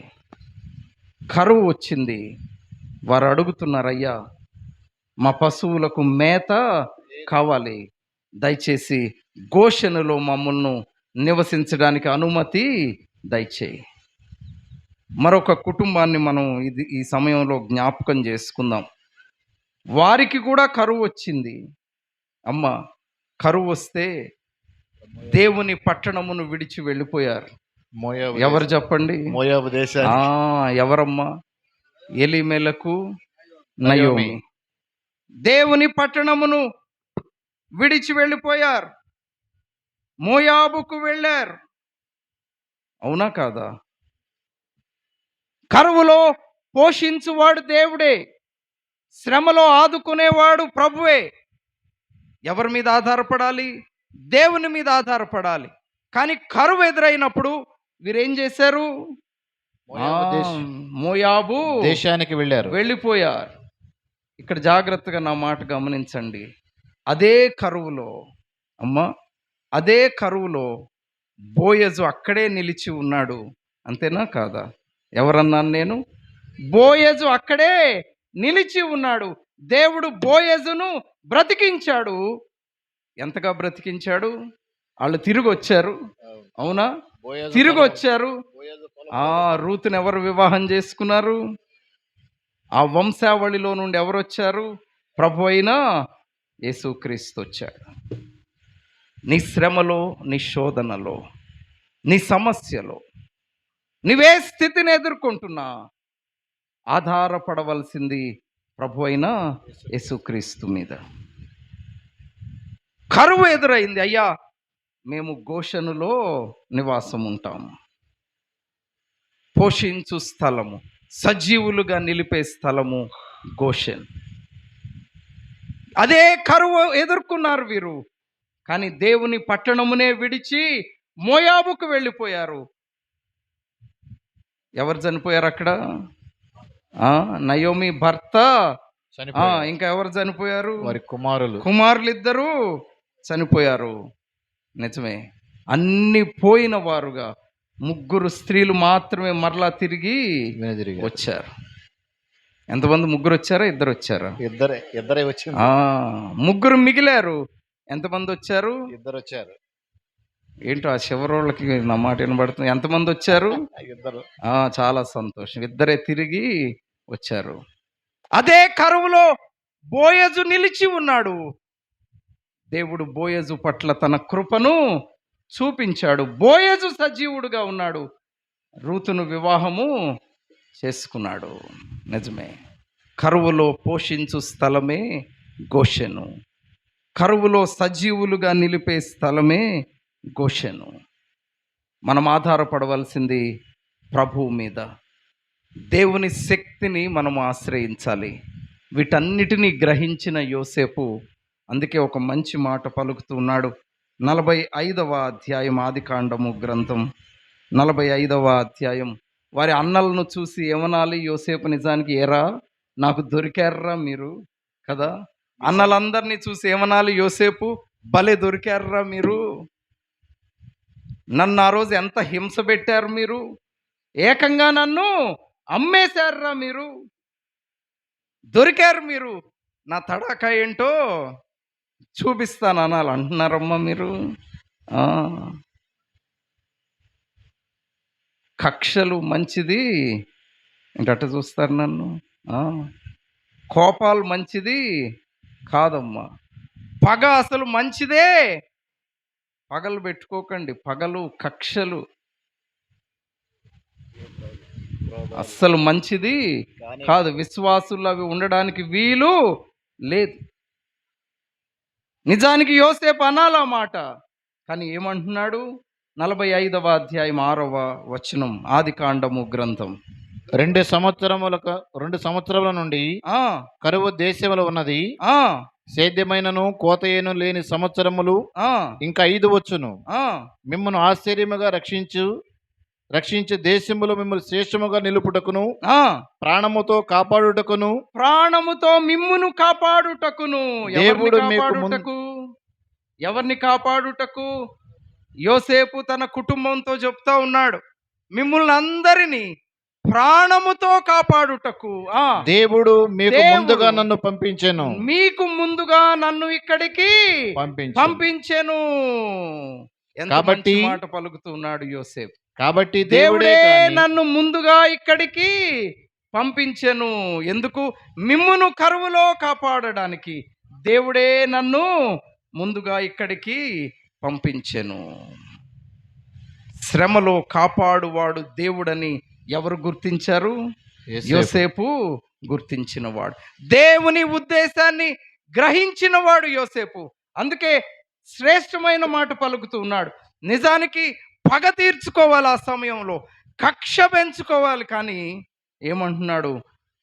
కరువు వచ్చింది, వారు అడుగుతున్నారు, అయ్యా మా పశువులకు మేత కావాలి, దయచేసి గోషెనులో మమ్మల్ని నివసించడానికి అనుమతి దయచేయి. మరొక కుటుంబాన్ని మనం ఈ సమయంలో జ్ఞాపకం చేసుకుందాం. వారికి కూడా కరువు వచ్చింది. అమ్మ, కరువు వస్తే దేవుని పట్టణమును విడిచి వెళ్ళిపోయారు. ఎవరు చెప్పండి? మోయాబు దేశానికి. ఎవరమ్మా? ఎలీమెలకు, నయోమి. దేవుని పట్టణమును విడిచి వెళ్ళిపోయారు, మోయాబుకు వెళ్ళారు. అవునా కాదా? కరువులో పోషించువాడు దేవుడే, శ్రమలో ఆదుకునేవాడు ప్రభువే. ఎవరి మీద ఆధారపడాలి? దేవుని మీద ఆధారపడాలి. కానీ కరువు ఎదురైనప్పుడు వీరేం చేశారు? మోయాబు దేశానికి వెళ్ళిపోయారు. ఇక్కడ జాగ్రత్తగా నా మాట గమనించండి. అదే కరువులో అదే కరువులో బోయజు అక్కడే నిలిచి ఉన్నాడు. అంతేనా కాదా? ఎవరన్నాను నేను? బోయజు అక్కడే నిలిచి ఉన్నాడు. దేవుడు బోయజును బ్రతికించాడు. ఎంతగా బ్రతికించాడు? వాళ్ళు తిరిగి వచ్చారు. అవునా? తిరిగి వచ్చారు. రూతుని ఎవరు వివాహం చేసుకున్నారు? ఆ వంశావళిలో నుండి ఎవరు వచ్చారు? ప్రభు అయిన యేసుక్రీస్తు వచ్చాడు. నీ శ్రమలో, నీ శోధనలో, నీ సమస్యలో, నీవే స్థితిని ఎదుర్కొంటున్నా ఆధారపడవలసింది ప్రభు అయిన యేసుక్రీస్తు మీద. కరువు ఎదురైంది. అయ్యా, మేము గోషనులో నివాసం ఉంటాము. పోషించు స్థలము, సజీవులుగా నిలిపే స్థలము గోషెన్. అదే కరువు ఎదుర్కొన్నారు వీరు. కానీ దేవుని పట్టణమునే విడిచి మోయాబుకు వెళ్ళిపోయారు. ఎవరు చనిపోయారు అక్కడ? నయోమి భర్త, ఇంకా ఎవరు చనిపోయారు? వారి కుమారులు ఇద్దరు చనిపోయారు. నిజమే. అన్ని పోయిన వారుగా 3 స్త్రీలు మాత్రమే మరలా తిరిగి వచ్చారు. ఎంతమంది? 3 వచ్చారా? 2 వచ్చారా? ఇద్దరే వచ్చారు. 3 మిగిలారు. ఎంతమంది వచ్చారు? 2 వచ్చారు. ఏంటో ఆ శివరోళ్ళకి నా మాట వినబడుతుంది. ఎంతమంది వచ్చారు? 2. చాలా సంతోషం. 2 తిరిగి వచ్చారు. అదే కరువులో బోయజు నిలిచి ఉన్నాడు. దేవుడు బోయజు పట్ల తన కృపను చూపించాడు. బోయజు సజీవుడుగా ఉన్నాడు. రూతును వివాహము చేసుకున్నాడు. నిజమే. కరువులో పోషించు స్థలమే గోషెను. కరువులో సజీవులుగా నిలిపే స్థలమే గోషెను. మనం ఆధారపడవలసింది ప్రభువు మీద. దేవుని శక్తిని మనం ఆశ్రయించాలి. వీటన్నిటినీ గ్రహించిన యోసేపు అందుకే ఒక మంచి మాట పలుకుతూ ఉన్నాడు. 45వ అధ్యాయం, ఆదికాండము గ్రంథం 45వ అధ్యాయం. వారి అన్నలను చూసి ఏమనాలి యోసేపు? నిజానికి, ఏరా నాకు దొరికారా మీరు కదా. అన్నలందరినీ చూసి ఏమనాలి యోసేపు? భలే దొరికారా మీరు. నన్ను ఆ రోజు ఎంత హింస పెట్టారు మీరు. ఏకంగా నన్ను అమ్మేశారా మీరు. దొరికారు మీరు. నా తడాకా ఏంటో చూపిస్తాను అనాలి అంటున్నారమ్మా మీరు. కక్షలు మంచిది ఏంటట్ట చూస్తారు నన్ను. కోపాలు మంచిది కాదమ్మా. పగ అసలు మంచిదే. పగలు పెట్టుకోకండి. పగలు, కక్షలు అస్సలు మంచిది కాదు. విశ్వాసులు అవి ఉండడానికి వీలు లేదు. నిజానికి యోసేపు అనాలా మాట. కానీ ఏమంటున్నాడు? 45వ అధ్యాయం 6వ వచనం, ఆదికాండము గ్రంథం. 2 సంవత్సరముల నుండి కరువు దేశంలో ఉన్నది. సేద్యమైనను కోతయేను లేని సంవత్సరములు ఇంకా 5 వచ్చును. మిమ్మల్ని ఆశ్చర్యముగా రక్షించు దేశములో మిమ్మల్ని శ్రేష్టముగా నిలుపుటకును, ప్రాణముతో కాపాడుటకును, ప్రాణముతో మిమ్మును కాపాడుటకును. దేవుడు ఎవరిని కాపాడుటకు? యోసేపు తన కుటుంబంతో చెప్తా ఉన్నాడు, మిమ్మల్ని అందరినీ ప్రాణముతో కాపాడుటకు దేవుడు మీకు ముందుగా నన్ను పంపించెను. మీకు ముందుగా నన్ను ఇక్కడికి పంపించెను. కాబట్టి మాట పలుకుతున్నాడు యోసేపు. కాబట్టి దేవుడే నన్ను ముందుగా ఇక్కడికి పంపించెను. ఎందుకు? మిమ్మును కరువులో కాపాడడానికి దేవుడే నన్ను ముందుగా ఇక్కడికి పంపించెను. శ్రమలో కాపాడువాడు దేవుడని ఎవరు గుర్తించారు? యోసేపు గుర్తించినవాడు. దేవుని ఉద్దేశాన్ని గ్రహించినవాడు యోసేపు. అందుకే శ్రేష్టమైన మాట పలుకుతూ ఉన్నాడు. నిజానికి పగ తీర్చుకోవాలి, ఆ సమయంలో కక్ష పెంచుకోవాలి. కానీ ఏమంటున్నాడు?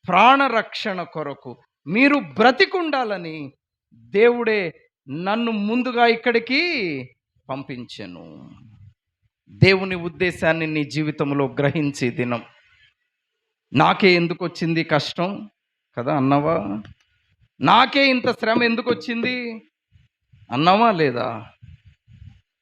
ప్రాణరక్షణ కొరకు మీరు బ్రతికుండాలని దేవుడే నన్ను ముందుగా ఇక్కడికి పంపించెను. దేవుని ఉద్దేశాన్ని నీ జీవితంలో గ్రహించే దినం. నాకే ఎందుకు వచ్చింది కష్టం కదా అన్నావా? నాకే ఇంత శ్రమ ఎందుకు వచ్చింది అన్నావా లేదా?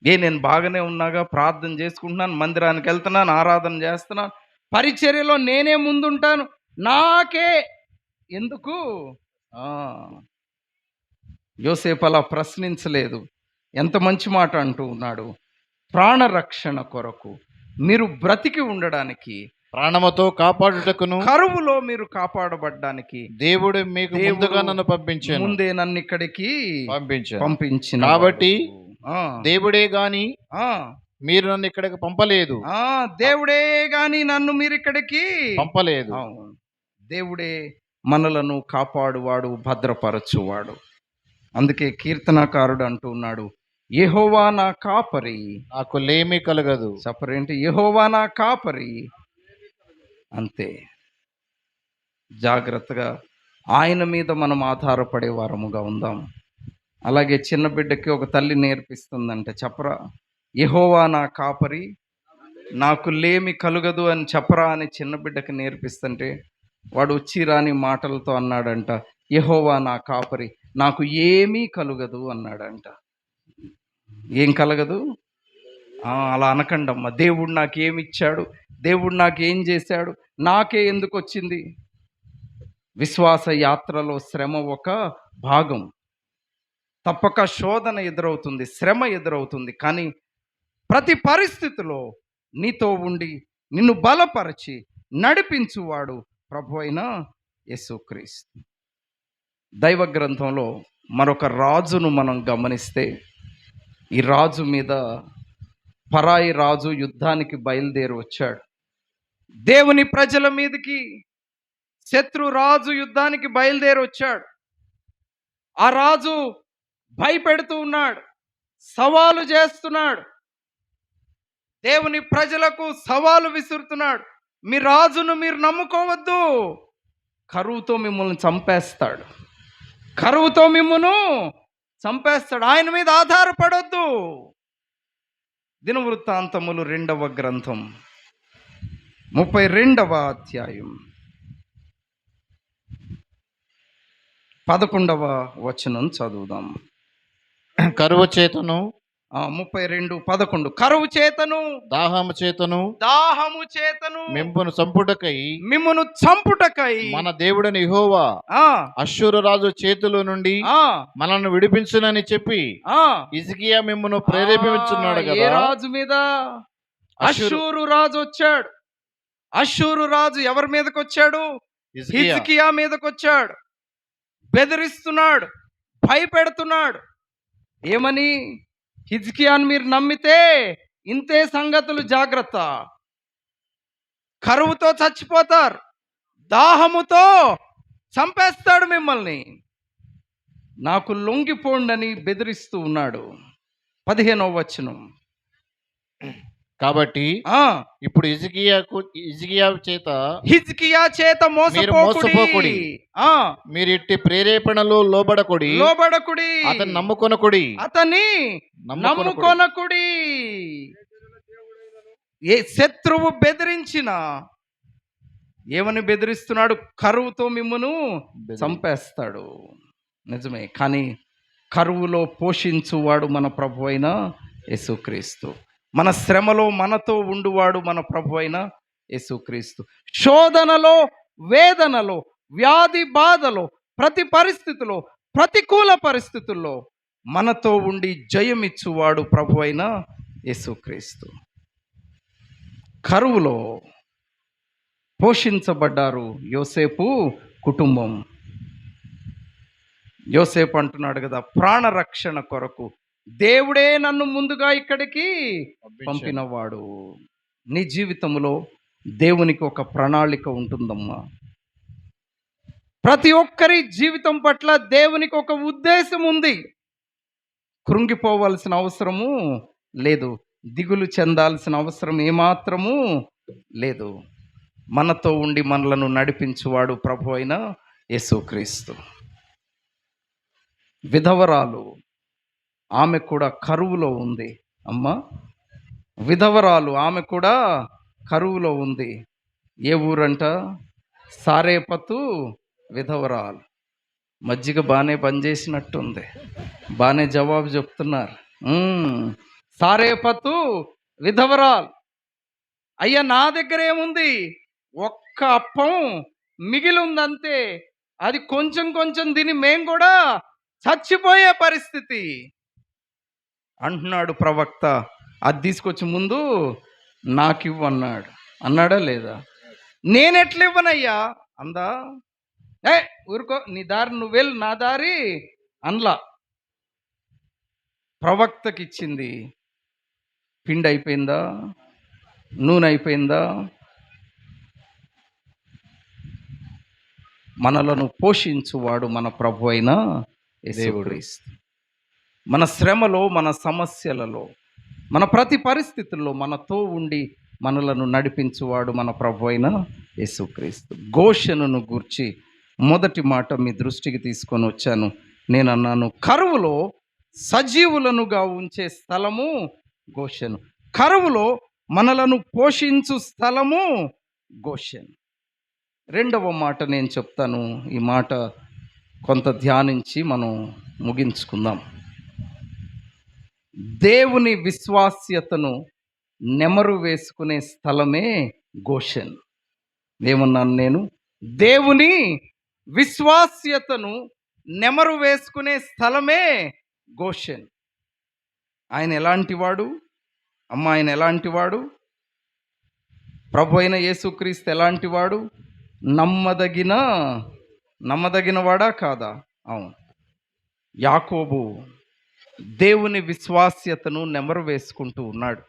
నేను బాగానే ఉన్నాగా, ప్రార్థన చేసుకుంటున్నాను, మందిరానికి వెళ్తున్నాను, ఆరాధన చేస్తున్నాను, పరిచర్యలో నేనే ముందుంటాను, నాకే ఎందుకు? యోసేపు అలా ప్రశ్నించలేదు. ఎంత మంచి మాట అంటూ ఉన్నాడు. ప్రాణరక్షణ కొరకు మీరు బ్రతికి ఉండడానికి, ప్రాణముతో కాపాడుటకును, కరువులో మీరు కాపాడబడ్డానికి దేవుడు మీకు ముందుగా నన్ను పంపించాను. ముందే నన్ను ఇక్కడికి పంపించిన. కాబట్టి దేవుడే గాని మీరు నన్ను ఇక్కడికి పంపలేదు. దేవుడే గాని నన్ను మీరు ఇక్కడికి పంపలేదు. దేవుడే మనలను కాపాడువాడు, భద్రపరచువాడు. అందుకే కీర్తనకారుడు అంటూ ఉన్నాడు, యెహోవా నా కాపరి, నాకు లేమి కలగదు. చెప్పరేంటి? యెహోవా నా కాపరి. అంతే. జాగ్రత్తగా ఆయన మీద మనం ఆధారపడే వారముగా ఉందాం. అలాగే చిన్న బిడ్డకి ఒక తల్లి నేర్పిస్తుందంటే చెప్పరా, యెహోవా నా కాపరి, నాకు లేమి కలుగదు అని చెప్పరా అని చిన్న బిడ్డకి నేర్పిస్తుంటే వాడు వచ్చి రాని మాటలతో అన్నాడంట, యెహోవా నా కాపరి, నాకు ఏమీ కలుగదు అన్నాడంట. ఏం కలగదు? అలా అనకండమ్మా. దేవుడు నాకేమిచ్చాడు, దేవుడు నాకేం చేశాడు, నాకే ఎందుకు వచ్చింది? విశ్వాస యాత్రలో శ్రమ ఒక భాగం. తప్పక శోధన ఎదురవుతుంది, శ్రమ ఎదురవుతుంది. కానీ ప్రతి పరిస్థితిలో నీతో ఉండి నిన్ను బలపరిచి నడిపించువాడు ప్రభు అయిన యేసుక్రీస్తు. దైవ గ్రంథంలో మరొక రాజును మనం గమనిస్తే, ఈ రాజు మీద పరాయి రాజు యుద్ధానికి బయలుదేరి వచ్చాడు. దేవుని ప్రజల మీదకి శత్రు రాజు యుద్ధానికి బయలుదేరి వచ్చాడు. ఆ రాజు భయపెడుతూ ఉన్నాడు, సవాలు చేస్తున్నాడు, దేవుని ప్రజలకు సవాలు విసురుతున్నాడు. మీ రాజును మీరు నమ్ముకోవద్దు, కరువుతో మిమ్మల్ని చంపేస్తాడు, కరువుతో మిమ్మల్ని చంపేస్తాడు, ఆయన మీద ఆధారపడొద్దు. దినవృత్తాంతములు 2వ గ్రంథం 32వ అధ్యాయం 11వ వచనం చదువుదాం. కరువు చేతను 32:11 కరువు చేతను దాహము చేతను మిమ్మును చంపుటకై మన దేవుడని యెహోవా అష్షూరు రాజు చేతిలో నుండి మనల్ని విడిపించునని చెప్పి హిజ్కియా మిమ్మును ప్రేరేపించున్నాడు కదా. ఏ రాజు మీద? అష్షూరు రాజు వచ్చాడు. అష్షూరు రాజు ఎవరి మీదకి వచ్చాడు? హిజ్కియా మీదకి వచ్చాడు. బెదిరిస్తున్నాడు, భయపెడుతున్నాడు. ఏమని? హిజ్కియాను మీరు నమ్మితే ఇంతే సంగతులు, జాగ్రత్త, కరువుతో చచ్చిపోతారు, దాహముతో చంపేస్తాడు మిమ్మల్ని, నాకు లొంగిపోండని బెదిరిస్తూ ఉన్నాడు. 15వ వచనం. కాబట్టి ఇప్పుడు హిజ్కియా చేత మోసపోకుడి, మీరు ఇట్టి ప్రేరేపణలు లోబడకుడి, అతన్ని నమ్ముకొనకుడి. ఏ శత్రువు బెదిరించిన, ఏమని బెదిరిస్తున్నాడు? కరువుతో మిమ్మును చంపేస్తాడు. నిజమే, కానీ కరువులో పోషించువాడు మన ప్రభు అయిన యేసుక్రీస్తు. మన శ్రమలో మనతో ఉండువాడు మన ప్రభు అయిన యేసుక్రీస్తు. శోధనలో, వేదనలో, వ్యాధి బాధలో, ప్రతి పరిస్థితిలో, ప్రతికూల పరిస్థితుల్లో మనతో ఉండి జయమిచ్చువాడు ప్రభు అయిన యేసుక్రీస్తు. కరువులో పోషించబడ్డారు యోసేపు కుటుంబం. యోసేపు అంటున్నాడు కదా, ప్రాణరక్షణ కొరకు దేవుడే నన్ను ముందుగా ఇక్కడికి పంపినవాడు. నీ జీవితంలో దేవునికి ఒక ప్రణాళిక ఉంటుందమ్మా. ప్రతి ఒక్కరి జీవితం పట్ల దేవునికి ఒక ఉద్దేశం ఉంది. కృంగిపోవలసిన అవసరము లేదు, దిగులు చెందాల్సిన అవసరం ఏమాత్రము లేదు. మనతో ఉండి మనలను నడిపించువాడు ప్రభు అయిన యేసుక్రీస్తు. విధవరాలు, ఆమె కూడా కరువులో ఉంది అమ్మా. విధవరాలు, ఆమె కూడా కరువులో ఉంది. ఏ ఊరంట? సారేపతు విధవరాలు. మజ్జిగ బాగానే పనిచేసినట్టుంది, బాగానే జవాబు చెప్తున్నారు. సారేపతు విధవరాలు. అయ్యా, నా దగ్గర ఏముంది? ఒక్క అప్పం మిగిలి ఉందంతే, అది కొంచెం కొంచెం తిని మేము కూడా చచ్చిపోయే పరిస్థితి అంటున్నాడు ప్రవక్త. అది తీసుకొచ్చి ముందు నాకు ఇవ్వు అన్నాడు. అన్నాడా లేదా? నేనెట్లు ఇవ్వనయ్యా అందా? ఊరుకో, నీ దారి నువ్వు వెళ్ళు, నా దారి అనలా. ప్రవక్తకి ఇచ్చింది. పిండి అయిపోయిందా? నూనె అయిపోయిందా? మనలను పోషించువాడు మన ప్రభు అయిన యేసుక్రీస్తు. మన శ్రమలో, మన సమస్యలలో, మన ప్రతి పరిస్థితుల్లో మనతో ఉండి మనలను నడిపించువాడు మన ప్రభు అయిన యేసుక్రీస్తు. గోషెనును గూర్చి మొదటి మాట మీ దృష్టికి తీసుకొని వచ్చాను. నేను అన్నాను, కరువులో సజీవులనుగా ఉంచే స్థలము గోషెను. కరువులో మనలను పోషించు స్థలము గోషెను. రెండవ మాట నేను చెప్తాను. ఈ మాట కొంత ధ్యానించి మనం ముగించుకుందాం. దేవుని విశ్వాస్యతను నెమరు వేసుకునే స్థలమే గోషెన్. ఏమన్నాను నేను? దేవుని విశ్వాస్యతను నెమరు వేసుకునే స్థలమే గోషెన్. ఆయన ఎలాంటివాడు అమ్మ? ఆయన ఎలాంటివాడు? ప్రభు అయిన యేసుక్రీస్తు ఎలాంటివాడు? నమ్మదగిన వాడా కాదా? అవును. యాకోబు దేవుని విశ్వాస్యతను నెమరు వేసుకుంటూ ఉన్నాడు.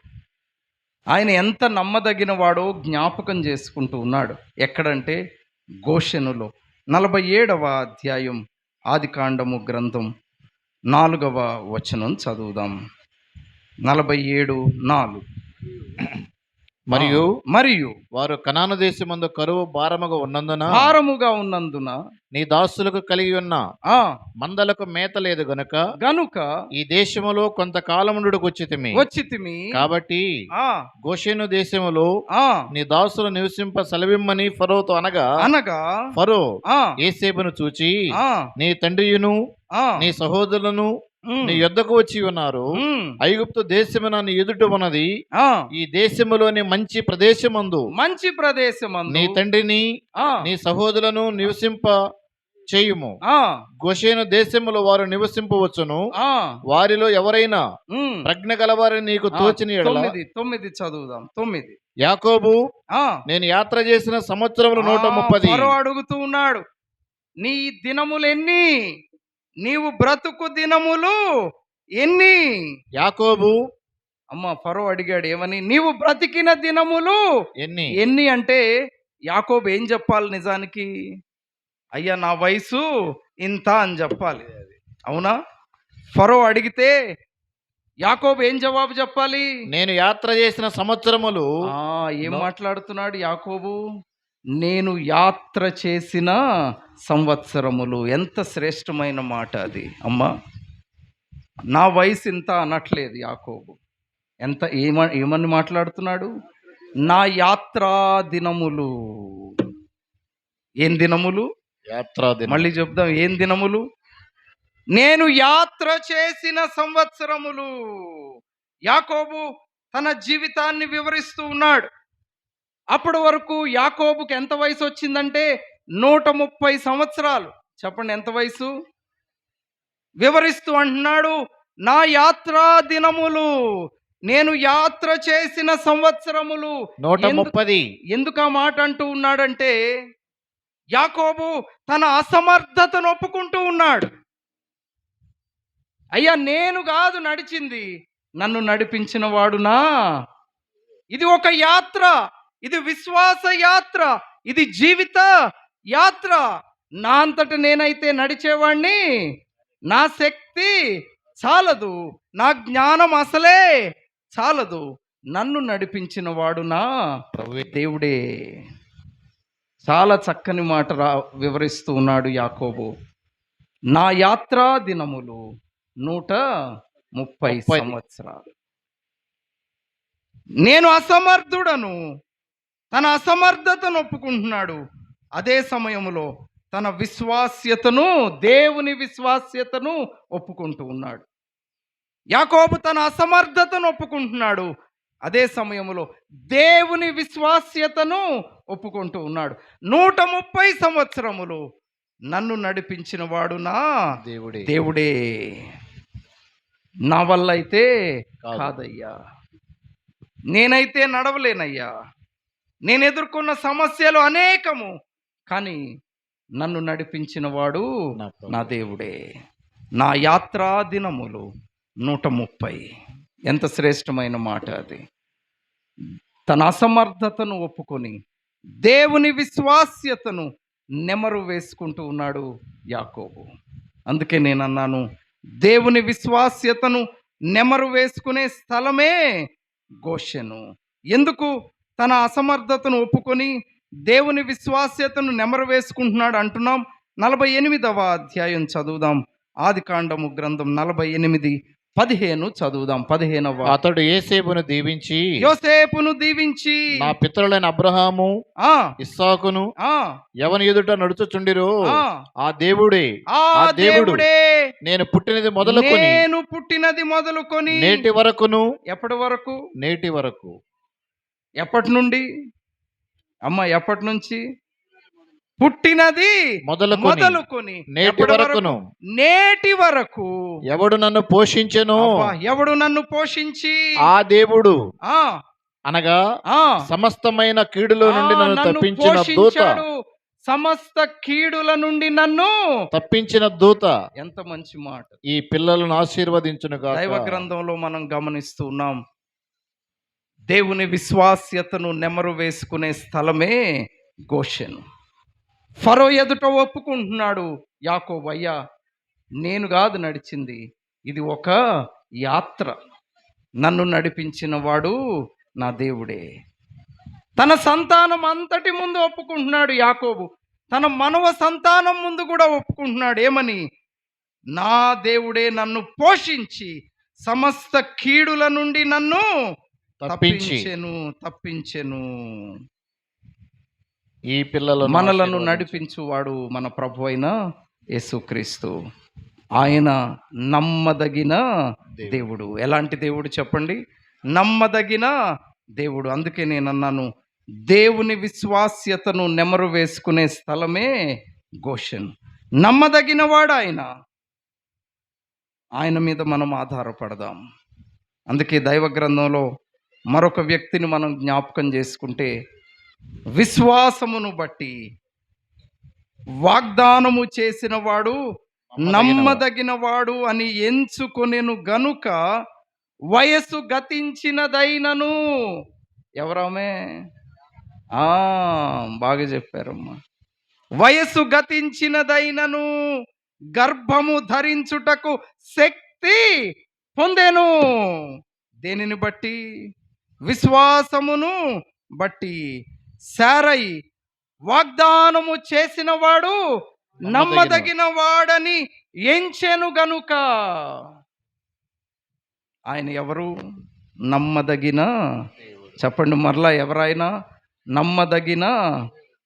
ఆయన ఎంత నమ్మదగిన వాడో జ్ఞాపకం చేసుకుంటూ ఉన్నాడు. ఎక్కడంటే గోషెనులో. 47వ అధ్యాయం ఆదికాండము గ్రంథం 4వ వచనం చదువుదాం. 47:4. మరియు వారు కనాను దేశమందు కరువు భారముగా ఉన్నందున నీ దాసులకు కలిగి ఉన్న మందలకు మేత లేదు గనుక ఈ దేశములో కొంతకాలముండు వచ్చితిమి. కాబట్టి గోషెను దేశములో నీ దాసులు నివసింప సెలవిమ్మని ఫరోతో అనగా ఫరో యోసేపును చూచి, నీ తండ్రియును నీ సహోదరులను నీ యొద్దకు వచ్చి ఉన్నారు. ఐగుప్తు దేశమున నీ ఎదుట ఉన్నది. ఈ దేశములోని మంచి ప్రదేశమందు నీ తండ్రిని నీ సహోదరులను నివసింప చేయుము. గోషేను దేశములో వారు నివసింపవచ్చును. వారిలో ఎవరైనా ప్రజ్ఞ గలవారిని నీకు తోచిన యెడల. 9 చదువుదాం. 9. యాకోబు నేను యాత్ర చేసిన సంవత్సరములు 130. ఫరో అడుగుతూ ఉన్నాడు, నీ దినములెన్ని? నీవు బ్రతుకు దినములు ఎన్ని? యాకోబు ఫరో అడిగాడు ఏమని? నీవు బ్రతికిన దినములు ఎన్ని అంటే యాకోబు ఏం చెప్పాలి? నిజానికి అయ్యా నా వయసు ఇంత అని చెప్పాలి. అవునా? ఫరో అడిగితే యాకోబు ఏం జవాబు చెప్పాలి? నేను యాత్ర చేసిన సంవత్సరములు. ఏం మాట్లాడుతున్నాడు యాకోబు? నేను యాత్ర చేసిన సంవత్సరములు. ఎంత శ్రేష్టమైన మాట అది అమ్మా! నా వయసు ఇంత అనట్లేదు యాకోబు. ఏమని మాట్లాడుతున్నాడు? నా యాత్రా దినములు. ఏం దినములు? మళ్ళీ చెప్దాం. ఏం దినములు? నేను యాత్ర చేసిన సంవత్సరములు. యాకోబు తన జీవితాన్ని వివరిస్తూ ఉన్నాడు. అప్పటి వరకు యాకోబుకి ఎంత వయసు వచ్చిందంటే 130 సంవత్సరాలు. చెప్పండి ఎంత వయసు? వివరిస్తూ అంటున్నాడు, నా యాత్రా దినములు, నేను యాత్ర చేసిన సంవత్సరములు 130. ఎందుకు ఆ మాట అంటూ ఉన్నాడంటే యాకోబు తన అసమర్థతను ఒప్పుకుంటూ ఉన్నాడు. అయ్యా నేను కాదు నడిచింది, నన్ను నడిపించిన వాడునా. ఇది ఒక యాత్ర, ఇది విశ్వాస యాత్ర, ఇది జీవిత యాత్ర. నా అంతట నేనైతే నడిచేవాణ్ణి, నా శక్తి చాలదు, నా జ్ఞానం అసలే చాలదు, నన్ను నడిపించిన వాడునా దేవుడే. చాలా చక్కని మాట వివరిస్తూ ఉన్నాడు యాకోబు. నా యాత్రా దినములు 130 సంవత్సరాలు. నేను అసమర్థుడను, తన అసమర్థతను ఒప్పుకుంటున్నాడు. అదే సమయంలో తన విశ్వాస్యతను, దేవుని విశ్వాస్యతను ఒప్పుకుంటూ ఉన్నాడు. యాకోబు తన అసమర్థతను ఒప్పుకుంటున్నాడు, అదే సమయంలో దేవుని విశ్వాస్యతను ఒప్పుకుంటూ ఉన్నాడు. 130 సంవత్సరములు నన్ను నడిపించిన వాడు నా దేవుడే. నా వల్ల అయితే కాదయ్యా, నేనైతే నడవలేనయ్యా, నేను ఎదుర్కొన్న సమస్యలు అనేకము, కానీ నన్ను నడిపించిన వాడు నా దేవుడే. నా యాత్రా దినములు 130. ఎంత శ్రేష్టమైన మాట అది. తన అసమర్థతను ఒప్పుకొని దేవుని విశ్వాస్యతను నెమరు వేసుకుంటూ ఉన్నాడు యాకోబు. అందుకే నేను అన్నాను, దేవుని విశ్వాస్యతను నెమరు వేసుకునే స్థలమే గోషెను. ఎందుకు తన అసమర్థతను ఒప్పుకొని దేవుని విశ్వాస్యతను నెమరు వేసుకుంటున్నాడు అంటున్నాం? 48వ అధ్యాయం చదువుదాం. ఆదికాండము గ్రంథం 48:15 చదువుదాం. 15వ. అతడు యోసేపును దీవించి యోసేపును దీవించి నా పితరులైన అబ్రహాము ఇస్సాకును ఎవని ఎదుట నడుచుచుండిరో ఆ దేవుడే దేవుడే నేను పుట్టినది మొదలుకొని నేటి వరకును. ఎప్పటి వరకు? నేటి వరకు. ఎప్పటి నుండి అమ్మ? ఎప్పటి నుంచి? పుట్టినది మొదలుకొని నేటి వరకు. ఎవడు నన్ను పోషించెను? ఎవడు నన్ను పోషించి? ఆ దేవుడు అనగా సమస్తమైన కీడులో నుండి నన్ను తప్పించిన దూత. సమస్త కీడుల నుండి నన్ను తప్పించిన దూత. ఎంత మంచి మాట! ఈ పిల్లలను ఆశీర్వదించును గాక. దైవ గ్రంథంలో మనం గమనిస్తున్నాం, దేవుని విశ్వాస్యతను నెమరు వేసుకునే స్థలమే గోషెను. ఫరో ఎదుట ఒప్పుకుంటున్నాడు యాకోబు, అయ్యా నేను కాదు నడిచింది, ఇది ఒక యాత్ర, నన్ను నడిపించిన వాడు నా దేవుడే. తన సంతానం అంతటి ముందు ఒప్పుకుంటున్నాడు యాకోబు. తన మనవ సంతానం ముందు కూడా ఒప్పుకుంటున్నాడు. ఏమని? నా దేవుడే నన్ను పోషించి సమస్త కీడుల నుండి నన్ను తప్పించెను. ఈ పిల్లలు మనలను నడిపించువాడు మన ప్రభు అయిన యేసుక్రీస్తు. ఆయన నమ్మదగిన దేవుడు. ఎలాంటి దేవుడు చెప్పండి? నమ్మదగిన దేవుడు. అందుకే నేను అన్నాను, దేవుని విశ్వాస్యతను నెమరు వేసుకునే స్థలమే గోషెన్. నమ్మదగిన వాడు ఆయన మీద మనం ఆధారపడదాం. అందుకే దైవ గ్రంథంలో మరొక వ్యక్తిని మనం జ్ఞాపకం చేసుకుంటే, విశ్వాసమును బట్టి వాగ్దానము చేసిన వాడు నమ్మదగిన వాడు అని ఎంచుకొనెను గనుక వయస్సు గతించినదైనను. ఎవరామే? బాగా చెప్పారమ్మా. వయస్సు గతించినదైనను గర్భము ధరించుటకు శక్తి పొందెను. దేనిని బట్టి? విశ్వాసమును బట్టి. శారై వాగ్దానము చేసిన వాడు నమ్మదగిన వాడని ఎంచెను గనుక. ఆయన ఎవరు? నమ్మదగిన. చెప్పండి మరలా, ఎవరైనా నమ్మదగిన.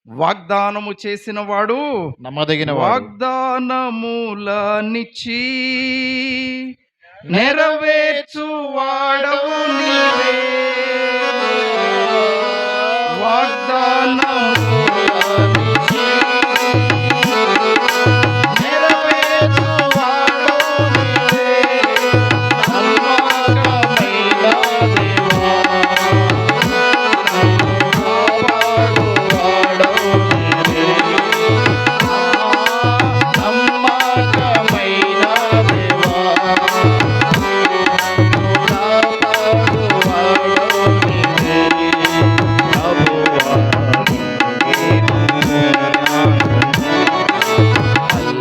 వాగ్దానము చేసిన వాడు నమ్మదగిన. వాగ్దానములనిచ్చి నెరవేర్చు వాడవు నీవే. వాగ్దానములనిచ్చి నెరవేర్చు వాడవు నీవే. నమ్మకమైన దేవా, కాపాడు వాడవు నీవే.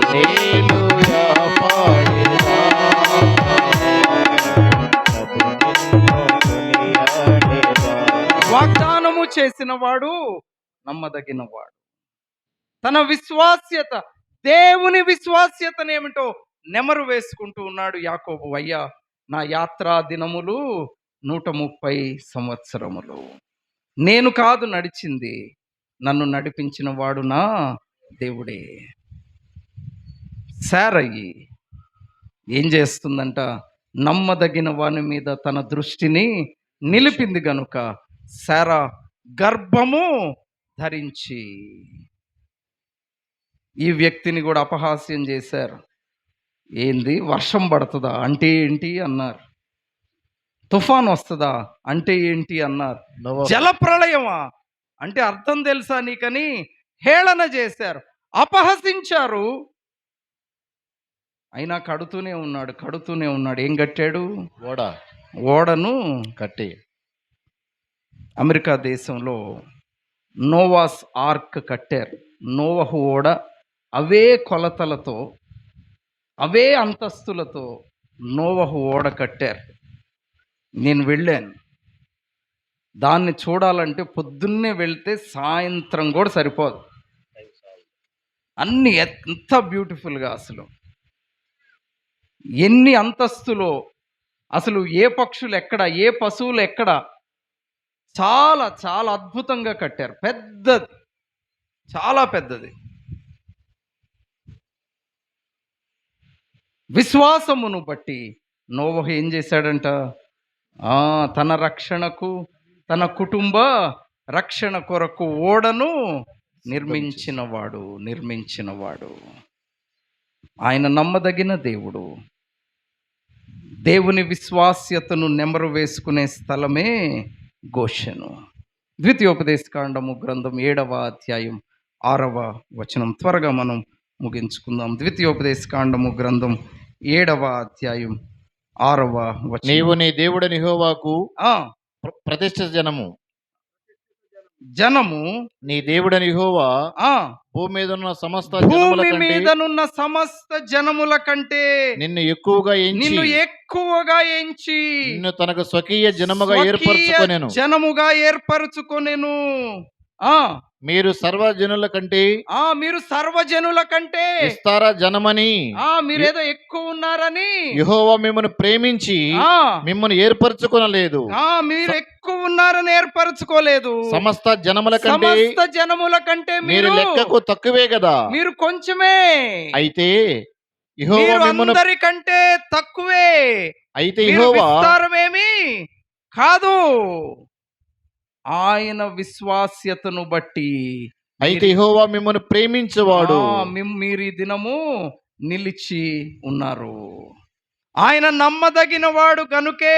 నమ్మకమైన దేవా, వాగ్దానము చేసిన వాడు నమ్మదగిన వాడు. తన విశ్వాస్యత, దేవుని విశ్వాస్యతనేమిటో నెమరు వేసుకుంటూ ఉన్నాడు యాకోబు. అయ్యా నా యాత్రా దినములు 130 సంవత్సరములు. నేను కాదు నడిచింది, నన్ను నడిపించిన వాడు నా దేవుడే. శారయి ఏం చేస్తుందంట? నమ్మదగిన వాని మీద తన దృష్టిని నిలిపింది గనుక శారా గర్భము ధరించి. ఈ వ్యక్తిని కూడా అపహాస్యం చేశారు. ఏంది, వర్షం పడుతుందా అంటే ఏంటి అన్నారు. తుఫాన్ వస్తుందా అంటే ఏంటి అన్నారు. జలప్రళయమా అంటే అర్థం తెలుసా నీకని హేళన చేశారు, అపహసించారు. అయినా కడుతూనే ఉన్నాడు. ఏం కట్టాడు? ఓడను కట్టి. అమెరికా దేశంలో నోవాస్ ఆర్క్ కట్టారు. నోవహు ఓడ అవే కొలతలతో అవే అంతస్తులతో నోవహు ఓడ కట్టారు. నేను వెళ్ళాను. దాన్ని చూడాలంటే పొద్దున్నే వెళ్తే సాయంత్రం కూడా సరిపోదు. అన్ని ఎంత బ్యూటిఫుల్గా, అసలు ఎన్ని అంతస్తులో, అసలు ఏ పక్షులు ఎక్కడ, ఏ పశువులు ఎక్కడ, చాలా చాలా అద్భుతంగా కట్టారు. పెద్దది, చాలా పెద్దది. విశ్వాసమును బట్టి నోవహు ఏం చేశాడంట? తన రక్షణకు, తన కుటుంబ రక్షణ కొరకు ఓడను నిర్మించినవాడు. ఆయన నమ్మదగిన దేవుడు. దేవుని విశ్వాస్యతను నెమరు వేసుకునే స్థలమే గోషెను. ద్వితీయోపదేశకాండము గ్రంథం 7వ అధ్యాయం 6వ వచనం. త్వరగా మనం ముగించుకుందాం. ద్వితీయోపదేశకాండము గ్రంథం 7వ అధ్యాయం 6వ వచనం. నీవు నీ దేవుడని యెహోవాకు ప్రతిష్ఠిత జనము నీ దేవుడని యెహోవా భూమి మీదనున్న సమస్త జనముల కంటే నిన్ను ఎక్కువగా ఎంచి నిన్ను తనకు స్వకీయ జనముగా ఏర్పరచుకొనెను. మీరు సర్వజనుల కంటే విస్తార జనమని, మీరేదో ఎక్కువ ఉన్నారని యెహోవా మిమ్మల్ని ప్రేమించి మిమ్మల్ని ఏర్పరచుకొనలేదు. మీరు ఎక్కువ ఉన్నారని ఏర్పరచుకోలేదు. సమస్త జనముల కంటే మీరు లెక్కకు తక్కువే కదా, మీరు కొంచెమే. అయితే యెహోవా అందరికంటే తక్కువే. అయితే యెహోవా విస్తారమేమి కాదు. ఆయన విశ్వాస్యతను బట్టి, అయితే యెహోవా మిమ్మల్ని ప్రేమించేవాడు. మీరు ఈ దినము నిలిచి ఉన్నారు. ఆయన నమ్మదగిన వాడు గనుకే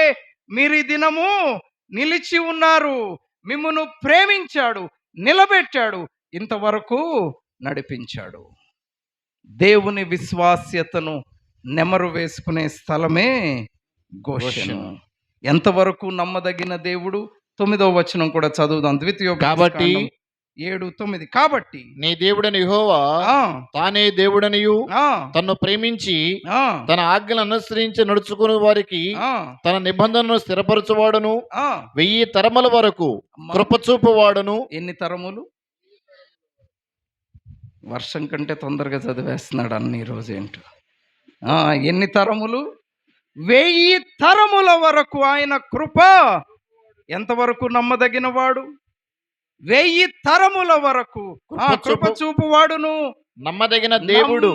మీరు ఈ దినము నిలిచి ఉన్నారు. మిమ్మును ప్రేమించాడు, నిలబెట్టాడు, ఇంతవరకు నడిపించాడు. దేవుని విశ్వాస్యతను నెమరు వేసుకునే స్థలమే గోషెను. ఎంతవరకు నమ్మదగిన దేవుడు? 9వ వచనం కూడా చదువుదాం. కాబట్టి 7:9. కాబట్టి నీ దేవుడని యెహోవా తానే దేవుడనియు తన్ను ప్రేమించి తన ఆజ్ఞలను అనుసరించి నడుచుకునే వారికి తన నిబంధనను స్థిరపరచువాడును, 1000 తరముల వరకు కృపచూపువాడును. ఎన్ని తరములు? వర్షం కంటే తొందరగా చదివేస్తున్నాడు అన్ని రోజు ఏంటో. ఎన్ని తరములు? 1000 తరముల వరకు ఆయన కృప. ఎంతవరకు నమ్మదగిన వాడు? 1000 తరముల వరకు కృప చూపువాడును, నమ్మదగిన దేవుడు.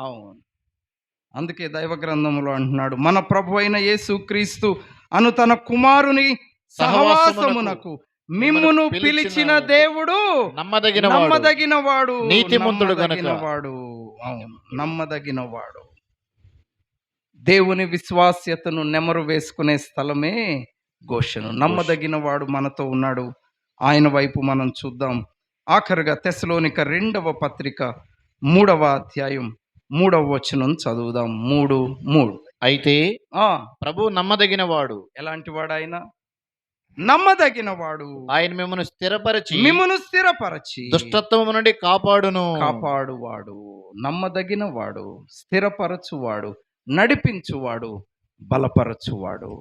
అవును. అందుకే దైవ గ్రంథంలో అంటున్నాడు, మన ప్రభు అయిన యేసుక్రీస్తు అను తన కుమారుని సహవాసమునకు మిమ్మును పిలిచిన దేవుడు నమ్మదగిన వాడు, నీతిమంతుడు గనుక. నమ్మదగిన వాడు. దేవుని విశ్వాస్యతను నెమరు వేసుకునే స్థలమే గోషెను. నమ్మదగిన వాడు మనతో ఉన్నాడు. ఆయన వైపు మనం చూద్దాం. ఆఖరుగా తెస్సలోనిక 2వ పత్రిక 3వ అధ్యాయం 3వ వచనం చదువుదాం. 3:3. అయితే ప్రభు నమ్మదగిన వాడు. ఎలాంటి వాడు ఆయన? నమ్మదగిన వాడు. ఆయన మిమ్మల్ని స్థిరపరచి దుష్టత్వము నుండి కాపాడువాడు. నమ్మదగిన వాడు, స్థిరపరచువాడు, నడిపించువాడు, బలపరచువాడు.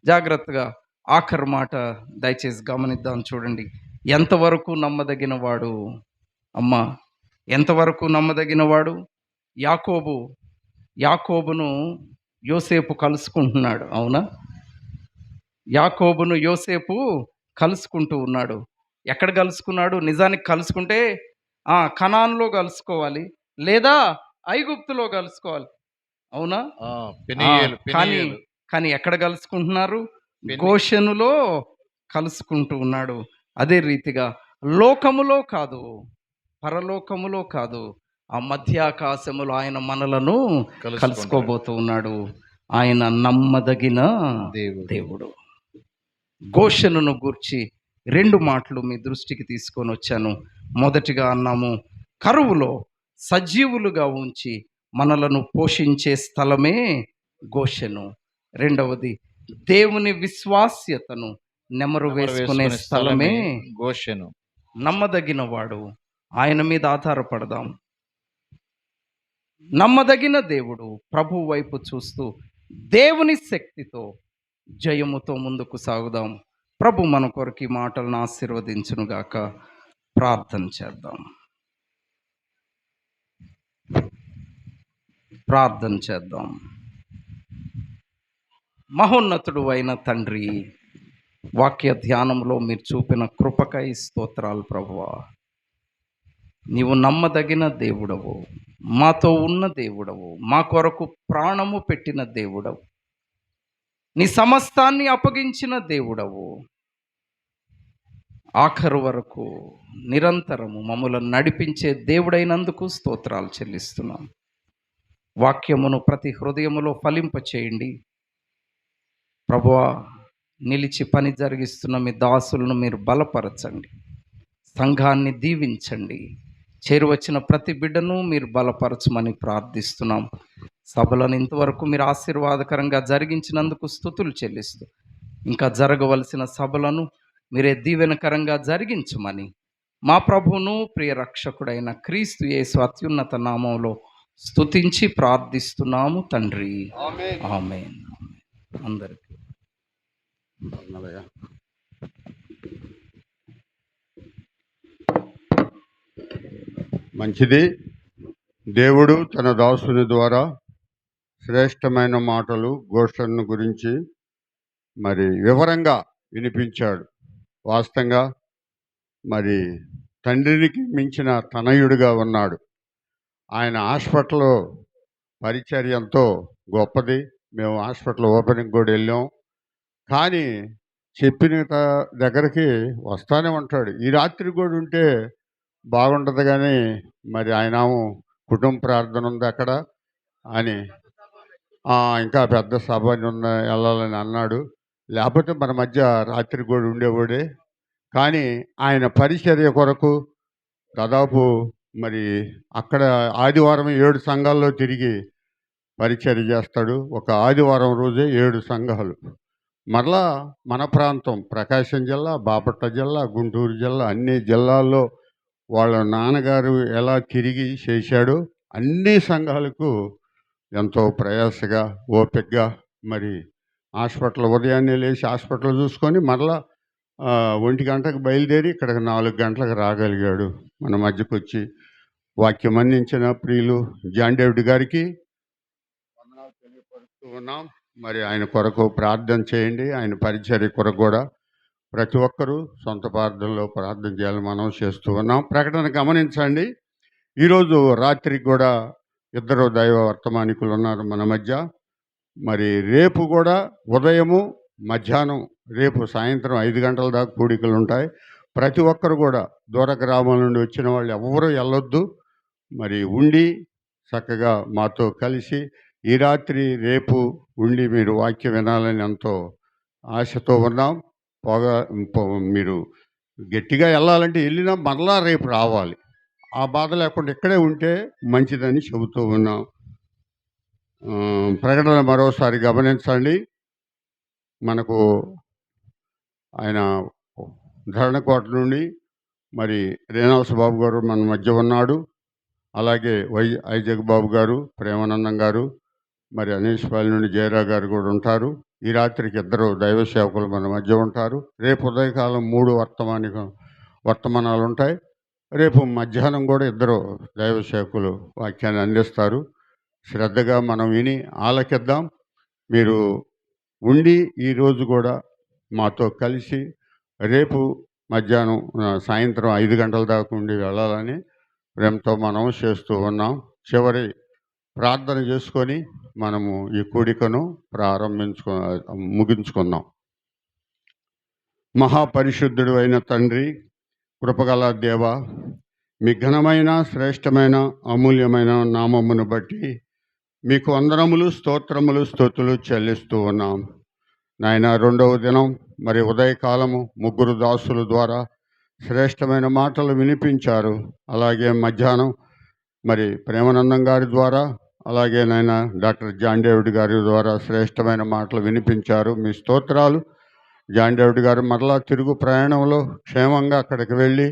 జాగ్రత్తగా ఆఖరి మాట దయచేసి గమనిద్దాం. చూడండి, ఎంతవరకు నమ్మదగిన వాడు? అమ్మా, ఎంతవరకు నమ్మదగిన వాడు? యాకోబును యోసేపు కలుసుకుంటున్నాడు. అవునా? యాకోబును యోసేపు కలుసుకుంటూ ఉన్నాడు. ఎక్కడ కలుసుకున్నాడు? నిజానికి కలుసుకుంటే కనాన్లో కలుసుకోవాలి, లేదా ఐగుప్తులో కలుసుకోవాలి. అవునా? కానీ ఎక్కడ కలుసుకుంటున్నారు? గోషెనులో కలుసుకుంటూ ఉన్నాడు. అదే రీతిగా లోకములో కాదు, పరలోకములో కాదు, ఆ మధ్యాకాశములో ఆయన మనలను కలుసుకోబోతూ ఉన్నాడు. ఆయన నమ్మదగిన దేవుడు. గోషెనును గూర్చి 2 మాటలు మీ దృష్టికి తీసుకొని వచ్చాను. మొదటిగా అన్నాము, కరువులో సజీవులుగా ఉంచి మనలను పోషించే స్థలమే గోషెను. రెండవది, దేవుని విశ్వాస్యతను నెమరు వేసుకునే స్థలమే గోషెను. నమ్మదగిన వాడు, ఆయన మీద ఆధారపడదాం. నమ్మదగిన దేవుడు, ప్రభు వైపు చూస్తూ దేవుని శక్తితో జయముతో ముందుకు సాగుదాం. ప్రభు మన కొరకు ఈ మాటలను ఆశీర్వదించునుగాక. ప్రార్థన చేద్దాం. ప్రార్థన చేద్దాం. మహోన్నతుడు అయిన తండ్రి, వాక్య ధ్యానంలో మీరు చూపిన కృపకై స్తోత్రాలు ప్రభువా. నీవు నమ్మదగిన దేవుడవు, మాతో ఉన్న దేవుడవు, మా కొరకు ప్రాణము పెట్టిన దేవుడవు, నీ సమస్తాన్ని అప్పగించిన దేవుడవు. ఆఖరు వరకు నిరంతరము మమ్మలను నడిపించే దేవుడైనందుకు స్తోత్రాలు చెల్లిస్తున్నాం. వాక్యమును ప్రతి హృదయములో ఫలింపచేయండి ప్రభువా. నిలిచి పని జరిగిస్తున్న మీ దాసులను మీరు బలపరచండి, సంఘాన్ని దీవించండి. చేరువచ్చిన ప్రతి బిడ్డను మీరు బలపరచమని ప్రార్థిస్తున్నాం. సభలను ఇంతవరకు మీరు ఆశీర్వాదకరంగా జరిగించినందుకు స్తుతులు చెల్లిస్తూ, ఇంకా జరగవలసిన సభలను మీరే దీవెనకరంగా జరిగించమని మా ప్రభువును ప్రియ రక్షకుడైన క్రీస్తు యేసు అత్యున్నత నామంలో స్తుతించి ప్రార్థిస్తున్నాము తండ్రి. ఆమేన్. అందరికీ మంచిది. దేవుడు తన దాసుని ద్వారా శ్రేష్టమైన మాటలు ఘోషణను గురించి మరి వివరంగా వినిపించాడు. వాస్తవంగా మరి తండ్రికి మించిన తనయుడిగా ఉన్నాడు. ఆయన హాస్పిటల్లో పరిచర్య ఎంతో గొప్పది. మేము హాస్పిటల్ ఓపెనింగ్ కూడా వెళ్ళాం. కానీ చెప్పిన దగ్గరికి వస్తానే ఉంటాడు. ఈ రాత్రి కూడా ఉంటే బాగుంటుంది, కానీ మరి ఆయన కుటుంబ ప్రార్థన ఉంది అక్కడ అని, ఇంకా పెద్ద సభ వెళ్ళాలని అన్నాడు. లేకపోతే మన మధ్య రాత్రి కూడా ఉండేవాడే. కానీ ఆయన పరిచర్య కొరకు దాదాపు మరి అక్కడ ఆదివారం 7 సంఘాల్లో తిరిగి పరిచర్య చేస్తాడు. ఒక ఆదివారం రోజే 7 సంఘాలు. మరలా మన ప్రాంతం ప్రకాశం జిల్లా, బాపట్ల జిల్లా, గుంటూరు జిల్లా, అన్ని జిల్లాల్లో వాళ్ళ నాన్నగారు ఎలా తిరిగి చేశాడో అన్ని సంఘాలకు ఎంతో ప్రయాసగా ఓపికగా మరి హాస్పిటల్ ఉదయాన్నే లేచి హాస్పిటల్ చూసుకొని మరలా 1 గంటకు బయలుదేరి ఇక్కడికి 4 గంటలకు రాగలిగాడు. మన మధ్యకు వచ్చి వాక్యం అందించిన ప్రియులు జాన్ డేవిడ్ గారికి వందనాలు తెలియపరుస్తూ ఉన్నాం. మరి ఆయన కొరకు ప్రార్థన చేయండి. ఆయన పరిచర్య కొరకు కూడా ప్రతి ఒక్కరూ సొంత ప్రార్థనలో ప్రార్థన చేయాలని మనం చేస్తూ ఉన్నాం. ప్రకటన గమనించండి. ఈరోజు రాత్రికి కూడా 2 దైవ వర్తమానికులు ఉన్నారు మన మధ్య. మరి రేపు కూడా ఉదయము మధ్యాహ్నం, రేపు సాయంత్రం 5 గంటల దాకా కూడికలు ఉంటాయి. ప్రతి ఒక్కరు కూడా దూర గ్రామాల నుండి వచ్చిన వాళ్ళు ఎవరూ వెళ్ళొద్దు. మరి ఉండి చక్కగా మాతో కలిసి ఈ రాత్రి రేపు ఉండి మీరు వాక్యం వినాలని ఎంతో ఆశతో ఉన్నాం. మీరు గట్టిగా వెళ్ళాలంటే వెళ్ళినా మరలా రేపు రావాలి. ఆ బాధ లేకుండా ఇక్కడే ఉంటే మంచిదని చెబుతూ ఉన్నాం. ప్రకటన మరోసారి గమనించండి. మనకు ఆయన ధరణకోట నుండి మరి రేణాస్ బాబు గారు మన మధ్య ఉన్నాడు. అలాగే ఐజగ్ బాబు గారు, ప్రేమానందం గారు, మరి అనీష్పాలి నుండి జయరా గారు కూడా ఉంటారు. ఈ రాత్రికి 2 దైవ సేవకులు మన మధ్య ఉంటారు. రేపు ఉదయకాలం 3 వర్తమానాలు ఉంటాయి. రేపు మధ్యాహ్నం కూడా 2 దైవ సేవకులు వాక్యాన్ని అందిస్తారు. శ్రద్ధగా మనం విని ఆలకిద్దాం. మీరు ఉండి ఈరోజు కూడా మాతో కలిసి రేపు మధ్యాహ్నం సాయంత్రం 5 గంటల దాకా ఉండి వెళ్ళాలని ప్రేమతో మనం చేస్తూ ఉన్నాం. చివరి ప్రార్థన చేసుకొని మనము ఈ కూడికను ముగించుకుందాం. మహాపరిశుద్ధుడు అయిన తండ్రి, కృపగల దేవ, మీ ఘనమైన శ్రేష్టమైన అమూల్యమైన నామమును బట్టి మీకు వందనములు, స్తోత్రములు, స్తుతులు చెల్లిస్తూ ఉన్నాం. నాయన 2వ దినం మరి ఉదయకాలము 3 దాసుల ద్వారా శ్రేష్టమైన మాటలు వినిపించారు. అలాగే మధ్యాహ్నం మరి ప్రేమానందం గారి ద్వారా, అలాగే నాయన డాక్టర్ జాన్ డేవిడ్ గారి ద్వారా శ్రేష్టమైన మాటలు వినిపించారు. మీ స్తోత్రాలు. జాన్ డేవిడ్ గారు మరలా తిరుగు ప్రయాణంలో క్షేమంగా అక్కడికి వెళ్ళి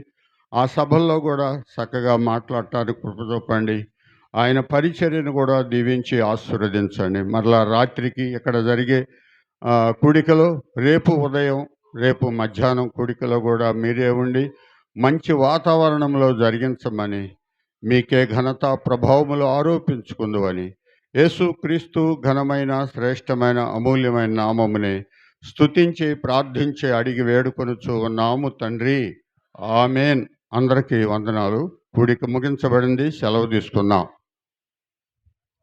ఆ సభల్లో కూడా చక్కగా మాట్లాడటానికి కృప చూపండి. ఆయన పరిచర్యను కూడా దీవించి ఆశీర్వదించండి. మరలా రాత్రికి ఇక్కడ జరిగే కూడికలో రేపు ఉదయం, రేపు మధ్యాహ్నం కూడికలో కూడా మీరే ఉండి మంచి వాతావరణంలో జరిగించమని, మీకే ఘనత ప్రభావములు ఆరోపించుకుందువని యేసుక్రీస్తు ఘనమైన శ్రేష్టమైన అమూల్యమైన నామమునే స్తుతించి ప్రార్థించి అడిగి వేడుకొనుచు ఉన్నాము తండ్రి. ఆమేన్. అందరికీ వందనాలు. కూడిక ముగించబడింది. సెలవు తీసుకున్నాం.